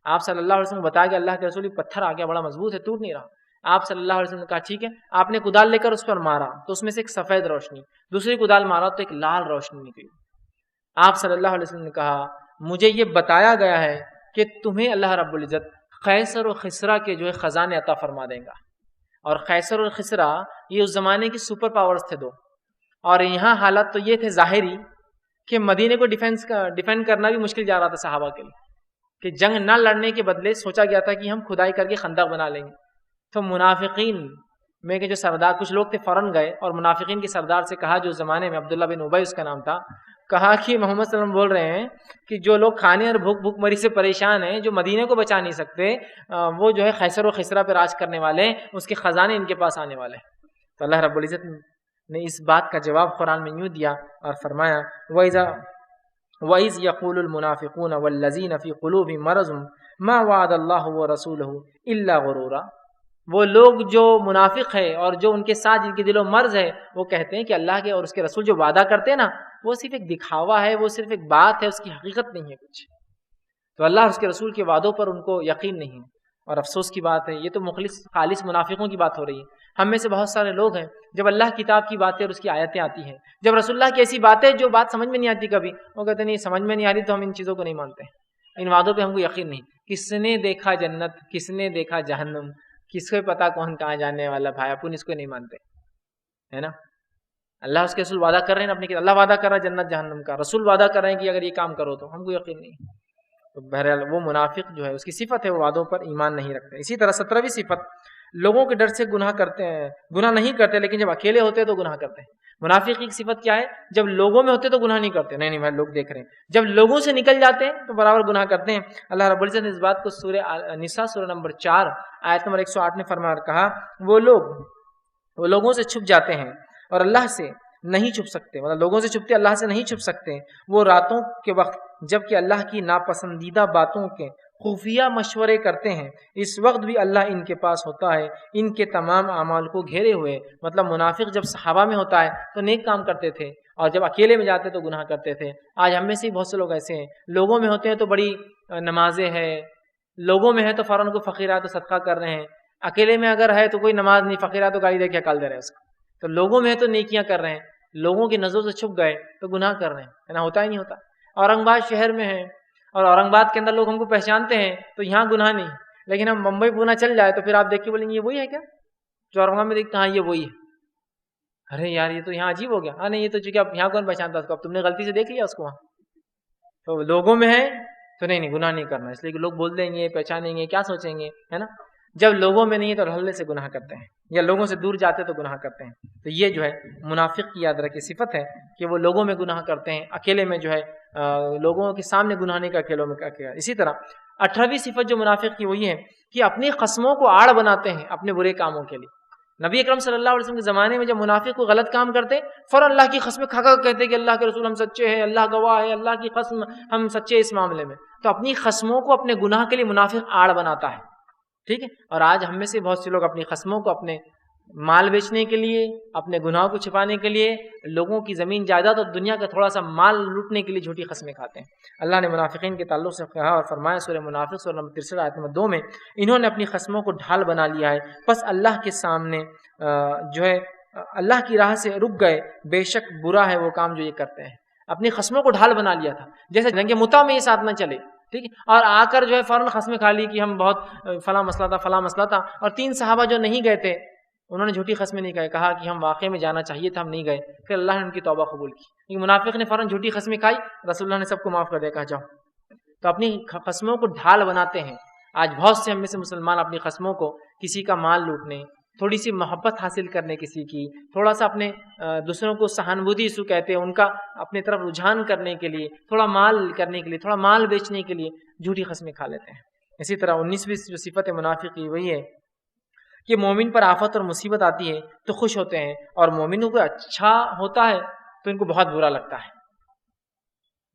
آپ صلی اللہ علیہ وسلم بتایا کہ اللہ کے رسول پتھر آ گیا، بڑا مضبوط ہے، ٹوٹ نہیں رہا. آپ صلی اللہ علیہ وسلم نے کہا ٹھیک ہے. آپ نے کدال لے کر اس پر مارا تو اس میں سے ایک سفید روشنی، دوسری کدال مارا تو ایک لال روشنی نکلی. آپ صلی اللہ علیہ وسلم نے کہا مجھے یہ بتایا گیا ہے کہ تمہیں اللہ رب العزت خیسر و خسرا کے جو ہے خزانے عطا فرما دیں گا. اور خیسر اور خسرا یہ اس زمانے کی سپر پاورز تھے دو. اور یہاں حالت تو یہ تھے ظاہری کہ مدینے کو ڈیفینڈ کرنا بھی مشکل جا رہا تھا صحابہ کے لیے. کہ جنگ نہ لڑنے کے بدلے سوچا گیا تھا کہ ہم کھدائی کر کے خندق بنا لیں گے. تو منافقین میں کے جو سردار کچھ لوگ تھے فوراً گئے اور منافقین کے سردار سے کہا, جو اس زمانے میں عبداللہ بن ابی اس کا نام تھا, کہا کہ محمد صلی اللہ علیہ وسلم بول رہے ہیں کہ جو لوگ کھانے اور بھوک مری سے پریشان ہیں, جو مدینے کو بچا نہیں سکتے, وہ جو ہے خیسر و خسرہ پہ راج کرنے والے ہیں, اس کے خزانے ان کے پاس آنے والے ہیں. تو اللہ رب العزت نے اس بات کا جواب قرآن میں یوں دیا اور فرمایا وَإِذْ يَقُولُ الْمُنَافِقُونَ وَالَّذِينَ فِي قُلُوبِهِم مَّرَضٌ مَّا وَعَدَ اللَّهُ وَرَسُولُهُ إِلَّا غُرُورًا. وہ لوگ جو منافق ہے اور جو ان کے ساتھ جن کے دلوں مرض ہے, وہ کہتے ہیں کہ اللہ کے اور اس کے رسول جو وعدہ کرتے ہیں نا, وہ صرف ایک دکھاوا ہے, وہ صرف ایک بات ہے, اس کی حقیقت نہیں ہے کچھ. تو اللہ اور اس کے رسول کے وعدوں پر ان کو یقین نہیں ہے. اور افسوس کی بات ہے, یہ تو خالص منافقوں کی بات ہو رہی ہے. ہم میں سے بہت سارے لوگ ہیں, جب اللہ کتاب کی باتیں اور اس کی آیتیں آتی ہیں, جب رسول اللہ کی ایسی باتیں جو بات سمجھ میں نہیں آتی کبھی, وہ کہتے نہیں سمجھ میں نہیں آ رہی تو ہم ان چیزوں کو نہیں مانتے, ان وعدوں پہ ہم کو یقین نہیں. کس نے دیکھا جنت, کس نے دیکھا جہنم, کس کو پتا کون کہاں جانے والا, بھائی اپن اس کو نہیں مانتے, ہے نا. اللہ اس کے رسول وعدہ کر رہے ہیں اپنے, اللہ وعدہ کر رہا ہے جنت جہنم کا, رسول وعدہ کر رہے ہیں کہ اگر یہ کام کرو تو, ہم کو یقین نہیں. تو بہرحال وہ منافق جو ہے اس کی صفت ہے, وہ وعدوں پر ایمان نہیں رکھتے. اسی طرح 17ویں صفت, لوگوں کے ڈر سے گناہ کرتے ہیں, گناہ نہیں کرتے, لیکن جب اکیلے ہوتے تو گناہ کرتے ہیں. منافق کی صفت کیا ہے, جب لوگوں میں ہوتے تو گناہ نہیں کرتے, نہیں بھائی لوگ دیکھ رہے ہیں, جب لوگوں سے نکل جاتے ہیں تو برابر گناہ کرتے ہیں. اللہ رب العزت نے اس بات کو سورہ نساء سورہ نمبر 4 آیت نمبر 108 میں فرمایا اور کہا, وہ لوگوں سے چھپ جاتے ہیں اور اللہ سے نہیں چھپ سکتے, مطلب لوگوں سے چھپتے اللہ سے نہیں چھپ سکتے. وہ راتوں کے وقت جب کہ اللہ کی ناپسندیدہ باتوں کے خفیہ مشورے کرتے ہیں, اس وقت بھی اللہ ان کے پاس ہوتا ہے, ان کے تمام اعمال کو گھیرے ہوئے. مطلب منافق جب صحابہ میں ہوتا ہے تو نیک کام کرتے تھے, اور جب اکیلے میں جاتے تو گناہ کرتے تھے. آج ہم میں سے بہت سے لوگ ایسے ہیں, لوگوں میں ہوتے ہیں تو بڑی نمازیں ہیں, لوگوں میں ہے تو فوراً کو فقیرہ تو صدقہ کر رہے ہیں, اکیلے میں اگر ہے تو کوئی نماز نہیں, فقیرہ تو گالی دے کے کال دے رہے ہیں اس کو. تو لوگوں میں ہے تو نیکیاں کر رہے ہیں, لوگوں کی نظروں سے چھپ گئے تو گناہ کر رہے ہیں, ہے نا. ہوتا ہی نہیں ہوتا. اورنگ آباد شہر میں ہے اور اورنگ آباد کے اندر لوگ ہم کو پہچانتے ہیں تو یہاں گناہ نہیں, لیکن ہم ممبئی پونا چل جائے تو پھر آپ دیکھ کے بولیں گے یہ وہی ہے کیا جو اورنگ آباد میں دیکھتے, ہاں یہ وہی ہے. ارے یار یہ تو یہاں عجیب ہو گیا, ہاں نہیں یہ تو چونکہ اب یہاں کون پہچانتا اس کو, اب تم نے غلطی سے دیکھ لیا اس کو وہاں. تو لوگوں میں ہے تو نہیں گناہ نہیں کرنا, اس لیے کہ لوگ بول دیں گے, پہچانیں گے, کیا سوچیں گے, ہے نا. جب لوگوں میں نہیں ہے تو ہلے سے گناہ کرتے ہیں, یا لوگوں سے دور جاتے تو گناہ کرتے ہیں. تو یہ جو ہے منافق کی یاد رکھے صفت ہے کہ وہ لوگوں میں گناہ کرتے ہیں, اکیلے میں جو ہے لوگوں کے سامنے گناہ نہیں, کا اکیلوں میں کیا. اسی طرح 18ویں صفت جو منافق کی وہ یہ ہے کہ اپنی قسموں کو آڑ بناتے ہیں اپنے برے کاموں کے لیے. نبی اکرم صلی اللہ علیہ وسلم کے زمانے میں جب منافق کو غلط کام کرتے فوراً اللہ کی قسمیں کھا کر کہتے کہ اللہ کے رسول ہم سچے ہیں, اللہ گواہ ہے, اللہ کی قسم ہم سچے اس معاملے میں. تو اپنی قسموں کو اپنے گناہ کے لیے منافق آڑ بناتا ہے, ٹھیک ہے. اور آج ہم میں سے بہت سے لوگ اپنی قسموں کو اپنے مال بیچنے کے لیے, اپنے گناہوں کو چھپانے کے لیے, لوگوں کی زمین جائیداد اور دنیا کا تھوڑا سا مال لوٹنے کے لیے جھوٹی قسمیں کھاتے ہیں. اللہ نے منافقین کے تعلق سے کہا اور فرمایا سورہ منافق سورہ نمبر 63 آیت نمبر 2 میں, انہوں نے اپنی قسموں کو ڈھال بنا لیا ہے, بس اللہ کے سامنے جو ہے اللہ کی راہ سے رک گئے, بے شک برا ہے وہ کام جو یہ کرتے ہیں. اپنی قسموں کو ڈھال بنا لیا تھا, جیسے جنگ متا میں یہ ساتھ نہ چلے, ٹھیک ہے, اور آ کر جو ہے فوراً قسمیں کھا لی کہ ہم بہت فلاں مسئلہ تھا. اور 3 صحابہ جو نہیں گئے تھے انہوں نے جھوٹی قسمیں نہیں کہا کہ ہم واقعے میں جانا چاہیے تھا, ہم نہیں گئے. پھر اللہ نے ان کی توبہ قبول کی. منافق نے فوراً جھوٹی قسمیں کھائی, رسول اللہ نے سب کو معاف کر دیا, کہا جاؤ. تو اپنی قسموں کو ڈھال بناتے ہیں. آج بہت سے ہم میں سے مسلمان اپنی قسموں کو کسی کا مال لوٹنے, تھوڑی سی محبت حاصل کرنے کسی کی, تھوڑا سا اپنے دوسروں کو سہانبودی سو کہتے ہیں ان کا اپنے طرف رجحان کرنے کے لیے, تھوڑا مال کرنے کے لیے, تھوڑا مال بیچنے کے لیے جھوٹی قسمیں کھا لیتے ہیں. اسی طرح 19ویں جو صفت منافق کی وہی ہے کہ مومن پر آفت اور مصیبت آتی ہے تو خوش ہوتے ہیں, اور مومنوں کو اچھا ہوتا ہے تو ان کو بہت برا لگتا ہے.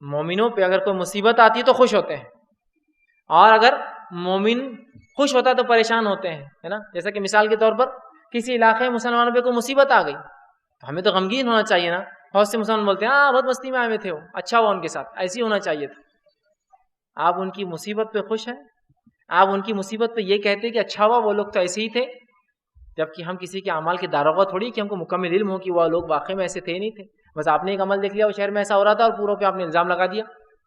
مومنوں پہ اگر کوئی مصیبت آتی ہے تو خوش ہوتے ہیں, اور اگر مومن خوش ہوتا ہے تو پریشان ہوتے ہیں, ہے نا. جیسا کہ مثال کے طور پر کسی علاقے میں مسلمانوں پہ کوئی مصیبت آ گئی تو ہمیں تو غمگین ہونا چاہیے نا. بہت سے مسلمان بولتے ہیں ہاں بہت مستی میں آئے ہوئے تھے, وہ اچھا ہوا ان کے ساتھ, ایسے ہی ہونا چاہیے تھا. آپ ان کی مصیبت پہ خوش ہیں, آپ ان کی مصیبت پہ یہ کہتے کہ اچھا ہوا وہ لوگ تو ایسے ہی تھے, جبکہ ہم کسی کے اعمال کے داروغہ تھوڑی کہ ہم کو مکمل علم ہو کہ وہ لوگ واقعی میں ایسے تھے نہیں تھے, بس آپ نے ایک عمل دیکھ لیا وہ شہر میں ایسا ہو رہا تھا اور پوروں پہ آپ نے الزام لگا دیا,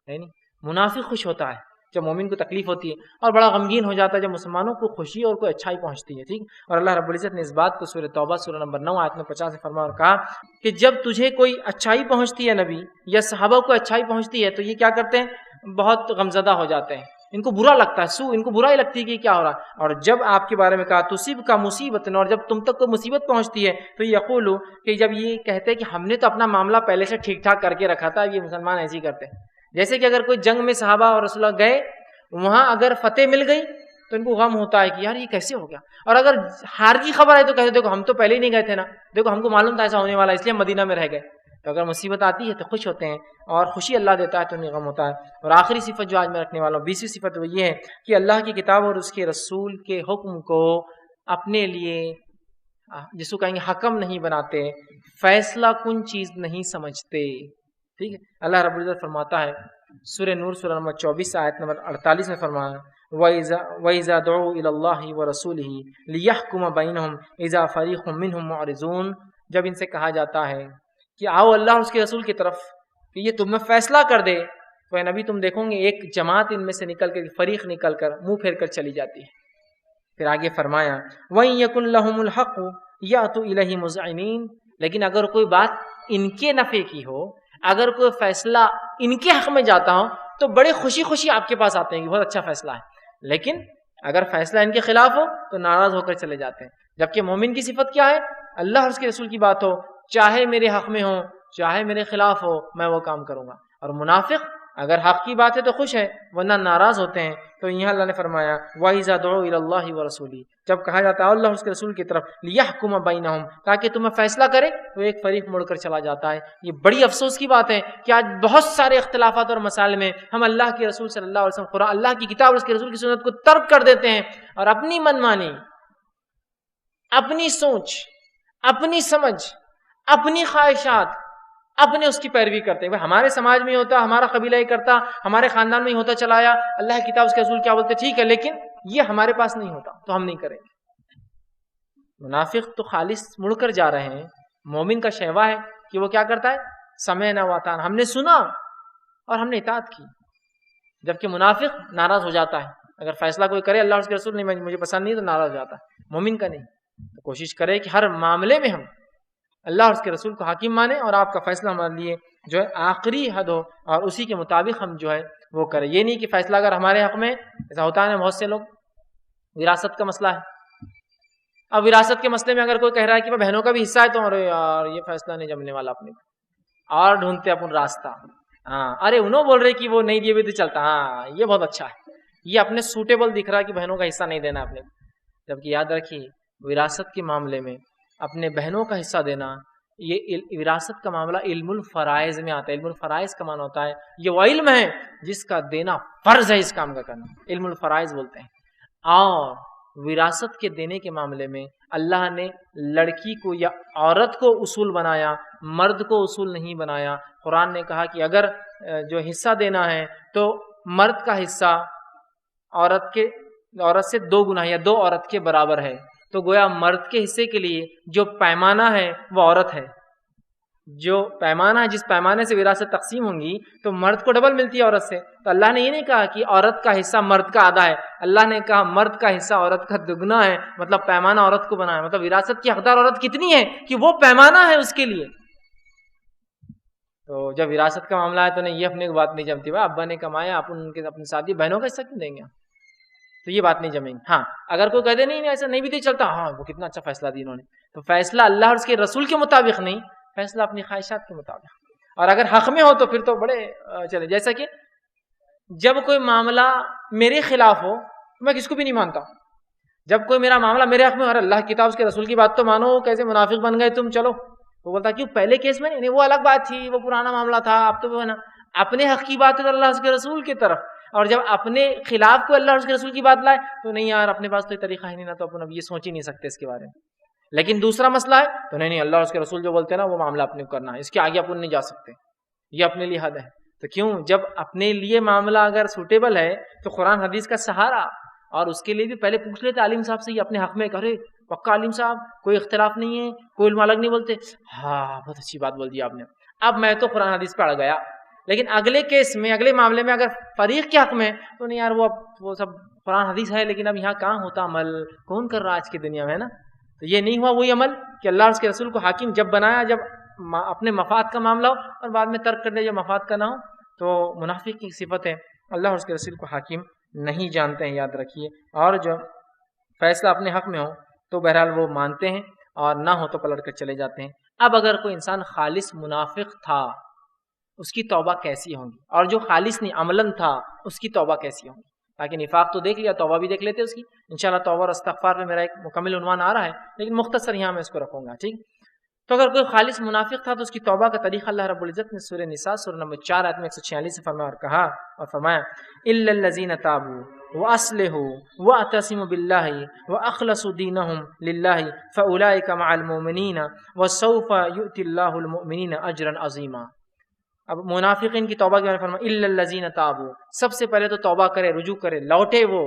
ہے نہیں. منافق خوش ہوتا ہے جب مومن کو تکلیف ہوتی ہے, اور بڑا غمگین ہو جاتا ہے جب مسلمانوں کو خوشی اور کوئی اچھائی پہنچتی ہے, ٹھیک. اور اللہ رب العزت نے اس بات کو سورہ توبہ سورہ نمبر 9 آیت نمبر 50 سے فرمایا اور کہا کہ جب تجھے کوئی اچھائی پہنچتی ہے نبی یا صحابہ کو اچھائی پہنچتی ہے تو یہ کیا کرتے ہیں, بہت غمزدہ ہو جاتے ہیں, ان کو برا لگتا ہے، ان کو برائی لگتی ہے کہ کیا ہو رہا ہے. اور جب آپ کے بارے میں کہا تصیب کا مصیبت، اور جب تم تک کوئی مصیبت پہنچتی ہے تو یقولو، کہ جب یہ کہتے ہیں کہ ہم نے تو اپنا معاملہ پہلے سے ٹھیک ٹھاک کر کے رکھا تھا، یہ مسلمان ایسے ہی کرتے ہیں. جیسے کہ اگر کوئی جنگ میں صحابہ اور رسول اللہ گئے، وہاں اگر فتح مل گئی تو ان کو غم ہوتا ہے کہ یار یہ کیسے ہو گیا، اور اگر ہار کی خبر ہے تو کہتے دیکھو ہم تو پہلے ہی نہیں گئے تھے نا، دیکھو ہم کو معلوم تھا ایسا ہونے والا، اس لیے ہم مدینہ میں رہ گئے. تو اگر مصیبت آتی ہے تو خوش ہوتے ہیں، اور خوشی اللہ دیتا ہے تو انہیں غم ہوتا ہے. اور آخری صفت جو آج میں رکھنے والا ہوں، 20ویں صفت، وہ یہ ہے کہ اللہ کی کتاب اور اس کے رسول کے حکم کو اپنے لیے جس کو کہیں گے حکم نہیں بناتے، فیصلہ کن چیز نہیں سمجھتے. ٹھیک ہے، اللہ رب العزت فرماتا ہے سورہ نور سورہ نمبر 24 آیت نمبر 48 میں فرمایا وَإِذَا دُعُوا إِلَى اللَّهِ وَرَسُولِهِ لِيَحْكُمَ بَيْنَهُمْ إِذَا فَرِيقٌ مِّنْهُمْ مُعْرِضُونَ. جب ان سے کہا جاتا ہے کہ آؤ اللہ اور اس کے رسول کی طرف کہ یہ تم میں فیصلہ کر دے، تو اے نبی تم دیکھو گے ایک جماعت ان میں سے نکل کر، فریق نکل کر منہ پھیر کر چلی جاتی ہے. پھر آگے فرمایا وَإِن يَكُن لَّهُمُ الْحَقُّ يَأْتُوا إِلَيْهِ مُذْعِنِينَ. لیکن اگر کوئی بات ان کے نفع کی ہو، اگر کوئی فیصلہ ان کے حق میں جاتا ہو تو بڑے خوشی خوشی آپ کے پاس آتے ہیں کہ بہت اچھا فیصلہ ہے. لیکن اگر فیصلہ ان کے خلاف ہو تو ناراض ہو کر چلے جاتے ہیں. جبکہ مومن کی صفت کیا ہے؟ اللہ اور اس کے رسول کی بات ہو، چاہے میرے حق میں ہو چاہے میرے خلاف ہو، میں وہ کام کروں گا. اور منافق اگر حق کی بات ہے تو خوش ہے، ورنہ ناراض ہوتے ہیں. تو یہاں اللہ نے فرمایا وَإِذَا دُعُوا إِلَى اللَّهِ وَرَسُولِهِ، جب کہا جاتا ہے اللہ اور اس کے رسول کی طرف لِيَحْكُمَ بَيْنَهُمْ، تاکہ تمہیں فیصلہ کرے، تو ایک فریق مڑ کر چلا جاتا ہے. یہ بڑی افسوس کی بات ہے کہ آج بہت سارے اختلافات اور مسائل میں ہم اللہ کے رسول صلی اللہ علیہ وسلم، قرآن، اللہ کی کتاب اور اس کے رسول کی سنت کو ترک کر دیتے ہیں، اور اپنی من مانی، اپنی سوچ، اپنی سمجھ، اپنی خواہشات، اپنے اس کی پیروی کرتے ہیں. ہمارے سماج میں ہی ہوتا، ہمارا قبیلہ ہی کرتا، ہمارے خاندان میں ہی ہوتا چلا آیا، اللہ کی کتاب اس کے رسول کیا بولتے ٹھیک ہے، لیکن یہ ہمارے پاس نہیں ہوتا تو ہم نہیں کریں گے. منافق تو خالص مڑ کر جا رہے ہیں. مومن کا شیوا ہے کہ وہ کیا کرتا ہے؟ سمعنا وَأَطَعْنَا، ہم نے سنا اور ہم نے اطاعت کی. جبکہ منافق ناراض ہو جاتا ہے، اگر فیصلہ کوئی کرے اللہ اور اس کے رسول نہیں مجھے پسند نہیں تو ناراض ہو جاتا ہے. مومن کا نہیں. تو کوشش کرے کہ ہر معاملے میں ہم اللہ اور اس کے رسول کو حاکم مانے، اور آپ کا فیصلہ ہمارے لیے جو ہے آخری حد ہو، اور اسی کے مطابق ہم جو ہے وہ کریں. یہ نہیں کہ فیصلہ اگر ہمارے حق میں، ایسا ہوتا ہے نا بہت سے لوگ، وراثت کا مسئلہ ہے. اب وراثت کے مسئلے میں اگر کوئی کہہ رہا ہے کہ بہنوں کا بھی حصہ ہے، تو ارے یار یہ فیصلہ نہیں جمنے والا اپنے کو، اور ڈھونڈتے اپن راستہ. ہاں ارے انہوں بول رہے کہ وہ نہیں دیے بھی تو چلتا، ہاں یہ بہت اچھا ہے، یہ اپنے سوٹیبل دکھ رہا ہے کہ بہنوں کا حصہ نہیں دینا اپنے کو. جبکہ یاد رکھیے وراثت کے معاملے میں اپنے بہنوں کا حصہ دینا، یہ وراثت کا معاملہ علم الفرائض میں آتا ہے. علم الفرائض کا معنی ہوتا ہے یہ وہ علم ہے جس کا دینا فرض ہے، اس کام کا کرنا علم الفرائض بولتے ہیں. اور وراثت کے دینے کے معاملے میں اللہ نے لڑکی کو یا عورت کو اصول بنایا، مرد کو اصول نہیں بنایا. قرآن نے کہا کہ اگر جو حصہ دینا ہے تو مرد کا حصہ عورت سے 2 گنا یا 2 عورت کے برابر ہے. تو گویا مرد کے حصے کے لیے جو پیمانہ ہے وہ عورت ہے. جو پیمانہ ہے، جس پیمانے سے وراثت تقسیم ہوں گی تو مرد کو ڈبل ملتی ہے عورت سے. تو اللہ نے یہ نہیں کہا کہ عورت کا حصہ مرد کا آدھا ہے، اللہ نے کہا مرد کا حصہ عورت کا دگنا ہے. مطلب پیمانہ عورت کو بنایا، مطلب وراثت کی حقدار عورت کتنی ہے کہ وہ پیمانہ ہے اس کے لیے. تو جب وراثت کا معاملہ ہے تو نہیں، یہ اپنے کو بات نہیں جمتی. بھائی ابا نے کمایا، اپنے ساتھی بہنوں کا حصہ کیوں دیں گے؟ تو یہ بات نہیں جمیں گی. ہاں اگر کوئی کہہ دے نہیں ایسا نہیں بھی تو چلتا، ہاں وہ کتنا اچھا فیصلہ دیا انہوں نے، تو فیصلہ اللہ اور اس کے رسول کے مطابق نہیں، فیصلہ اپنی خواہشات کے مطابق. اور اگر حق میں ہو تو پھر تو بڑے چلے. جیسا کہ جب کوئی معاملہ میرے خلاف ہو میں کس کو بھی نہیں مانتا. جب کوئی میرا معاملہ میرے حق میں اور اللہ کی کتاب اس کے رسول کی بات تو مانو، کیسے منافق بن گئے تم، چلو. وہ بولتا کیوں پہلے کیس میں نہیں، وہ الگ بات تھی، وہ پرانا معاملہ تھا، اب تو وہ ہے نا اپنے حق کی بات ہے تو اللہ اس کے رسول کی طرف. اور جب اپنے خلاف کو اللہ اور اس کے رسول کی بات لائے تو نہیں یار اپنے پاس تو یہ طریقہ ہی نہیں نا، تو اپن اب یہ سوچ ہی نہیں سکتے اس کے بارے میں. لیکن دوسرا مسئلہ ہے تو نہیں اللہ اور اس کے رسول جو بولتے ہیں نا وہ معاملہ اپنے کو کرنا ہے، اس کے آگے اپن نہیں جا سکتے، یہ اپنے لیے حد ہے. تو کیوں جب اپنے لیے معاملہ اگر سوٹیبل ہے تو قرآن حدیث کا سہارا. اور اس کے لیے بھی پہلے پوچھ لیتے عالم صاحب سے، یہ اپنے حق میں کرے پکا عالم صاحب کوئی اختلاف نہیں ہے، کوئی علم الگ نہیں بولتے، ہاں بہت اچھی بات بول دی آپ نے، اب میں تو قرآن حدیث پہ اڑ گیا. لیکن اگلے کیس میں، اگلے معاملے میں اگر فریق کے حق میں تو نہیں یار وہ سب قرآن حدیث ہے لیکن اب یہاں کہاں ہوتا عمل، کون کر رہا آج کی دنیا میں، ہے نا. تو یہ نہیں ہوا وہی عمل کہ اللہ اور اس کے رسول کو حاکم جب بنایا، جب اپنے مفاد کا معاملہ ہو اور بعد میں ترک کر دیا جب مفاد کا نہ ہو. تو منافق کی صفت ہے اللہ اور اس کے رسول کو حاکم نہیں جانتے ہیں، یاد رکھیے، اور جو فیصلہ اپنے حق میں ہو تو بہرحال وہ مانتے ہیں اور نہ ہو تو پلٹ کر چلے جاتے ہیں۔ اب اگر کوئی انسان خالص منافق تھا اس کی توبہ کیسی ہوگی، اور جو خالص نہیں عملاً تھا اس کی توبہ کیسی ہوگی؟ تاکہ نفاق تو دیکھ لیا، توبہ بھی دیکھ لیتے اس کی۔ انشاءاللہ توبہ اور استغفار میں میرا ایک مکمل عنوان آ رہا ہے، لیکن مختصر یہاں میں اس کو رکھوں گا، ٹھیک۔ تو اگر کوئی خالص منافق تھا تو اس کی توبہ کا طریقہ اللہ رب العزت نے سورہ نساء سورہ نمبر 4 آیت میں 146 سے فرمایا اور کہا اور فرمایا الا الذین تابوا واصلحوا واعتصموا باللہ واخلصوا دینہم للہ فاولئک مع المؤمنین وسوف یؤتی اللہ المؤمنین اجرا عظیما۔ اب منافقین کی توبہ کے بارے میں فرمایا الا الذین تابوا، سب سے پہلے تو توبہ کرے، رجوع کرے، لوٹے وہ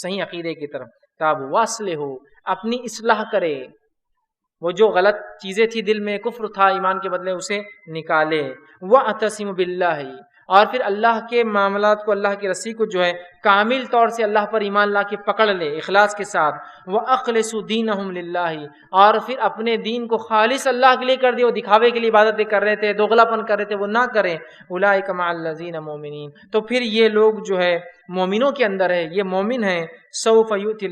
صحیح عقیدے کی طرف، تابوا واصلحوا، اپنی اصلاح کرے، وہ جو غلط چیزیں تھی دل میں، کفر تھا ایمان کے بدلے، اسے نکالے، وَاعْتَصِمُوا بِاللَّهِ، اور پھر اللہ کے معاملات کو، اللہ کی رسی کو جو ہے کامل طور سے اللہ پر ایمان لا کے پکڑ لے اخلاص کے ساتھ، وَأَخْلِصُوا دِينَهُمْ لِلَّهِ، اور پھر اپنے دین کو خالص اللہ کے لیے کر دے، وہ دکھاوے کے لیے عبادتیں کر رہے تھے، دوغلا پن کر رہے تھے، وہ نہ کریں، أُولَٰئِكَ مَعَ الَّذِينَ مُؤْمِنِينَ، تو پھر یہ لوگ جو ہے مومنوں کے اندر ہے، یہ مومن ہیں، سوف یؤتی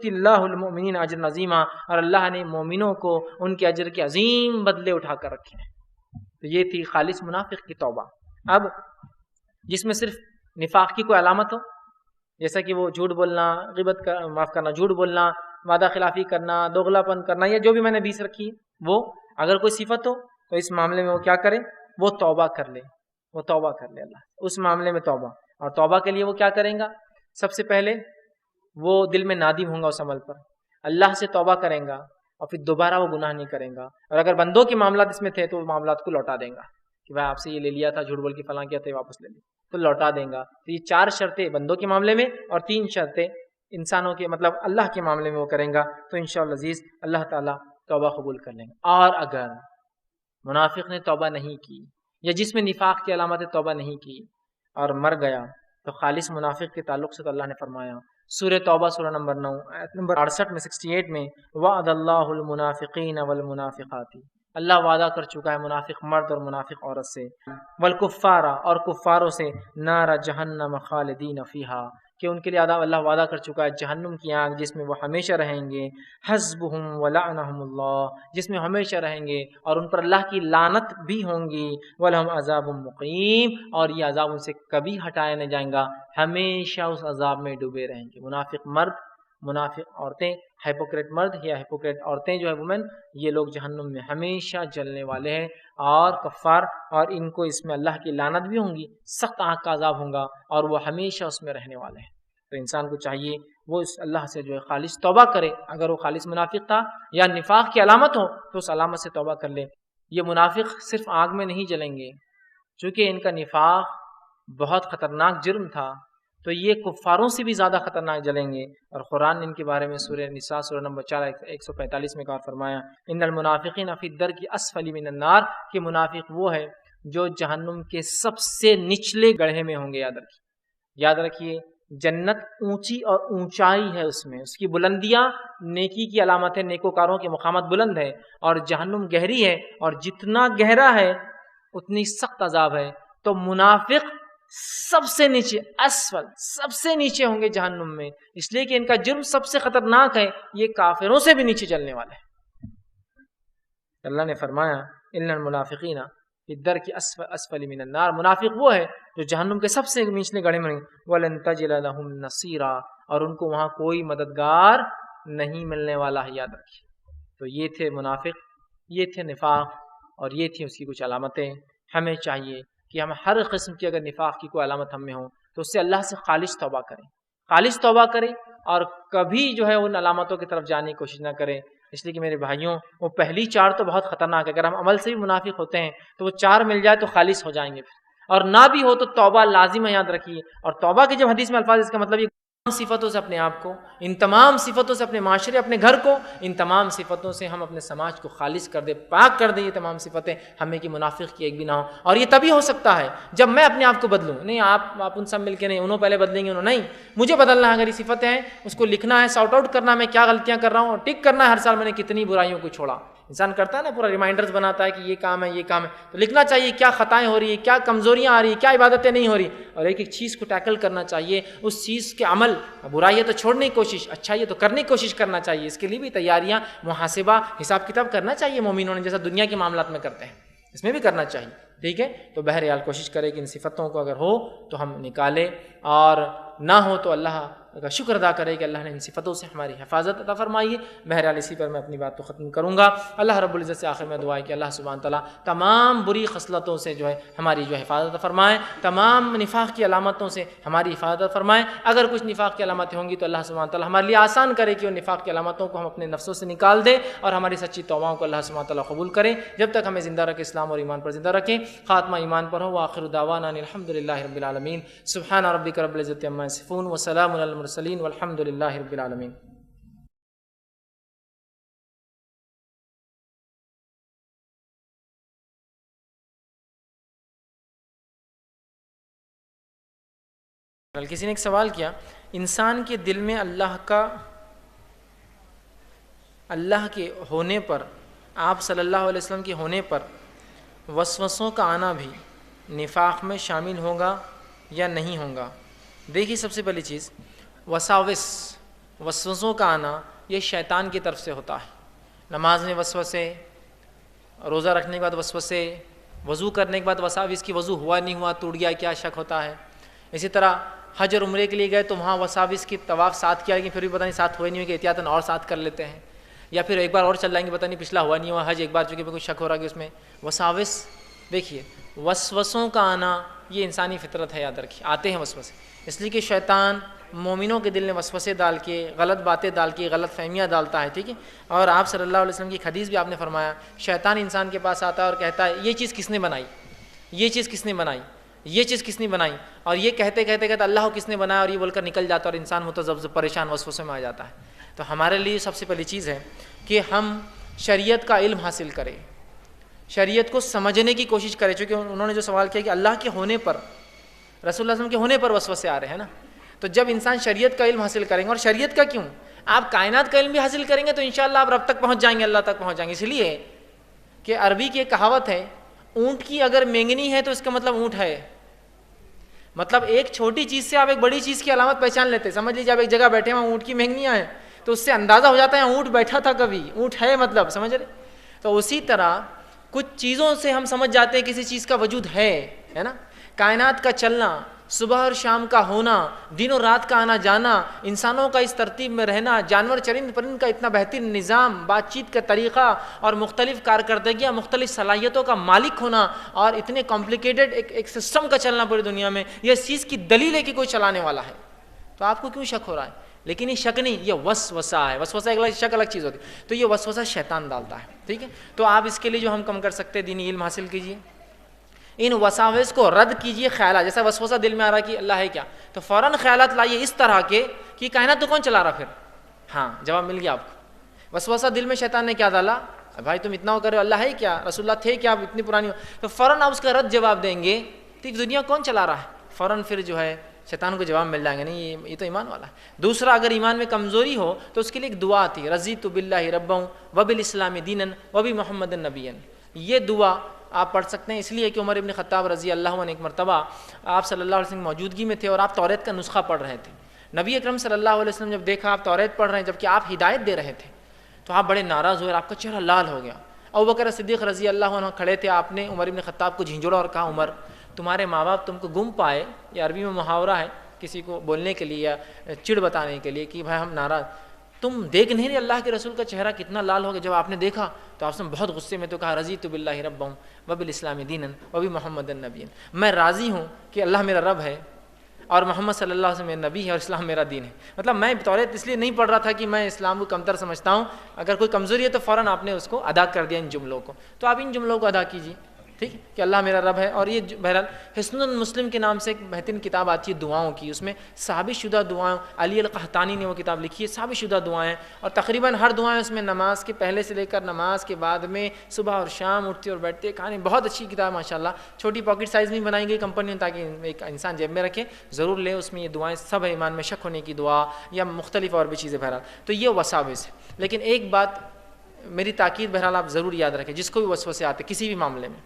اللہ المؤمنین اجرا عظیما، اور اللہ نے مومنوں کو ان کے اجر کے عظیم بدلے اٹھا کر رکھے ہیں۔ تو یہ تھی خالص منافق کی توبہ۔ اب جس میں صرف نفاق کی کوئی علامت ہو، جیسا کہ وہ جھوٹ بولنا، غیبت کا معاف کرنا، جھوٹ بولنا، وعدہ خلافی کرنا، دوغلا پن کرنا، یا جو بھی میں نے 20 رکھی ہے، وہ اگر کوئی صفت ہو تو اس معاملے میں وہ کیا کرے، وہ توبہ کر لے، وہ توبہ کر لے، اللہ اس معاملے میں توبہ۔ اور توبہ کے لیے وہ کیا کریں گا؟ سب سے پہلے وہ دل میں نادم ہوں گا اس عمل پر، اللہ سے توبہ کریں گا، اور پھر دوبارہ وہ گناہ نہیں کریں گا، اور اگر بندوں کے معاملات اس میں تھے تو وہ معاملات کو لوٹا دیں گا کہ بھائی آپ سے یہ لے لیا تھا، جھوٹ بول کے فلاں کیا تھا، واپس لے لی، تو لوٹا دیں گا۔ تو یہ 4 شرطیں بندوں کے معاملے میں اور 3 شرطیں انسانوں کے مطلب اللہ کے معاملے میں وہ کریں گا، تو انشاءاللہ عزیز اللہ تعالیٰ توبہ قبول کر لیں گے۔ اور اگر منافق نے توبہ نہیں کی، یا جس میں نفاق کی علامت توبہ نہیں کی اور مر گیا، تو خالص منافق کے تعلق سے تو اللہ نے فرمایا سورہ توبہ سورہ نمبر 9 آیت نمبر 68 میں 68 میں وعد اللہ المنافقین والمنافقات، اللہ وعدہ کر چکا ہے منافق مرد اور منافق عورت سے، والکفار اور کفاروں سے، نار جہنم خالدین فیہا، کہ ان کے لیے اللہ وعدہ کر چکا ہے جہنم کی آگ جس میں وہ ہمیشہ رہیں گے، حسبہم ولعنہم اللہ، جس میں ہمیشہ رہیں گے اور ان پر اللہ کی لعنت بھی ہوں گی، ولہم عذاب مقیم، اور یہ عذاب ان سے کبھی ہٹایا نہیں جائیں گا، ہمیشہ اس عذاب میں ڈوبے رہیں گے۔ منافق مرد، منافق عورتیں، ہیپوکریٹ مرد یا ہیپوکریٹ عورتیں جو ہے وومن، یہ لوگ جہنم میں ہمیشہ جلنے والے ہیں، اور کفار، اور ان کو اس میں اللہ کی لعنت بھی ہوں گی، سخت آگ کا عذاب ہوں گا، اور وہ ہمیشہ اس میں رہنے والے ہیں۔ تو انسان کو چاہیے وہ اس اللہ سے جو ہے خالص توبہ کرے، اگر وہ خالص منافق تھا یا نفاق کی علامت ہو تو اس علامت سے توبہ کر لے۔ یہ منافق صرف آگ میں نہیں جلیں گے، چونکہ ان کا نفاق بہت خطرناک جرم تھا، تو یہ کفاروں سے بھی زیادہ خطرناک جلیں گے، اور قرآن نے ان کے بارے میں سورہ نساء سورہ نمبر 4 145 میں کہا فرمایا ان المنافقین فی الدرک اسفل من النار، کہ منافق وہ ہے جو جہنم کے سب سے نچلے گڑھے میں ہوں گے۔ یاد رکھیے جنت اونچی اور اونچائی ہے، اس میں اس کی بلندیاں نیکی کی علامت ہے، نیکوکاروں کے مقامات بلند ہے، اور جہنم گہری ہے، اور جتنا گہرا ہے اتنی سخت عذاب ہے۔ تو منافق سب سے نیچے، اسفل سب سے نیچے ہوں گے جہنم میں، اس لیے کہ ان کا جرم سب سے خطرناک ہے، یہ کافروں سے بھی نیچے چلنے والے ہیں۔ اللہ نے فرمایا ان المنافقین فی الدرک اسفل من النار، منافق وہ ہے جو جہنم کے سب سے نچلے گڑھے میں، ولن تجد لهم نصیرا، اور ان کو وہاں کوئی مددگار نہیں ملنے والا ہے۔ یاد رکھیے، تو یہ تھے منافق، یہ تھے نفاق، اور یہ تھی اس کی کچھ علامتیں۔ ہمیں چاہیے کہ ہم ہر قسم کی اگر نفاق کی کوئی علامت ہم میں ہو تو اس سے اللہ سے خالص توبہ کریں، خالص توبہ کریں، اور کبھی جو ہے ان علامتوں کی طرف جانے کی کوشش نہ کریں۔ اس لیے کہ میرے بھائیوں وہ پہلی 4 تو بہت خطرناک ہے، اگر ہم عمل سے بھی منافق ہوتے ہیں تو وہ 4 مل جائے تو خالص ہو جائیں گے، اور نہ بھی ہو تو توبہ لازم ہے۔ یاد رکھیے، اور توبہ کے جب حدیث میں الفاظ، اس کا مطلب یہ صفتوں سے اپنے آپ کو، ان تمام صفتوں سے اپنے معاشرے، اپنے گھر کو، ان تمام صفتوں سے ہم اپنے سماج کو خالص کر دیں، پاک کر دیں، یہ تمام صفتیں ہمیں کہ منافق کی ایک بھی نہ ہو۔ اور یہ تبھی ہو سکتا ہے جب میں اپنے آپ کو بدلوں، نہیں آپ ان سب مل کے نہیں، انہوں پہلے بدلیں گے، انہوں نہیں، مجھے بدلنا ہے۔ اگر یہ صفتیں ہیں اس کو لکھنا ہے، سارٹ آؤٹ کرنا ہے میں کیا غلطیاں کر رہا ہوں، اور ٹک کرنا ہے ہر سال میں نے کتنی برائیوں کو چھوڑا، انسان کرتا ہے نا، پورا ریمائنڈرز بناتا ہے کہ یہ کام ہے، یہ کام ہے، تو لکھنا چاہیے کیا خطائیں ہو رہی ہیں، کیا کمزوریاں آ رہی ہیں، کیا عبادتیں نہیں ہو رہی، اور ایک ایک چیز کو ٹیکل کرنا چاہیے، اس چیز کے عمل، برائی ہے تو چھوڑنے کی کوشش، اچھائی ہے تو کرنے کی کوشش کرنا چاہیے، اس کے لیے بھی تیاریاں، محاسبہ، حساب کتاب کرنا چاہیے مومنوں نے، جیسا دنیا کے معاملات میں کرتے ہیں اس میں بھی کرنا چاہیے، ٹھیک ہے۔ تو بہرحال کوشش کرے کہ ان صفتوں کو اگر ہو تو ہم نکالیں، اور نہ ہو تو اللہ کا شکر ادا کرے کہ اللہ نے ان صفتوں سے ہماری حفاظت عطا فرمائی ہے۔ بہرحال اسی پر میں اپنی بات کو ختم کروں گا۔ اللہ رب العزت سے آخر میں دعا ہے کہ اللہ سبحانہ تعالیٰ تمام بری خصلتوں سے جو ہے ہماری جو حفاظت عطا فرمائے، تمام نفاق کی علامتوں سے ہماری حفاظت عطا فرمائے۔ اگر کچھ نفاق کی علامتیں ہوں گی تو اللہ سبحانہ تعالیٰ ہمارے لیے آسان کرے کہ ان نفاق کی علامتوں کو ہم اپنے نفسوں سے نکال دے، اور ہماری سچی توباؤں کو اللہ سبحانہ تعالیٰ قبول کرے۔ جب تک ہمیں زندہ رکھے، اسلام اور ایمان پر زندہ رکھیں، خاتمہ ایمان پر ہو۔ وآخر دعوانا الحمد للہ رب العالمین۔ سبحان ربک رب العزت عما یصفون وسلام علی المرسلین والحمد للہ رب العالمین۔ کسی نے ایک سوال کیا، انسان کے دل میں اللہ کے ہونے پر، آپ صلی اللہ علیہ وسلم کے ہونے پر وسوسوں کا آنا بھی نفاق میں شامل ہوگا یا نہیں ہوگا؟ دیکھیے، سب سے پہلی چیز، وسوسوں کا آنا یہ شیطان کی طرف سے ہوتا ہے۔ نماز میں وسوسے، روزہ رکھنے کے بعد وسوسے، وضو کرنے کے بعد وساوس کی وضو ہوا نہیں ہوا، ٹوٹ گیا، کیا شک ہوتا ہے۔ اسی طرح حج اور عمرے کے لیے گئے تو وہاں وساوس کی طواف ساتھ کیا، لیکن پھر بھی پتہ نہیں ساتھ ہوئے نہیں ہوئے کہ احتیاطاً اور ساتھ کر لیتے ہیں، یا پھر ایک بار اور چل جائیں گے، پتہ نہیں پچھلا ہوا نہیں ہوا حج ایک بار، چونکہ کوئی شک ہو رہا کہ اس میں وساوس۔ دیکھیے، وسوسوں کا آنا یہ انسانی فطرت ہے، یاد رکھیے، آتے ہیں وسوسے، اس لیے کہ شیطان مومنوں کے دل میں وسوسے ڈال کے، غلط باتیں ڈال کے، غلط فہمیاں ڈالتا ہے، ٹھیک ہے۔ اور آپ صلی اللہ علیہ وسلم کی ایک حدیث بھی آپ نے فرمایا، شیطان انسان کے پاس آتا ہے اور کہتا ہے یہ چیز کس نے بنائی، یہ چیز کس نے بنائی، یہ چیز کس نے بنائی، اور یہ کہتے کہتے کہتے اللہ کس نے بنایا، اور یہ بول کر نکل جاتا ہے، اور انسان متذبذب پریشان وسوسے میں آ جاتا ہے۔ تو ہمارے لیے سب سے پہلی چیز ہے کہ ہم شریعت کا علم حاصل کریں، شریعت کو سمجھنے کی کوشش کریں، چونکہ انہوں نے جو سوال کیا کہ اللہ کے ہونے پر، رسول اللہ صلی اللہ علیہ وسلم کے ہونے پر وسوسے آ رہے ہیں نا، تو جب انسان شریعت کا علم حاصل کریں گے، اور شریعت کا کیوں، آپ کائنات کا علم بھی حاصل کریں گے تو انشاءاللہ آپ رب تک پہنچ جائیں گے، اللہ تک پہنچ جائیں گے۔ اس لیے کہ عربی کی ایک کہاوت ہے، اونٹ کی اگر مینگنی ہے تو اس کا مطلب اونٹ ہے، مطلب ایک چھوٹی چیز سے آپ ایک بڑی چیز کی علامت پہچان لیتے ہیں۔ سمجھ لیجیے آپ ایک جگہ بیٹھے ہیں، اونٹ کی مینگنیاں ہیں، تو اس سے اندازہ ہو جاتا ہے اونٹ بیٹھا تھا، کبھی اونٹ ہے، مطلب سمجھ رہے۔ تو اسی طرح کچھ چیزوں سے ہم سمجھ جاتے ہیں کسی چیز کا وجود ہے نا، کائنات کا چلنا، صبح اور شام کا ہونا، دن اور رات کا آنا جانا، انسانوں کا اس ترتیب میں رہنا، جانور چرند پرند کا اتنا بہترین نظام، بات چیت کا طریقہ، اور مختلف کارکردگیاں، مختلف صلاحیتوں کا مالک ہونا، اور اتنے کمپلیکیٹڈ ایک سسٹم کا چلنا پوری دنیا میں، یہ چیز کی دلیل ہے کہ کوئی چلانے والا ہے، تو آپ کو کیوں شک ہو رہا ہے؟ لیکن یہ شک نہیں، یہ وسوسہ ہے۔ وسوسہ ایک شک الگ چیز ہوتی ہے، تو یہ وسوسہ شیطان ڈالتا ہے، ٹھیک ہے۔ تو آپ اس کے لیے جو ہم کم کر سکتے ہیں، دینی علم حاصل کیجیے، ان وساوس کو رد کیجیے۔ خیالات، جیسا وسوسہ دل میں آ رہا کہ اللہ ہے کیا، تو فوراً خیالات لائیے اس طرح کے کہ کائنات تو کون چلا رہا، پھر ہاں جواب مل گیا آپ کو۔ وسوسہ دل میں شیطان نے کیا ڈالا، بھائی تم اتنا ہو کرے، اللہ ہے کیا، رسول اللہ تھے کیا، آپ اتنی پرانی ہو، تو فوراً آپ اس کا رد جواب دیں گے، تو دنیا کون چلا رہا ہے، فوراً پھر جو ہے شیطان کو جواب مل جائیں گے، نہیں یہ تو ایمان والا ہے۔ دوسرا، اگر ایمان میں کمزوری ہو تو اس کے لیے ایک دعا آتی ہے، رضیت باللہ ربا وبالاسلام دینا وبمحمد نبیا، یہ دعا آپ پڑھ سکتے ہیں۔ اس لیے کہ عمر ابن خطاب رضی اللہ عنہ ایک مرتبہ آپ صلی اللہ علیہ وسلم موجودگی میں تھے، اور آپ توریت کا نسخہ پڑھ رہے تھے۔ نبی اکرم صلی اللہ علیہ وسلم جب دیکھا آپ توریت پڑھ رہے ہیں جبکہ آپ ہدایت دے رہے تھے، تو آپ بڑے ناراض ہوئے اور آپ کا چہرہ لال ہو گیا۔ ابوبکر صدیق رضی اللہ عنہ کھڑے تھے، آپ نے عمر ابن خطاب کو جھنجھوڑا اور کہا، عمر تمہارے ماں باپ تم کو گم پائے، یہ عربی میں محاورہ ہے کسی کو بولنے کے لیے یا چڑ بتانے کے لیے کہ بھائی ہم ناراض، تم دیکھ نہیں رہے اللہ کے رسول کا چہرہ کتنا لال ہو گیا۔ جب آپ نے دیکھا تو آپ نے بہت غصے میں تو کہا، رضیت باللہ ربا وبالاسلام دینا وبمحمد نبیا، میں راضی ہوں کہ اللہ میرا رب ہے اور محمد صلی اللہ علیہ وسلم میرا نبی ہے اور اسلام میرا دین ہے۔ مطلب میں توریت اس لیے نہیں پڑھ رہا تھا کہ میں اسلام کو کمتر سمجھتا ہوں، اگر کوئی کمزوری ہے تو فوراً آپ نے اس کو ادا کر دیا ان جملوں کو، تو آپ ان جملوں کو ادا کیجیے، ٹھیک ہے، کہ اللہ میرا رب ہے۔ اور یہ بہرحال حسن المسلم کے نام سے ایک بہترین کتاب آتی ہے دعاؤں کی، اس میں ثابت شدہ دعائیں، علی القحطانی نے وہ کتاب لکھی ہے، ثابت شدہ دعائیں، اور تقریباً ہر دعائیں اس میں نماز کے پہلے سے لے کر نماز کے بعد میں، صبح اور شام، اٹھتے اور بیٹھتے کھانے، بہت اچھی کتاب ماشاءاللہ، چھوٹی پاکٹ سائز میں بنائی گئی کمپنیوں تاکہ ایک انسان جیب میں رکھے، ضرور لے، اس میں یہ دعائیں سب ہے، ایمان میں شک ہونے کی دعا یا مختلف اور بھی چیزیں، بہرحال تو یہ وساوس ہے۔ لیکن ایک بات میری تاکید بہرحال آپ ضرور یاد رکھیں، جس کو بھی وسوسے آتے کسی بھی معاملے میں،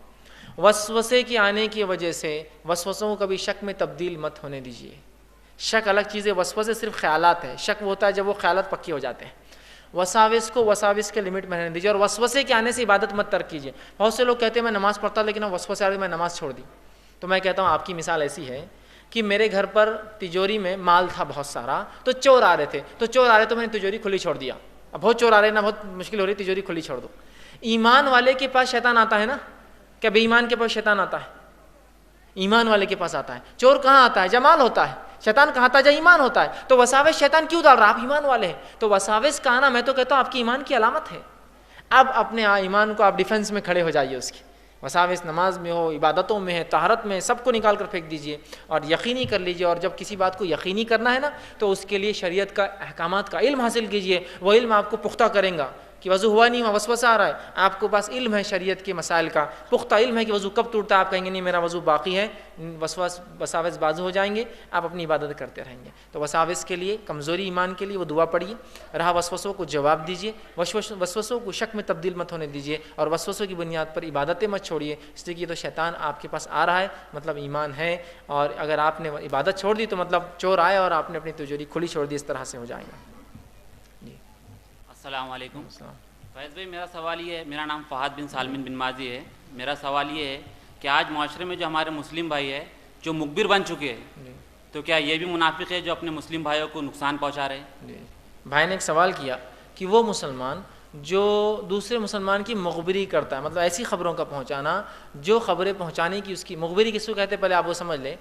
وسوسے کے آنے کی وجہ سے وسوسوں کو کبھی شک میں تبدیل مت ہونے دیجیے۔ شک الگ چیز ہے، وسوسے صرف خیالات ہے، شک وہ ہوتا ہے جب وہ خیالات پکے ہو جاتے ہیں۔ وساوس کو وساوس کے لمٹ میں رہنے دیجیے، اور وسوسے کے آنے سے عبادت مت ترک کیجیے۔ بہت سے لوگ کہتے ہیں میں نماز پڑھتا لیکن وسوسے آ گئے میں نماز چھوڑ دی، تو میں کہتا ہوں آپ کی مثال ایسی ہے کہ میرے گھر پر تجوری میں مال تھا بہت سارا، تو چور آ رہے تھے، تو میں نے تجوری کھلی چھوڑ دیا۔ اب بہت چور آ رہے ہیں نا، بہت مشکل ہو رہی، تجوری کھلی چھوڑ دو۔ ایمان والے کے پاس شیطان آتا ہے نا، کیا بے ایمان کے پاس شیطان آتا ہے؟ ایمان والے کے پاس آتا ہے۔ چور کہاں آتا ہے؟ جب مال ہوتا ہے۔ شیطان کہاں آتا ہے؟ جب ایمان ہوتا ہے۔ تو وساوس شیطان کیوں ڈال رہا؟ آپ ایمان والے ہیں، تو وساوس کا آنا میں تو کہتا ہوں آپ کی ایمان کی علامت ہے۔ اب اپنے ایمان کو آپ ڈیفنس میں کھڑے ہو جائیے اس کی۔ وساوس نماز میں ہو، عبادتوں میں ہے، طہارت میں، سب کو نکال کر پھینک دیجئے اور یقینی کر لیجئے۔ اور جب کسی بات کو یقینی کرنا ہے نا، تو اس کے لیے شریعت کا احکامات کا علم حاصل کیجئے، وہ علم آپ کو پختہ کریں گا کہ وضو ہوا نہیں ہوا، وسوسہ آ رہا ہے، آپ کو پاس علم ہے شریعت کے مسائل کا، پختہ علم ہے کہ وضو کب ٹوٹتا ہے، آپ کہیں گے نہیں میرا وضو باقی ہے، وساوس باز ہو جائیں گے، آپ اپنی عبادت کرتے رہیں گے۔ تو وساوس کے لیے، کمزوری ایمان کے لیے وہ دعا پڑھیے، رہا وسوسوں کو جواب دیجیے، وسوسوں کو شک میں تبدیل مت ہونے دیجیے، اور وسوسوں کی بنیاد پر عبادتیں مت چھوڑیے، اس لیے کہ یہ تو شیطان آپ کے پاس آ رہا ہے، مطلب ایمان ہے، اور اگر آپ نے عبادت چھوڑ دی تو مطلب چور آئے اور آپ نے اپنی تجوری کھلی چھوڑ دی، اس طرح سے ہو جائے گا۔ جی السلام علیکم فیض بھائی، میرا سوال یہ ہے، میرا نام فہد بن سالمین بن ماضی ہے، میرا سوال یہ ہے کہ آج معاشرے میں جو ہمارے مسلم بھائی ہے جو مخبر بن چکے ہیں، تو کیا یہ بھی منافق ہے جو اپنے مسلم بھائیوں کو نقصان پہنچا رہے ہیں؟ جی، بھائی نے ایک سوال کیا کہ وہ مسلمان جو دوسرے مسلمان کی مخبری کرتا ہے، مطلب ایسی خبروں کا پہنچانا جو خبریں پہنچانے کی، اس کی مخبری کس کو کہتے ہیں پہلے آپ وہ سمجھ لیں،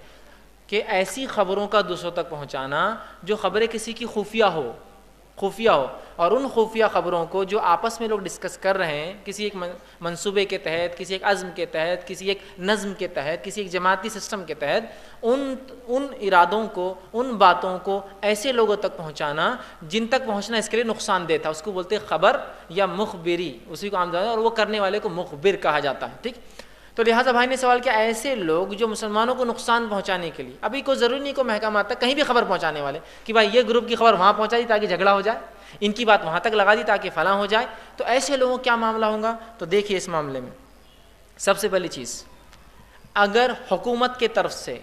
کہ ایسی خبروں کا دوسروں تک پہنچانا جو خبریں کسی کی خفیہ ہو، اور ان خفیہ خبروں کو جو آپس میں لوگ ڈسکس کر رہے ہیں کسی ایک منصوبے کے تحت، کسی ایک عزم کے تحت، کسی ایک نظم کے تحت، کسی ایک جماعتی سسٹم کے تحت، ان ارادوں کو، ان باتوں کو ایسے لوگوں تک پہنچانا جن تک پہنچنا اس کے لیے نقصان دہ تھا، اس کو بولتے ہیں خبر یا مخبری، اسی کو عام جاتا ہے، اور وہ کرنے والے کو مخبر کہا جاتا ہے۔ ٹھیک، تو لہٰذا بھائی نے سوال کیا، ایسے لوگ جو مسلمانوں کو نقصان پہنچانے کے لیے، ابھی کوئی ضروری نہیں کوئی محکمات تک، کہیں بھی خبر پہنچانے والے کہ بھائی یہ گروپ کی خبر وہاں پہنچا دی تاکہ جھگڑا ہو جائے، ان کی بات وہاں تک لگا دی تاکہ فلاں ہو جائے، تو ایسے لوگوں کیا معاملہ ہوگا؟ تو دیکھیے اس معاملے میں سب سے پہلی چیز، اگر حکومت کے طرف سے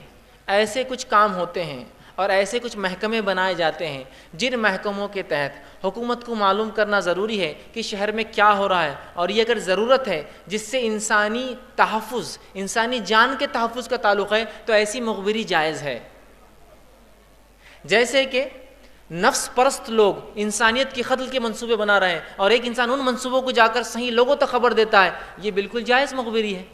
ایسے کچھ کام ہوتے ہیں اور ایسے کچھ محکمے بنائے جاتے ہیں جن محکموں کے تحت حکومت کو معلوم کرنا ضروری ہے کہ شہر میں کیا ہو رہا ہے، اور یہ اگر ضرورت ہے جس سے انسانی تحفظ، انسانی جان کے تحفظ کا تعلق ہے، تو ایسی مخبری جائز ہے۔ جیسے کہ نفس پرست لوگ انسانیت کی قتل کے منصوبے بنا رہے ہیں اور ایک انسان ان منصوبوں کو جا کر صحیح لوگوں تک خبر دیتا ہے، یہ بالکل جائز مخبری ہے۔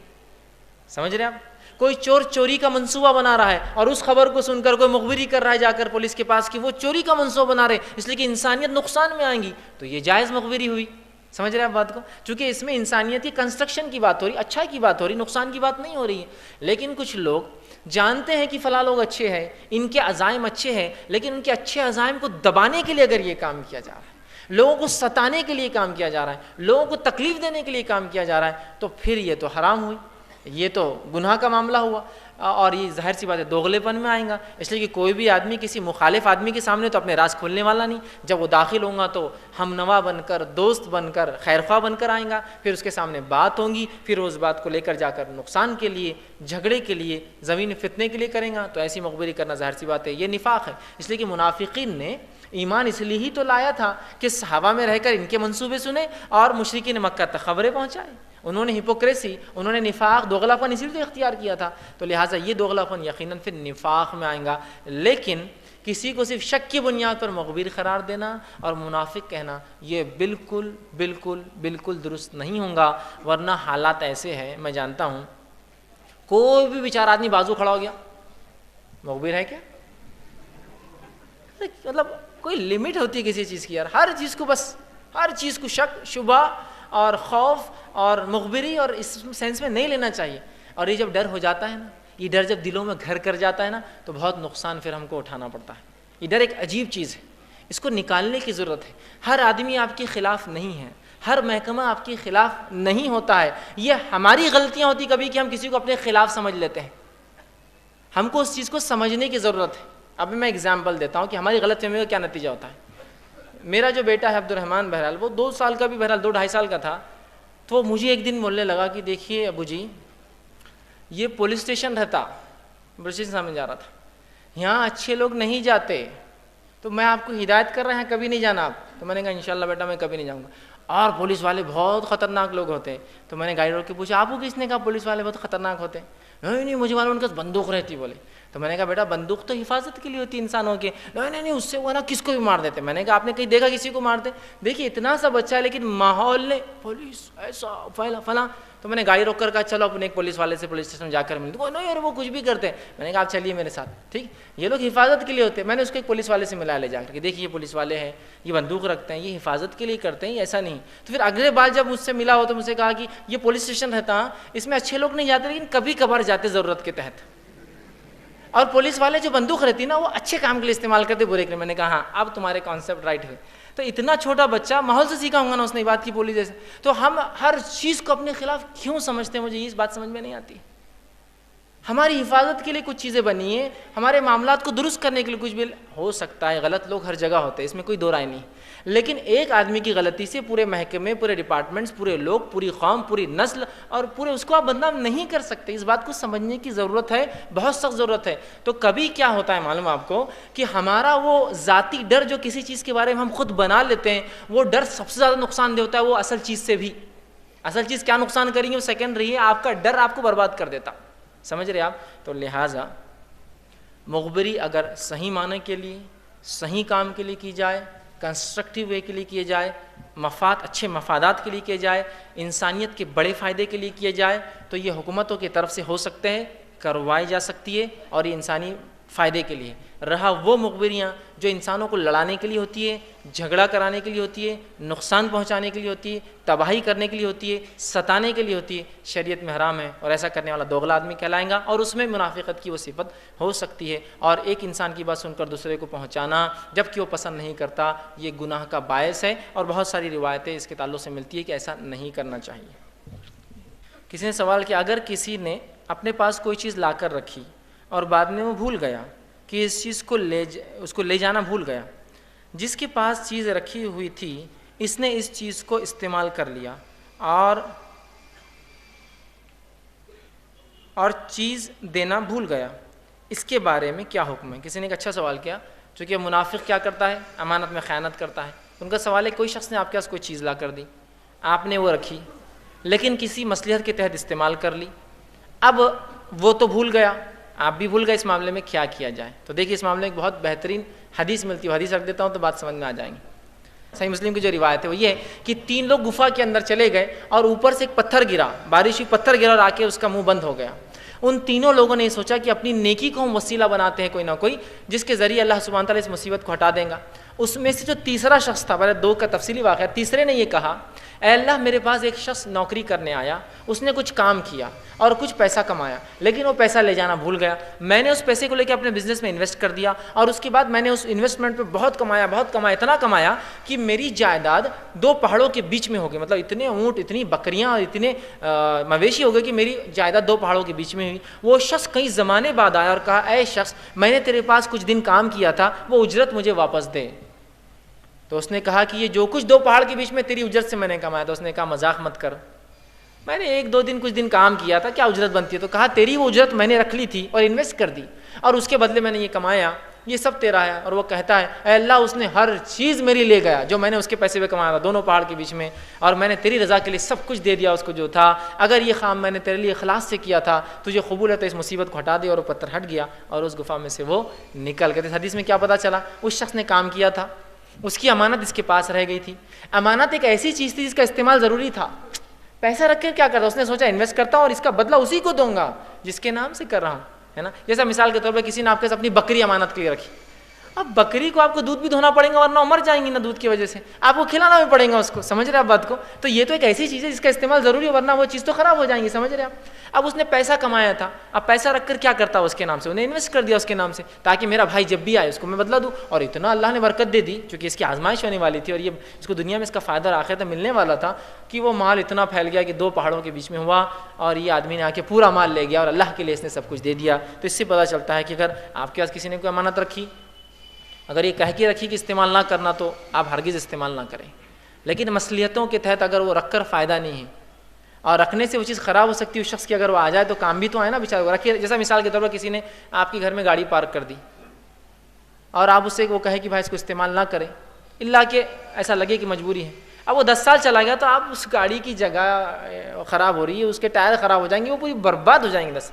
سمجھ رہے ہیں آپ؟ کوئی چور چوری کا منصوبہ بنا رہا ہے اور اس خبر کو سن کر کوئی مخبری کر رہا ہے جا کر پولیس کے پاس کہ وہ چوری کا منصوبہ بنا رہے ہیں اس لیے کہ انسانیت نقصان میں آئیں گی، تو یہ جائز مخبری ہوئی۔ سمجھ رہے ہیں آپ بات کو؟ چونکہ اس میں انسانیت کی کنسٹرکشن کی بات ہو رہی، اچھائی کی بات ہو رہی، نقصان کی بات نہیں ہو رہی ہے۔ لیکن کچھ لوگ جانتے ہیں کہ فلاں لوگ اچھے ہیں، ان کے عزائم اچھے ہیں، لیکن ان کے اچھے عزائم کو دبانے کے لیے اگر یہ کام کیا جا رہا ہے، لوگوں کو ستانے کے لیے کام کیا جا رہا ہے، لوگوں کو تکلیف دینے کے لیے کام کیا جا رہا ہے، تو پھر یہ تو حرام ہوئی، یہ تو گناہ کا معاملہ ہوا، اور یہ ظاہر سی بات ہے دوغلے پن میں آئیں گا۔ اس لیے کہ کوئی بھی آدمی کسی مخالف آدمی کے سامنے تو اپنے راز کھولنے والا نہیں، جب وہ داخل ہوں گا تو ہم نوا بن کر، دوست بن کر، خیرخواہ بن کر آئیں گا، پھر اس کے سامنے بات ہوں گی، پھر اس بات کو لے کر جا کر نقصان کے لیے، جھگڑے کے لیے، زمین فتنے کے لیے کریں گا، تو ایسی مخبری کرنا ظاہر سی بات ہے یہ نفاق ہے۔ اس لیے کہ منافقین نے ایمان اس لیے ہی تو لایا تھا کہ صحابہ میں رہ کر ان کے منصوبے سنے اور مشرکین مکہ تک خبریں پہنچائے، انہوں نے ہپوکریسی، انہوں نے نفاق، دوغلا پن اسی لیے اختیار کیا تھا، تو لہٰذا یہ دوغلا پن یقیناً پھر نفاق میں آئیں گا۔ لیکن کسی کو صرف شک کی بنیاد پر مخبر قرار دینا اور منافق کہنا یہ بالکل بالکل بالکل درست نہیں ہوگا، ورنہ حالات ایسے ہیں، میں جانتا ہوں کوئی بھی بیچارہ آدمی بازو کھڑا ہو گیا مخبر ہے کیا؟ مطلب کوئی لمٹ ہوتی ہے کسی چیز کی یار، ہر چیز کو بس ہر چیز کو شک، شبہ اور خوف اور مخبری اور اس سینس میں نہیں لینا چاہیے۔ اور یہ جب ڈر ہو جاتا ہے نا، یہ ڈر جب دلوں میں گھر کر جاتا ہے نا، تو بہت نقصان پھر ہم کو اٹھانا پڑتا ہے۔ یہ ڈر ایک عجیب چیز ہے، اس کو نکالنے کی ضرورت ہے۔ ہر آدمی آپ کے خلاف نہیں ہے، ہر محکمہ آپ کے خلاف نہیں ہوتا ہے، یہ ہماری غلطیاں ہوتی کبھی کہ ہم کسی کو اپنے خلاف سمجھ لیتے ہیں، ہم کو اس چیز کو سمجھنے کی ضرورت ہے۔ اب میں ایگزامپل دیتا ہوں کہ ہماری غلط فہمی کا کیا نتیجہ ہوتا ہے۔ میرا جو بیٹا ہے عبد الرحمن بہرحال وہ 2 سال کا بھی بہرحال 2-2.5 سال کا تھا، تو مجھے ایک دن بولنے لگا کہ دیکھیے ابو جی یہ پولیس اسٹیشن رہتا، پولیس اسٹیشن سامنے جا رہا تھا، یہاں اچھے لوگ نہیں جاتے، تو میں آپ کو ہدایت کر رہا ہوں کبھی نہیں جانا آپ۔ تو میں نے کہا انشاءاللہ بیٹا میں کبھی نہیں جاؤں گا، اور پولیس والے بہت خطرناک لوگ ہوتے ہیں۔ تو میں نے گاڑی روک کے پوچھا آپ کو کس نے کہا پولیس والے بہت خطرناک ہوتے ہیں؟ نہیں مجھے معلوم ان کے پاس بندوق رہتی بولے۔ تو میں نے کہا بیٹا بندوق تو حفاظت کے لیے ہوتی ہے انسانوں کے، نہیں اس سے وہ نا کس کو بھی مار دیتے۔ میں نے کہا آپ نے کہیں دیکھا کسی کو مارتے؟ دیکھیے اتنا سا بچہ ہے لیکن ماحول نے پولیس ایسا فلاں۔ تو میں نے گاڑی روک کر کہا چلو اپنے ایک پولیس والے سے پولیس اسٹیشن جا کر ملتے، نہیں یار وہ کچھ بھی کرتے ہیں۔ میں نے کہا آپ چلیے میرے ساتھ، ٹھیک، یہ لوگ حفاظت کے لیے ہوتے ہیں۔ میں نے اس کو ایک پولیس والے سے ملا لے جا کر کہ دیکھیے یہ پولیس والے ہیں، یہ بندوق رکھتے ہیں، یہ حفاظت کے لیے کرتے ہیں، ایسا نہیں۔ تو پھر اگلے بار جب مجھ سے ملا ہو تو مجھ سے کہا کہ یہ پولیس اسٹیشن رہتا اس میں اچھے لوگ نہیں جاتے لیکن کبھی کبھار جاتے ضرورت کے تحت، اور پولیس والے جو بندوق رہتی نا وہ اچھے کام کے لیے استعمال کرتے برے کے لیے۔ میں نے کہا ہاں اب تمہارے کانسیپٹ رائٹ ہے۔ تو اتنا چھوٹا بچہ ماحول سے سیکھا ہوں گا نا اس نے بات کی پولیس جیسے، تو ہم ہر چیز کو اپنے خلاف کیوں سمجھتے ہیں؟ مجھے اس بات سمجھ میں نہیں آتی۔ ہماری حفاظت کے لیے کچھ چیزیں بنی ہیں، ہمارے معاملات کو درست کرنے کے لیے کچھ بھی ہو سکتا ہے، غلط لوگ ہر جگہ ہوتے ہیں، اس میں کوئی دو رائے نہیں، لیکن ایک آدمی کی غلطی سے پورے محکمے، پورے ڈپارٹمنٹس، پورے لوگ، پوری قوم، پوری نسل اور پورے اس کو آپ بدنام نہیں کر سکتے۔ اس بات کو سمجھنے کی ضرورت ہے، بہت سخت ضرورت ہے۔ تو کبھی کیا ہوتا ہے معلوم آپ کو کہ ہمارا وہ ذاتی ڈر جو کسی چیز کے بارے میں ہم خود بنا لیتے ہیں، وہ ڈر سب سے زیادہ نقصان دہ ہوتا ہے وہ اصل چیز سے بھی۔ اصل چیز کیا نقصان کریں گے وہ سیکنڈری ہے، آپ کا ڈر آپ کو برباد کر دیتا، سمجھ رہے آپ؟ تو لہٰذا مخبری اگر صحیح معنی کے لیے، صحیح کام کے لیے کی جائے، کنسٹرکٹیو وے کے لیے کیے جائے، اچھے مفادات کے لیے کیے جائے، انسانیت کے بڑے فائدے کے لیے کیے جائے، تو یہ حکومتوں کی طرف سے ہو سکتے ہیں، کروائی جا سکتی ہے، اور یہ انسانی فائدے کے لیے۔ رہا وہ مخبریاں جو انسانوں کو لڑانے کے لیے ہوتی ہے، جھگڑا کرانے کے لیے ہوتی ہے، نقصان پہنچانے کے لیے ہوتی ہے، تباہی کرنے کے لیے ہوتی ہے، ستانے کے لیے ہوتی ہے، شریعت میں حرام ہے، اور ایسا کرنے والا دوغلا آدمی کہلائیں گا، اور اس میں منافقت کی وہ صفت ہو سکتی ہے۔ اور ایک انسان کی بات سن کر دوسرے کو پہنچانا جب کہ وہ پسند نہیں کرتا، یہ گناہ کا باعث ہے، اور بہت ساری روایتیں اس کے تعلق سے ملتی ہے کہ ایسا نہیں کرنا چاہیے۔ کسی نے سوال کیا اگر کسی نے اپنے پاس کوئی چیز لا کر رکھی اور بعد میں وہ بھول گیا کہ اس چیز کو اس کو لے جانا بھول گیا، جس کے پاس چیز رکھی ہوئی تھی اس نے اس چیز کو استعمال کر لیا اور چیز دینا بھول گیا، اس کے بارے میں کیا حکم ہے؟ کسی نے ایک اچھا سوال کیا، چونکہ منافق کیا کرتا ہے؟ امانت میں خیانت کرتا ہے۔ ان کا سوال ہے کوئی شخص نے آپ کے پاس کوئی چیز لا کر دی، آپ نے وہ رکھی لیکن کسی مصلحت کے تحت استعمال کر لی، اب وہ تو بھول گیا، آپ بھی بھول گئے، اس معاملے میں کیا کیا جائے؟ تو دیکھیے اس معاملے میں ایک بہت بہترین حدیث ملتی ہے، حدیث رکھ دیتا ہوں تو بات سمجھ میں آ جائیں گی۔ صحیح مسلم کی جو روایت ہے وہ یہ ہے کہ 3 لوگ گفا کے اندر چلے گئے اور اوپر سے ایک پتھر گرا، بارش ہوئی، پتھر گرا اور آ کے اس کا منہ بند ہو گیا۔ ان تینوں لوگوں نے یہ سوچا کہ اپنی نیکی کو ہم وسیلہ بناتے ہیں کوئی نہ کوئی، جس کے ذریعے اللہ سبحانہ تعالیٰ اس مصیبت کو ہٹا دیں گا۔ اس میں سے جو تیسرا شخص تھا، پہلے 2 کا تفصیلی واقعہ، تیسرے نے یہ کہا اے اللہ میرے پاس ایک شخص نوکری کرنے آیا، اس نے کچھ کام کیا اور کچھ پیسہ کمایا لیکن وہ پیسہ لے جانا بھول گیا، میں نے اس پیسے کو لے کے اپنے بزنس میں انویسٹ کر دیا اور اس کے بعد میں نے اس انویسٹمنٹ پہ بہت کمایا، اتنا کمایا کہ میری جائیداد 2 پہاڑوں کے بیچ میں ہو گئی، مطلب اتنے اونٹ، اتنی بکریاں اور اتنے مویشی ہو گئے کہ میری جائیداد 2 پہاڑوں کے بیچ میں ہوئی۔ وہ شخص کئی زمانے بعد آیا اور کہا اے شخص میں نے تیرے پاس کچھ دن کام کیا تھا، وہ اجرت مجھے واپس دے۔ تو اس نے کہا کہ یہ جو کچھ 2 پہاڑ کے بیچ میں تیری اجرت سے میں نے کمایا تھا، اس نے کہا مذاق مت کر، میں نے 1-2 دن کچھ دن کام کیا تھا، کیا اجرت بنتی ہے؟ تو کہا تیری وہ اجرت میں نے رکھ لی تھی اور انویسٹ کر دی اور اس کے بدلے میں نے یہ کمایا، یہ سب تیرا ہے۔ اور وہ کہتا ہے اے اللہ اس نے ہر چیز میری لے گیا جو میں نے اس کے پیسے پہ کمایا تھا 2 پہاڑ کے بیچ میں، اور میں نے تیری رضا کے لیے سب کچھ دے دیا اس کو جو تھا، اگر یہ کام میں نے تیرے لیے اخلاص سے کیا تھا تجھے قبول ہے تو اس مصیبت کو ہٹا دے۔ اور وہ پتھر ہٹ گیا اور اس گفا میں سے وہ نکل گئے۔ اس حدیث میں کیا پتہ چلا؟ اس شخص نے کام کیا تھا، اس کی امانت اس کے پاس رہ گئی تھی۔ امانت ایک ایسی چیز تھی جس کا استعمال ضروری تھا۔ پیسہ رکھ کے کیا کرتا؟ اس نے سوچا انویسٹ کرتا ہوں اور اس کا بدلہ اسی کو دوں گا جس کے نام سے کر رہا ہوں، ہے نا؟ جیسا مثال کے طور پہ کسی نے آپ کے ساتھ اپنی بکری امانت کے لیے رکھی، اب بکری کو آپ کو دودھ بھی دھونا پڑے گا ورنہ مر جائیں گی نا دودھ کی وجہ سے، آپ کو کھلانا بھی پڑے گا اس کو، سمجھ رہے آپ بات کو؟ تو یہ تو ایک ایسی چیز ہے جس کا استعمال ضروری ہے ورنہ وہ چیز تو خراب ہو جائیں گی، سمجھ رہے آپ؟ اب اس نے پیسہ کمایا تھا، اب پیسہ رکھ کر کیا کرتا اس کے نام سے؟ انہیں انویسٹ کر دیا اس کے نام سے تاکہ میرا بھائی جب بھی آئے اس کو میں بدلا دوں، اور اتنا اللہ نے برکت دے دی چونکہ اس کی آزمائش ہونے والی تھی اور یہ اس کو دنیا میں اس کا فائدہ اور آخرت میں ملنے والا تھا کہ وہ مال اتنا پھیل گیا کہ 2 پہاڑوں کے بیچ میں ہوا اور یہ آدمی نے آ کے پورا مال لے گیا اور اللہ کے لیے اس نے سب کچھ دے دیا۔ تو اس سے پتہ چلتا ہے کہ اگر آپ کے پاس کسی نے کوئی امانت رکھی اگر یہ کہہ کے رکھی کہ استعمال نہ کرنا تو آپ ہرگز استعمال نہ کریں، لیکن مصلحتوں کے تحت اگر وہ رکھ کر فائدہ نہیں ہے اور رکھنے سے وہ چیز خراب ہو سکتی ہے اس شخص کی، اگر وہ آ جائے تو کام بھی تو آئے نا بیچارے رکھے. جیسا مثال کے طور پر کسی نے آپ کے گھر میں گاڑی پارک کر دی اور آپ اس سے وہ کہے کہ بھائی اس کو استعمال نہ کریں، الا کہ ایسا لگے کہ مجبوری ہے. اب وہ 10 سال چلا گیا تو آپ اس گاڑی کی جگہ خراب ہو رہی ہے، اس کے ٹائر خراب ہو جائیں گے، وہ پوری برباد ہو جائیں گے. بس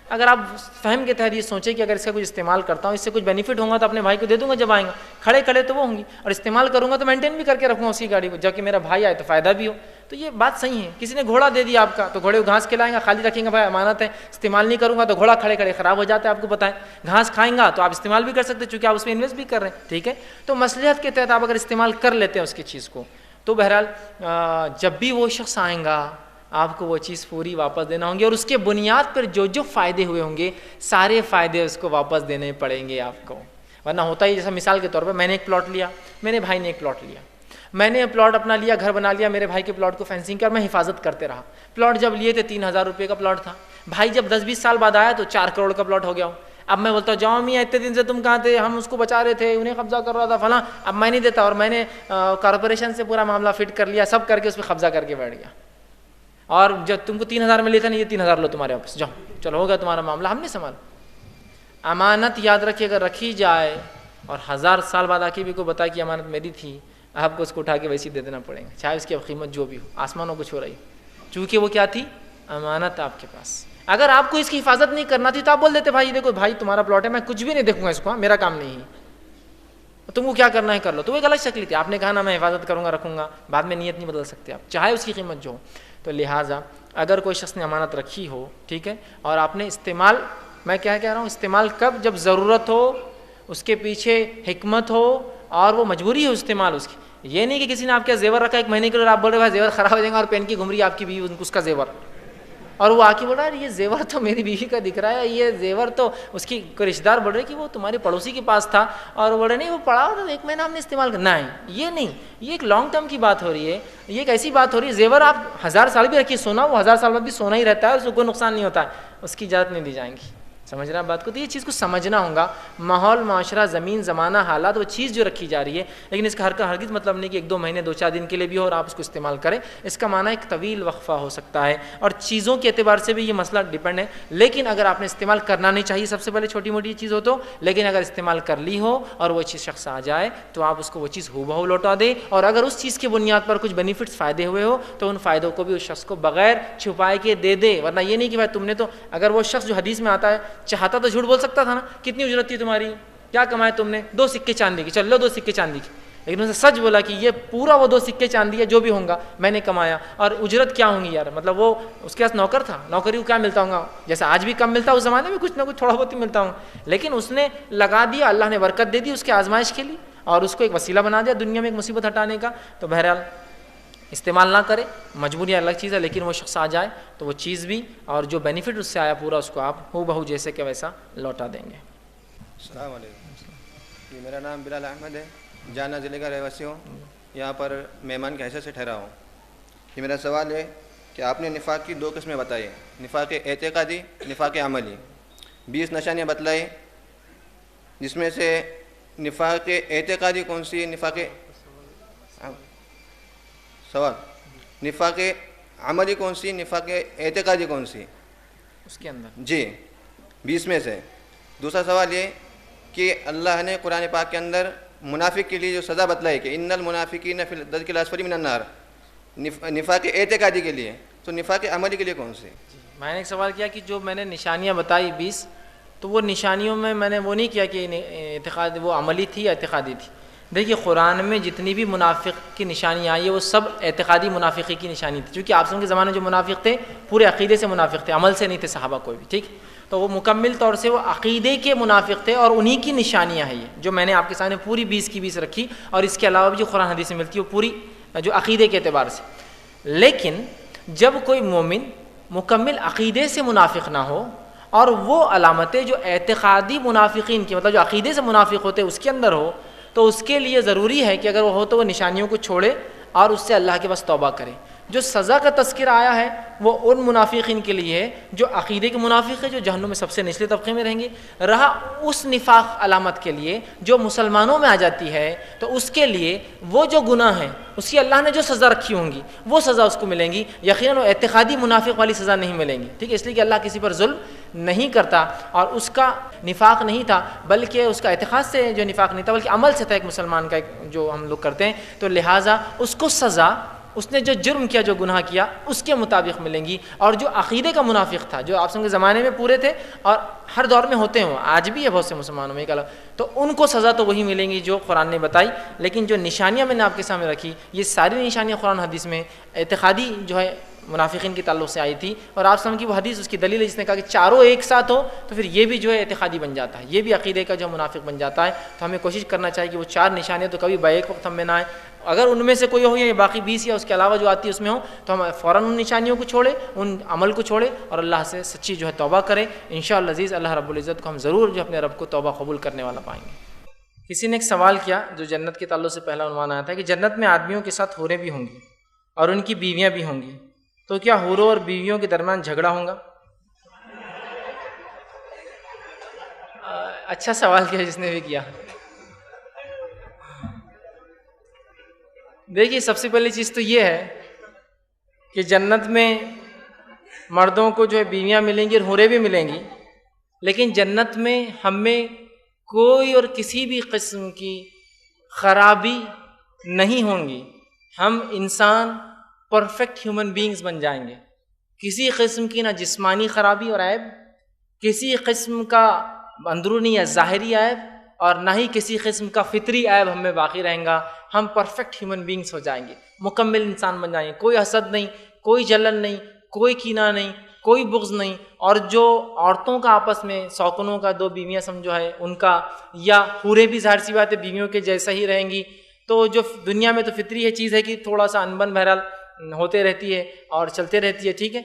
اگر آپ فہم کے تحت یہ سوچیں کہ اگر اس کا کچھ استعمال کرتا ہوں اس سے کچھ بینیفٹ ہوگا تو اپنے بھائی کو دے دوں گا جب آئیں گا، کھڑے کھڑے تو وہ ہوں گی، اور استعمال کروں گا تو مینٹین بھی کر کے رکھوں گا اسی گاڑی کو جب کہ میرا بھائی آئے تو فائدہ بھی ہو. تو یہ بات صحیح ہے. کسی نے گھوڑا دے دیا آپ کا تو گھوڑے کو گھاس کھلائیں گا، خالی رکھیں گا بھائی امانت ہے، استعمال نہیں کروں گا تو گھوڑا کھڑے کھڑے خراب ہو جاتا ہے. آپ کو پتہ ہے گھاس کھائیں گا تو آپ استعمال بھی کر سکتے چونکہ آپ اس میں انویسٹ بھی کر رہے ہیں. ٹھیک ہے، تو مصلحت کے تحت آپ اگر استعمال کر لیتے ہیں اس کی چیز کو تو بہرحال جب بھی وہ شخص آئیں گا آپ کو وہ چیز پوری واپس دینا ہوں گی، اور اس کے بنیاد پر جو جو فائدے ہوئے ہوں گے سارے فائدے اس کو واپس دینے پڑیں گے آپ کو. ورنہ ہوتا ہی جیسا مثال کے طور پر میں نے ایک پلاٹ لیا، میرے بھائی نے ایک پلاٹ لیا، میں نے پلاٹ اپنا لیا، گھر بنا لیا، میرے بھائی کے پلاٹ کو فینسنگ کیا اور میں حفاظت کرتے رہا. پلاٹ جب لیے تھے 3000 روپے کا پلاٹ تھا، بھائی جب 10-20 سال بعد آیا تو 4 کروڑ کا پلاٹ ہو گیا. اب میں بولتا ہوں جاؤ میاں اتنے دن سے تم کہاں تھے، ہم اس کو بچا رہے تھے، انہیں قبضہ کر رہا تھا فلاں. اب میں نہیں دیتا، اور میں نے کارپوریشن سے پورا معاملہ فٹ کر لیا، سب کر کے اس پہ قبضہ کر کے بیٹھ گیا. اور جب تم کو 3000 میں لیتا نہیں، یہ 3000 لو تمہارے واپس، جاؤ چلو ہو گیا تمہارا معاملہ، ہم نہیں سنبھال. امانت یاد رکھیے اگر رکھی جائے اور 1000 سال بعد آ کے بھی کوئی بتا کہ امانت میری تھی، آپ کو اس کو اٹھا کے ویسے ہی دے دینا پڑے گا، چاہے اس کی قیمت جو بھی ہو، آسمانوں کو چھو رہی، چونکہ وہ کیا تھی، امانت آپ کے پاس. اگر آپ کو اس کی حفاظت نہیں کرنا تھی تو آپ بول دیتے بھائی دیکھو بھائی تمہارا پلاٹ ہے، میں کچھ بھی نہیں دیکھوں گا اس کو، میرا کام نہیں ہے، تم کو کیا کرنا ہے کر لو. تو وہ ایک الگ شکل تھی، آپ نے کہا نا میں حفاظت کروں گا رکھوں گا، بعد میں نیت نہیں بدل سکتے آپ چاہے اس کی قیمت جو ہو. تو لہٰذا اگر کوئی شخص نے امانت رکھی ہو، ٹھیک ہے، اور آپ نے استعمال، میں کیا کہہ رہا ہوں، استعمال کب، جب ضرورت ہو، اس کے پیچھے حکمت ہو اور وہ مجبوری ہو استعمال اس کی. یہ نہیں کہ کسی نے آپ کا زیور رکھا 1 مہینے کے لیے، آپ بول رہے بھائی زیور خراب ہو جائیں گا اور پہن کی گھوم رہی ہے آپ کی بیوی اس کا زیور، اور وہ آ کے بول رہا ہے یہ زیور تو میری بیوی کا دکھ رہا ہے، یہ زیور تو اس کی کوئی رشتہ دار بول رہے کہ وہ تمہارے پڑوسی کے پاس تھا، اور وہ بول رہے نہیں وہ پڑا ہو تو 1 مہینہ ہم نے استعمال کرنا ہے. یہ نہیں، یہ ایک لانگ ٹرم کی بات ہو رہی ہے. یہ ایک ایسی بات ہو رہی ہے زیور آپ 1000 سال بھی رکھیے، سونا وہ 1000 سال بعد بھی سونا ہی رہتا ہے، اس کو کوئی نقصان نہیں ہوتا ہے، اس کی اجازت نہیں دی جائیں گی. سمجھ رہے ہیں بات کو؟ تو یہ چیز کو سمجھنا ہوگا، ماحول معاشرہ زمین زمانہ حالات وہ چیز جو رکھی جا رہی ہے، لیکن اس کا ہرگز مطلب نہیں کہ 1-2 مہینے 2-4 دن کے لیے بھی ہو اور آپ اس کو استعمال کریں. اس کا معنی ایک طویل وقفہ ہو سکتا ہے، اور چیزوں کے اعتبار سے بھی یہ مسئلہ ڈیپینڈ ہے. لیکن اگر آپ نے استعمال کرنا نہیں چاہیے سب سے پہلے چھوٹی موٹی چیز ہو تو، لیکن اگر استعمال کر لی ہو اور وہ چیز شخص آ جائے تو آپ اس کو وہ چیز ہو بہو لوٹا دیں، اور اگر اس چیز کی بنیاد پر کچھ بینیفٹس فائدے ہوئے ہو تو ان فائدوں کو بھی اس شخص کو بغیر چھپائے کے دے دے. ورنہ یہ نہیں کہ بھائی تم نے تو، اگر وہ شخص جو حدیث میں آتا ہے چاہتا تو جھوٹ بول سکتا تھا نا، کتنی اجرت تھی تمہاری، کیا کمائے تم نے، 2 سکے چاندی کی، چل لو 2 سکے چاندی کی، لیکن اس نے سچ بولا کہ یہ پورا وہ 2 سکے چاندی ہے جو بھی ہوں گا میں نے کمایا. اور اجرت کیا ہوں گی یار، مطلب وہ اس کے پاس نوکر تھا، نوکری کو کیا ملتا ہوں گا، جیسا آج بھی کم ملتا اس زمانے میں کچھ نہ کچھ تھوڑا بہت ہی ملتا ہوں، لیکن اس نے لگا دیا، اللہ نے برکت دے دی اس کے آزمائش کے لیے اور اس کو ایک وسیلہ بنا دیا دنیا میں ایک مصیبت ہٹانے کا. تو بہرحال استعمال نہ کرے، مجبوری الگ چیز ہے، لیکن وہ شخص آ جائے تو وہ چیز بھی اور جو بینیفٹ اس سے آیا پورا اس کو آپ ہو بہو جیسے کہ ویسا لوٹا دیں گے. السلام علیکم، جی میرا نام بلال احمد ہے، جانا ضلع کا رہواسی ہوں، یہاں پر مہمان کی حیثیت سے ٹھہرا ہوں. یہ میرا سوال ہے کہ آپ نے نفاق کی 2 قسمیں بتائی، نفاق اعتقادی، نفاق عملی. 20 نشانیاں بتلائی، جس میں سے نفاق اعتقادی کون سی، نفاق عملی کون سی، نفاق اعتقادی کون سی اس کے اندر؟ جی 20 میں سے. دوسرا سوال یہ کہ اللہ نے قرآن پاک کے اندر منافق کے لیے جو سزا بتلائی کہ ان المنافقین فی الدرک الاسفل من النار، نفاق اعتقادی کے لیے، تو نفاق عملی کے لیے کون سی؟ میں نے ایک سوال کیا کہ جو میں نے نشانیاں بتائی 20، تو وہ نشانیوں میں نے وہ نہیں کیا کہ اعتقاد وہ عملی تھی یا اعتقادی تھی. دیکھیے قرآن میں جتنی بھی منافق کی نشانیاں آئی ہیں وہ سب اعتقادی منافقی کی نشانی تھی، کیونکہ آپ کے زمانے میں جو منافق تھے پورے عقیدے سے منافق تھے، عمل سے نہیں تھے صحابہ کوئی بھی، ٹھیک. تو وہ مکمل طور سے وہ عقیدے کے منافق تھے، اور انہی کی نشانیاں ہیں یہ جو میں نے آپ کے سامنے پوری 20 کی 20 رکھی، اور اس کے علاوہ بھی جو قرآن حدیث میں ملتی ہے وہ پوری جو عقیدے کے اعتبار سے. لیکن جب کوئی مومن مکمل عقیدے سے منافق نہ ہو اور وہ علامتیں جو اعتقادی منافقین کی، مطلب جو عقیدے سے منافق ہوتے اس کے اندر ہو، تو اس کے لیے ضروری ہے کہ اگر وہ ہو تو وہ نشانیوں کو چھوڑے اور اس سے اللہ کے پاس توبہ کرے. جو سزا کا تذکرہ آیا ہے وہ ان منافقین کے لیے ہے جو عقیدے کے منافق ہے، جو جہنم میں سب سے نچلے طبقے میں رہیں گے. رہا اس نفاق علامت کے لیے جو مسلمانوں میں آ جاتی ہے تو اس کے لیے وہ جو گناہ ہیں اس کی اللہ نے جو سزا رکھی ہوں گی وہ سزا اس کو ملیں گی. یقیناً وہ اعتقادی منافق والی سزا نہیں ملیں گی، ٹھیک ہے، اس لیے کہ اللہ کسی پر ظلم نہیں کرتا اور اس کا نفاق نہیں تھا بلکہ اس کا اعتقاد سے جو نفاق نہیں تھا بلکہ عمل سے تھا ایک مسلمان کا جو ہم لوگ کرتے ہیں. تو لہٰذا اس کو سزا اس نے جو جرم کیا، جو گناہ کیا، اس کے مطابق ملیں گی. اور جو عقیدے کا منافق تھا، جو آپ کے زمانے میں پورے تھے اور ہر دور میں ہوتے ہیں، آج بھی ہے بہت سے مسلمانوں میں ایک الگ، تو ان کو سزا تو وہی ملیں گی جو قرآن نے بتائی. لیکن جو نشانیاں میں نے آپ کے سامنے رکھی، یہ ساری نشانیاں قرآن حدیث میں اعتقادی جو ہے منافقین کے تعلق سے آئی تھی. اور آپ سمجھ کی وہ حدیث اس کی دلیل ہے جس نے کہا کہ چاروں ایک ساتھ ہو تو پھر یہ بھی جو ہے اعتقادی بن جاتا ہے، یہ بھی عقیدے کا جو منافق بن جاتا ہے. تو ہمیں کوشش کرنا چاہیے کہ وہ چار نشانیاں تو کبھی بیک وقت ہم میں نہ آئے. اگر ان میں سے کوئی ہو یا باقی 20 یا اس کے علاوہ جو آتی ہے اس میں ہو تو ہم فوراً ان نشانیوں کو چھوڑیں، ان عمل کو چھوڑیں اور اللہ سے سچی جو ہے توبہ کریں. انشاءاللہ عزیز اللہ رب العزت کو ہم ضرور جو اپنے رب کو توبہ قبول کرنے والا پائیں گے. کسی نے ایک سوال کیا جو جنت کے تعلق سے پہلا عنوان آیا تھا کہ جنت میں آدمیوں کے ساتھ حوریں بھی ہوں گی اور ان کی بیویاں بھی ہوں گی، تو کیا حوروں اور بیویوں کے درمیان جھگڑا ہوگا؟ اچھا سوال کیا جس نے بھی کیا. دیکھیے سب سے پہلی چیز تو یہ ہے کہ جنت میں مردوں کو جو ہے بیویاں ملیں گی اور حوریں بھی ملیں گی، لیکن جنت میں ہمیں کوئی اور کسی بھی قسم کی خرابی نہیں ہوں گی. ہم انسان پرفیکٹ ہیومن بینگز بن جائیں گے. کسی قسم کی نہ جسمانی خرابی اور عیب، کسی قسم کا اندرونی یا ظاہری عیب، اور نہ ہی کسی قسم کا فطری عیب ہم میں باقی رہیں گا. ہم پرفیکٹ ہیومن بینگز ہو جائیں گے، مکمل انسان بن جائیں گے. کوئی حسد نہیں، کوئی جلن نہیں، کوئی کینہ نہیں، کوئی بغض نہیں. اور جو عورتوں کا آپس میں سوکنوں کا دو بیویاں سمجھو ہے ان کا، یا حوریں بھی ظاہر سی بات ہے بیویوں کے جیسا ہی رہیں گی. تو جو دنیا میں تو فطری ہے چیز ہے کہ تھوڑا سا انبن بہرحال ہوتے رہتی ہے اور چلتے رہتی ہے، ٹھیک ہے.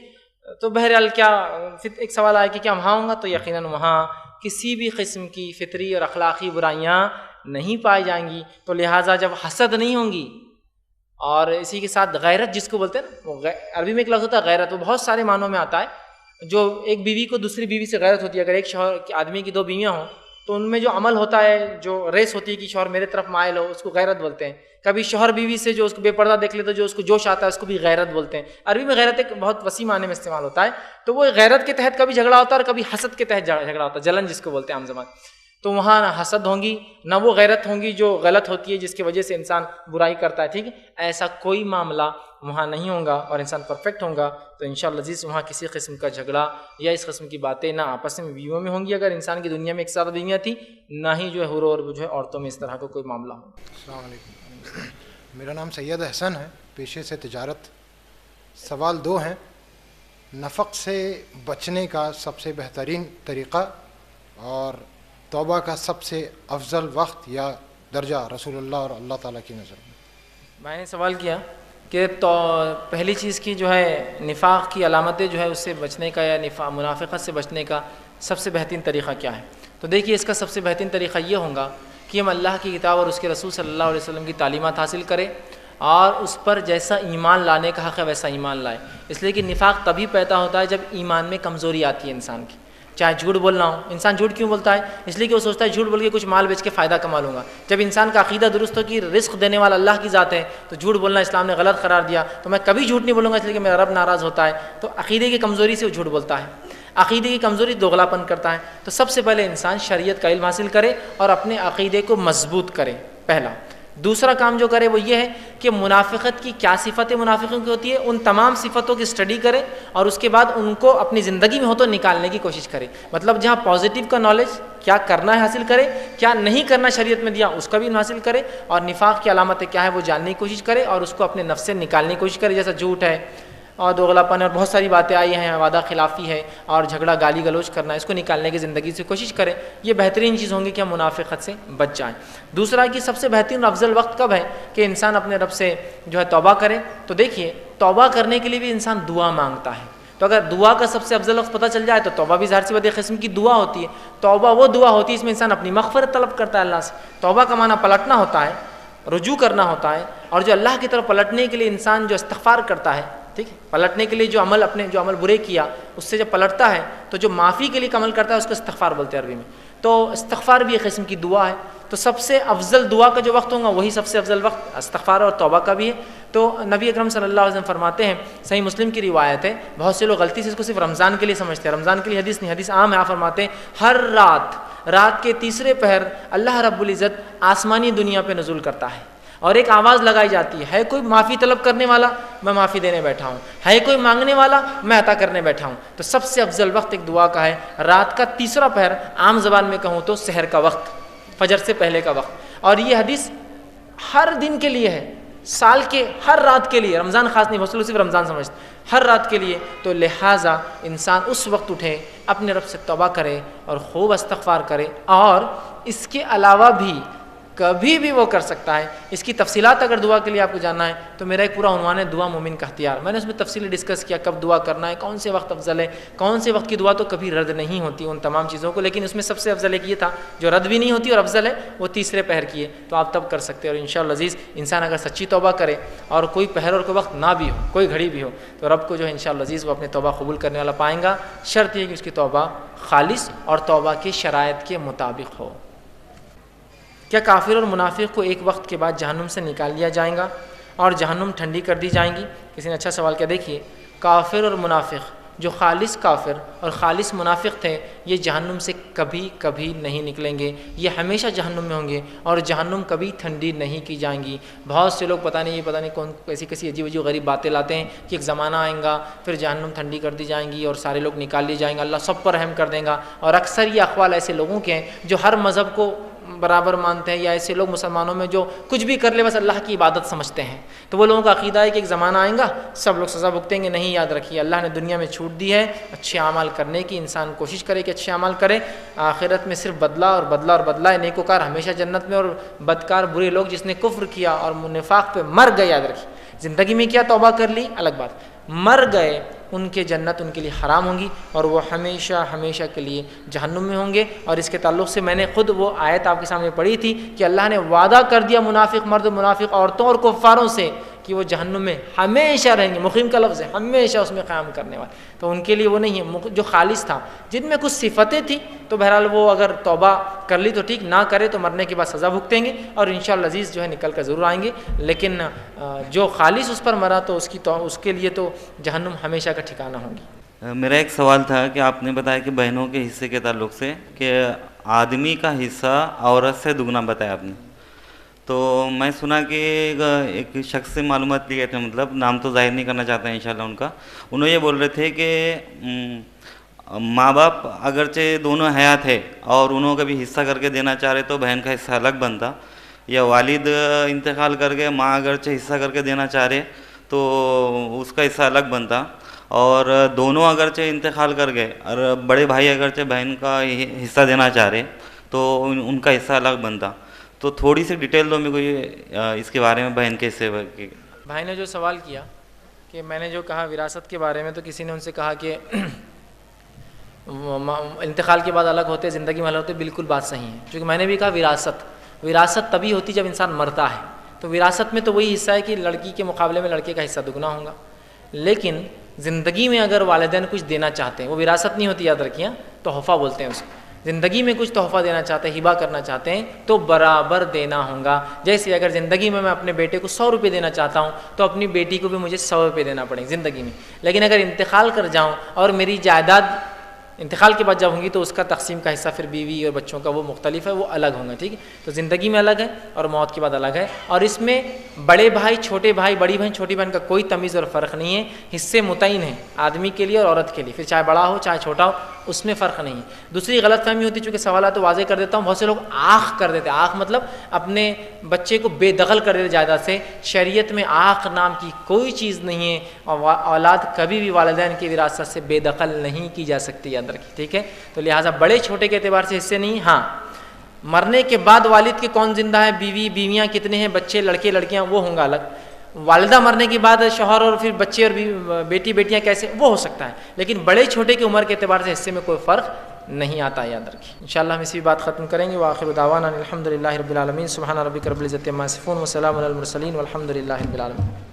تو بہرحال کیا ایک سوال آیا کہ کیا وہاں ہوں گا، تو یقیناً وہاں کسی بھی قسم کی فطری اور اخلاقی برائیاں نہیں پائی جائیں گی. تو لہٰذا جب حسد نہیں ہوں گی اور اسی کے ساتھ غیرت جس کو بولتے ہیں نا، وہ عربی میں ایک لفظ ہوتا ہے غیرت، وہ بہت سارے معنوں میں آتا ہے. جو ایک بیوی کو دوسری بیوی سے غیرت ہوتی ہے، اگر ایک شوہر آدمی کی دو بیویاں ہوں تو ان میں جو عمل ہوتا ہے، جو ریس ہوتی ہے کہ شوہر میرے طرف مائل ہو، اس کو غیرت بولتے ہیں. کبھی شوہر بیوی سے جو اس کو بے پردہ دیکھ لے تو جو اس کو جوش آتا ہے اس کو بھی غیرت بولتے ہیں. عربی میں غیرت ایک بہت وسیع معنی میں استعمال ہوتا ہے. تو وہ غیرت کے تحت کبھی جھگڑا ہوتا ہے اور کبھی حسد کے تحت جھگڑا ہوتا ہے، جلن جس کو بولتے ہیں عام زبان. تو وہاں نہ حسد ہوں گی نہ وہ غیرت ہوں گی جو غلط ہوتی ہے جس کی وجہ سے انسان برائی کرتا ہے، ٹھیک ہے. ایسا کوئی معاملہ وہاں نہیں ہوگا اور انسان پرفیکٹ ہوگا. تو انشاءاللہ عزیز وہاں کسی قسم کا جھگڑا یا اس قسم کی باتیں نہ آپس میں بیویوں میں ہوں گی، اگر انسان کی دنیا میں ایک ساتھ بیویاں تھیں، نہ ہی جو ہے حوروں اور جو ہے عورتوں میں اس طرح کا کوئی معاملہ ہو. السلام علیکم، میرا نام سید احسن ہے، پیشے سے تجارت. سوال 2 ہیں. نفق سے بچنے کا سب سے بہترین طریقہ اور توبہ کا سب سے افضل وقت یا درجہ رسول اللہ اور اللہ تعالیٰ کی نظر میں. میں نے سوال کیا کہ تو پہلی چیز کی جو ہے نفاق کی علامتیں جو ہے اس سے بچنے کا یا منافقت سے بچنے کا سب سے بہترین طریقہ کیا ہے. تو دیکھیے اس کا سب سے بہترین طریقہ یہ ہوگا کہ ہم اللہ کی کتاب اور اس کے رسول صلی اللہ علیہ وسلم کی تعلیمات حاصل کریں اور اس پر جیسا ایمان لانے کا حق ہے ویسا ایمان لائے. اس لیے کہ نفاق تبھی پیدا ہوتا ہے جب ایمان میں کمزوری آتی ہے انسان کی. چاہے جھوٹ بولنا ہو، انسان جھوٹ کیوں بولتا ہے؟ اس لیے کہ وہ سوچتا ہے جھوٹ بول کے کچھ مال بیچ کے فائدہ کما لوں گا. جب انسان کا عقیدہ درست ہو کہ رزق دینے والا اللہ کی ذات ہے تو جھوٹ بولنا اسلام نے غلط قرار دیا، تو میں کبھی جھوٹ نہیں بولوں گا اس لیے کہ میرا رب ناراض ہوتا ہے. تو عقیدے کی کمزوری سے وہ جھوٹ بولتا ہے، عقیدے کی کمزوری دوغلاپن کرتا ہے. تو سب سے پہلے انسان شریعت کا علم حاصل کرے اور اپنے عقیدے کو مضبوط کرے، پہلا. دوسرا کام جو کرے وہ یہ ہے کہ منافقت کی کیا صفتیں منافقوں کی ہوتی ہے ان تمام صفتوں کی اسٹڈی کرے اور اس کے بعد ان کو اپنی زندگی میں ہو تو نکالنے کی کوشش کرے. مطلب جہاں پازیٹیو کا نالج کیا کرنا ہے حاصل کرے، کیا نہیں کرنا شریعت میں دیا اس کا بھی حاصل کرے، اور نفاق کی علامتیں کیا ہے وہ جاننے کی کوشش کرے اور اس کو اپنے نفس سے نکالنے کی کوشش کرے. جیسا جھوٹ ہے اور دوغلاپن اور بہت ساری باتیں آئی ہیں، وعدہ خلافی ہے اور جھگڑا گالی گلوچ کرنا، اس کو نکالنے کی زندگی سے کوشش کریں. یہ بہترین چیز ہوں گی کہ ہم منافقت سے بچ جائیں. دوسرا کہ سب سے بہترین افضل وقت کب ہے کہ انسان اپنے رب سے جو ہے توبہ کرے. تو دیکھیے توبہ کرنے کے لیے بھی انسان دعا مانگتا ہے. تو اگر دعا کا سب سے افضل وقت پتہ چل جائے تو توبہ بھی ظاہر سی بات ایک قسم کی دعا ہوتی ہے. توبہ وہ دعا ہوتی ہے اس میں انسان اپنی مغفرت طلب کرتا ہے اللہ سے. توبہ کا معنی پلٹنا ہوتا ہے، رجوع کرنا ہوتا ہے، اور جو اللہ کی طرف پلٹنے کے لیے انسان جو استغفار کرتا ہے ٹھیک ہے. پلٹنے کے لیے جو عمل برے کیا اس سے جب پلٹتا ہے تو جو معافی کے لیے عمل کرتا ہے اس کو استغفار بولتے ہیں عربی میں. تو استغفار بھی ایک قسم کی دعا ہے. تو سب سے افضل دعا کا جو وقت ہوگا وہی سب سے افضل وقت استغفار اور توبہ کا بھی ہے. تو نبی اکرم صلی اللہ علیہ وسلم فرماتے ہیں, صحیح مسلم کی روایت ہے, بہت سے لوگ غلطی سے اس کو صرف رمضان کے لیے سمجھتے ہیں, رمضان کے لیے حدیث نہیں, حدیث عام ہے. آپ فرماتے ہیں ہر رات کے تیسرے پہر اللہ رب العزت آسمانی دنیا پہ نزول کرتا ہے اور ایک آواز لگائی جاتی ہے کوئی معافی طلب کرنے والا, میں معافی دینے بیٹھا ہوں, ہے کوئی مانگنے والا, میں عطا کرنے بیٹھا ہوں. تو سب سے افضل وقت ایک دعا کا ہے رات کا تیسرا پہر, عام زبان میں کہوں تو سحر کا وقت, فجر سے پہلے کا وقت. اور یہ حدیث ہر دن کے لیے ہے, سال کے ہر رات کے لیے, رمضان خاص نہیں, بہت سے لوگ صرف رمضان سمجھتے, ہر رات کے لیے. تو لہٰذا انسان اس وقت اٹھے, اپنے رب سے توبہ کرے اور خوب استغفار کرے. اور اس کے علاوہ بھی کبھی بھی وہ کر سکتا ہے. اس کی تفصیلات اگر دعا کے لیے آپ کو جاننا ہے تو میرا ایک پورا عنوان ہے دعا مومن کا اختیار. میں نے اس میں تفصیلی ڈسکس کیا کب دعا کرنا ہے, کون سے وقت افضل ہے, کون سے وقت کی دعا تو کبھی رد نہیں ہوتی, ان تمام چیزوں کو. لیکن اس میں سب سے افضل ایک یہ تھا جو رد بھی نہیں ہوتی اور افضل ہے, وہ تیسرے پہر کی ہے. تو آپ تب کر سکتے ہیں. اور انشاءاللہ عزیز انسان اگر سچی توبہ کرے اور کوئی پہر اور کوئی وقت نہ بھی ہو, کوئی گھڑی بھی ہو, تو رب کو جو ہے انشاءاللہ عزیز وہ اپنے توبہ قبول کرنے والا پائیں گا. شرط یہ کہ اس کی توبہ خالص اور توبہ کی شرائط کے مطابق ہو. کیا کافر اور منافق کو ایک وقت کے بعد جہنم سے نکال لیا جائے گا اور جہنم ٹھنڈی کر دی جائیں گی؟ کسی نے اچھا سوال کیا. دیکھیے, کافر اور منافق, جو خالص کافر اور خالص منافق تھے, یہ جہنم سے کبھی کبھی نہیں نکلیں گے, یہ ہمیشہ جہنم میں ہوں گے اور جہنم کبھی ٹھنڈی نہیں کی جائیں گی. بہت سے لوگ پتہ نہیں کون کیسی عجیب غریب باتیں لاتے ہیں کہ ایک زمانہ آئے گا پھر جہنم ٹھنڈی کر دی جائیں گی اور سارے لوگ نکال لیے جائیں گے, اللہ سب پر رحم کر دے گا. اور اکثر یہ اقوال ایسے لوگوں کے ہیں جو ہر مذہب کو برابر مانتے ہیں, یا ایسے لوگ مسلمانوں میں جو کچھ بھی کر لے بس اللہ کی عبادت سمجھتے ہیں. تو وہ لوگوں کا عقیدہ ہے کہ ایک زمانہ آئے گا سب لوگ سزا بھگتیں گے. نہیں, یاد رکھیے اللہ نے دنیا میں چھوٹ دی ہے اچھے اعمال کرنے کی. انسان کوشش کرے کہ اچھے اعمال کرے, آخرت میں صرف بدلہ اور بدلہ ہے. نیکوکار ہمیشہ جنت میں اور بدکار برے لوگ جس نے کفر کیا اور نفاق پہ مر گئے, یاد رکھیے زندگی میں کیا توبہ کر لی الگ بات, مر گئے ان کے جنت ان کے لیے حرام ہوں گی اور وہ ہمیشہ کے لیے جہنم میں ہوں گے. اور اس کے تعلق سے میں نے خود وہ آیت آپ کے سامنے پڑھی تھی کہ اللہ نے وعدہ کر دیا منافق مرد, منافق عورتوں اور کفاروں سے کہ وہ جہنم میں ہمیشہ رہیں گے. مقیم کا لفظ ہے, ہمیشہ اس میں قیام کرنے والے. تو ان کے لیے وہ نہیں ہے. جو خالص تھا, جن میں کچھ صفتیں تھیں, تو بہرحال وہ اگر توبہ کر لی تو ٹھیک, نہ کرے تو مرنے کے بعد سزا بھگتیں گے اور انشاءاللہ عزیز جو ہے نکل کر ضرور آئیں گے. لیکن جو خالص اس پر مرا تو اس کے لیے تو جہنم ہمیشہ کا ٹھکانہ ہوگی. میرا ایک سوال تھا کہ آپ نے بتایا کہ بہنوں کے حصے کے تعلق سے کہ آدمی کا حصہ عورت سے دگنا بتایا آپ نے. تو میں سنا کہ ایک شخص سے معلومات لیے تھے, مطلب نام تو ظاہر نہیں کرنا چاہتے ہیں انشاءاللہ ان کا. انہوں یہ بول رہے تھے کہ ماں باپ اگرچہ دونوں حیات ہے اور انہوں کا بھی حصہ کر کے دینا چاہ رہے تو بہن کا حصہ الگ بنتا, یا والد انتقال کر کے ماں اگرچہ حصہ کر کے دینا چاہ رہے تو اس کا حصہ الگ بنتا, اور دونوں اگرچہ انتقال کر گئے اور بڑے بھائی اگرچہ بہن کا حصہ دینا چاہ رہے تو ان کا حصہ الگ بنتا. تو تھوڑی سی ڈیٹیل دو میرے کو اس کے بارے میں, بہن کے حصے. بھائی نے جو سوال کیا کہ میں نے جو کہا وراثت کے بارے میں, تو کسی نے ان سے کہا کہ انتقال کے بعد الگ ہوتے, زندگی میں الگ ہوتے. بالکل بات صحیح ہے, کیونکہ میں نے بھی کہا وراثت تبھی ہوتی جب انسان مرتا ہے. تو وراثت میں تو وہی حصہ ہے کہ لڑکی کے مقابلے میں لڑکے کا حصہ دگنا ہوگا. لیکن زندگی میں اگر والدین کچھ دینا چاہتے ہیں, وہ وراثت نہیں ہوتی, یاد رکھیے, تحفہ بولتے ہیں اس کو. زندگی میں کچھ تحفہ دینا چاہتے ہیں, ہبہ کرنا چاہتے ہیں, تو برابر دینا ہوگا. جیسے اگر زندگی میں اپنے بیٹے کو 100 روپے دینا چاہتا ہوں تو اپنی بیٹی کو بھی مجھے 100 روپے دینا پڑیں گے زندگی میں. لیکن اگر انتقال کر جاؤں اور میری جائیداد انتقال کے بعد جب ہوں گی تو اس کا تقسیم کا حصہ پھر بیوی اور بچوں کا وہ مختلف ہے, وہ الگ ہوں گا. ٹھیک ہے, تو زندگی میں الگ ہے اور موت کے بعد الگ ہے. اور اس میں بڑے بھائی چھوٹے بھائی, بڑی بہن چھوٹی بہن کا کوئی تمیز اور فرق نہیں ہے. حصے متعین ہیں آدمی کے لیے اور عورت کے لیے, پھر چاہے بڑا ہو چاہے چھوٹا ہو, اس میں فرق نہیں ہے. دوسری غلط فہمی ہوتی, چونکہ سوالات تو واضح کر دیتا ہوں, بہت سے لوگ آخ کر دیتے ہیں. آخ مطلب اپنے بچے کو بے دخل کر دیتے جائیداد سے. شریعت میں آخ نام کی کوئی چیز نہیں ہے, اور اولاد کبھی بھی والدین کی وراثت سے بے دخل نہیں کی جا سکتی, یاد رکھیے. ٹھیک ہے, تو لہٰذا بڑے چھوٹے کے اعتبار سے حصے نہیں. ہاں, مرنے کے بعد والد کے کون زندہ ہے, بیوی بیویاں کتنے ہیں, بچے لڑکے لڑکیاں, وہ ہوں گا الگ. والدہ مرنے کے بعد شوہر اور پھر بچے اور بیٹی بیٹیاں کیسے, وہ ہو سکتا ہے. لیکن بڑے چھوٹے کی عمر کے اعتبار سے حصے میں کوئی فرق نہیں آتا, یاد رکھیے. انشاءاللہ ہم اسی بات ختم کریں گے. وآخر دعوانا الحمدللہ رب العالمین. سبحان ربک رب العزت عما یصفون وسلام علی المرسلین والحمدللہ رب العالمین.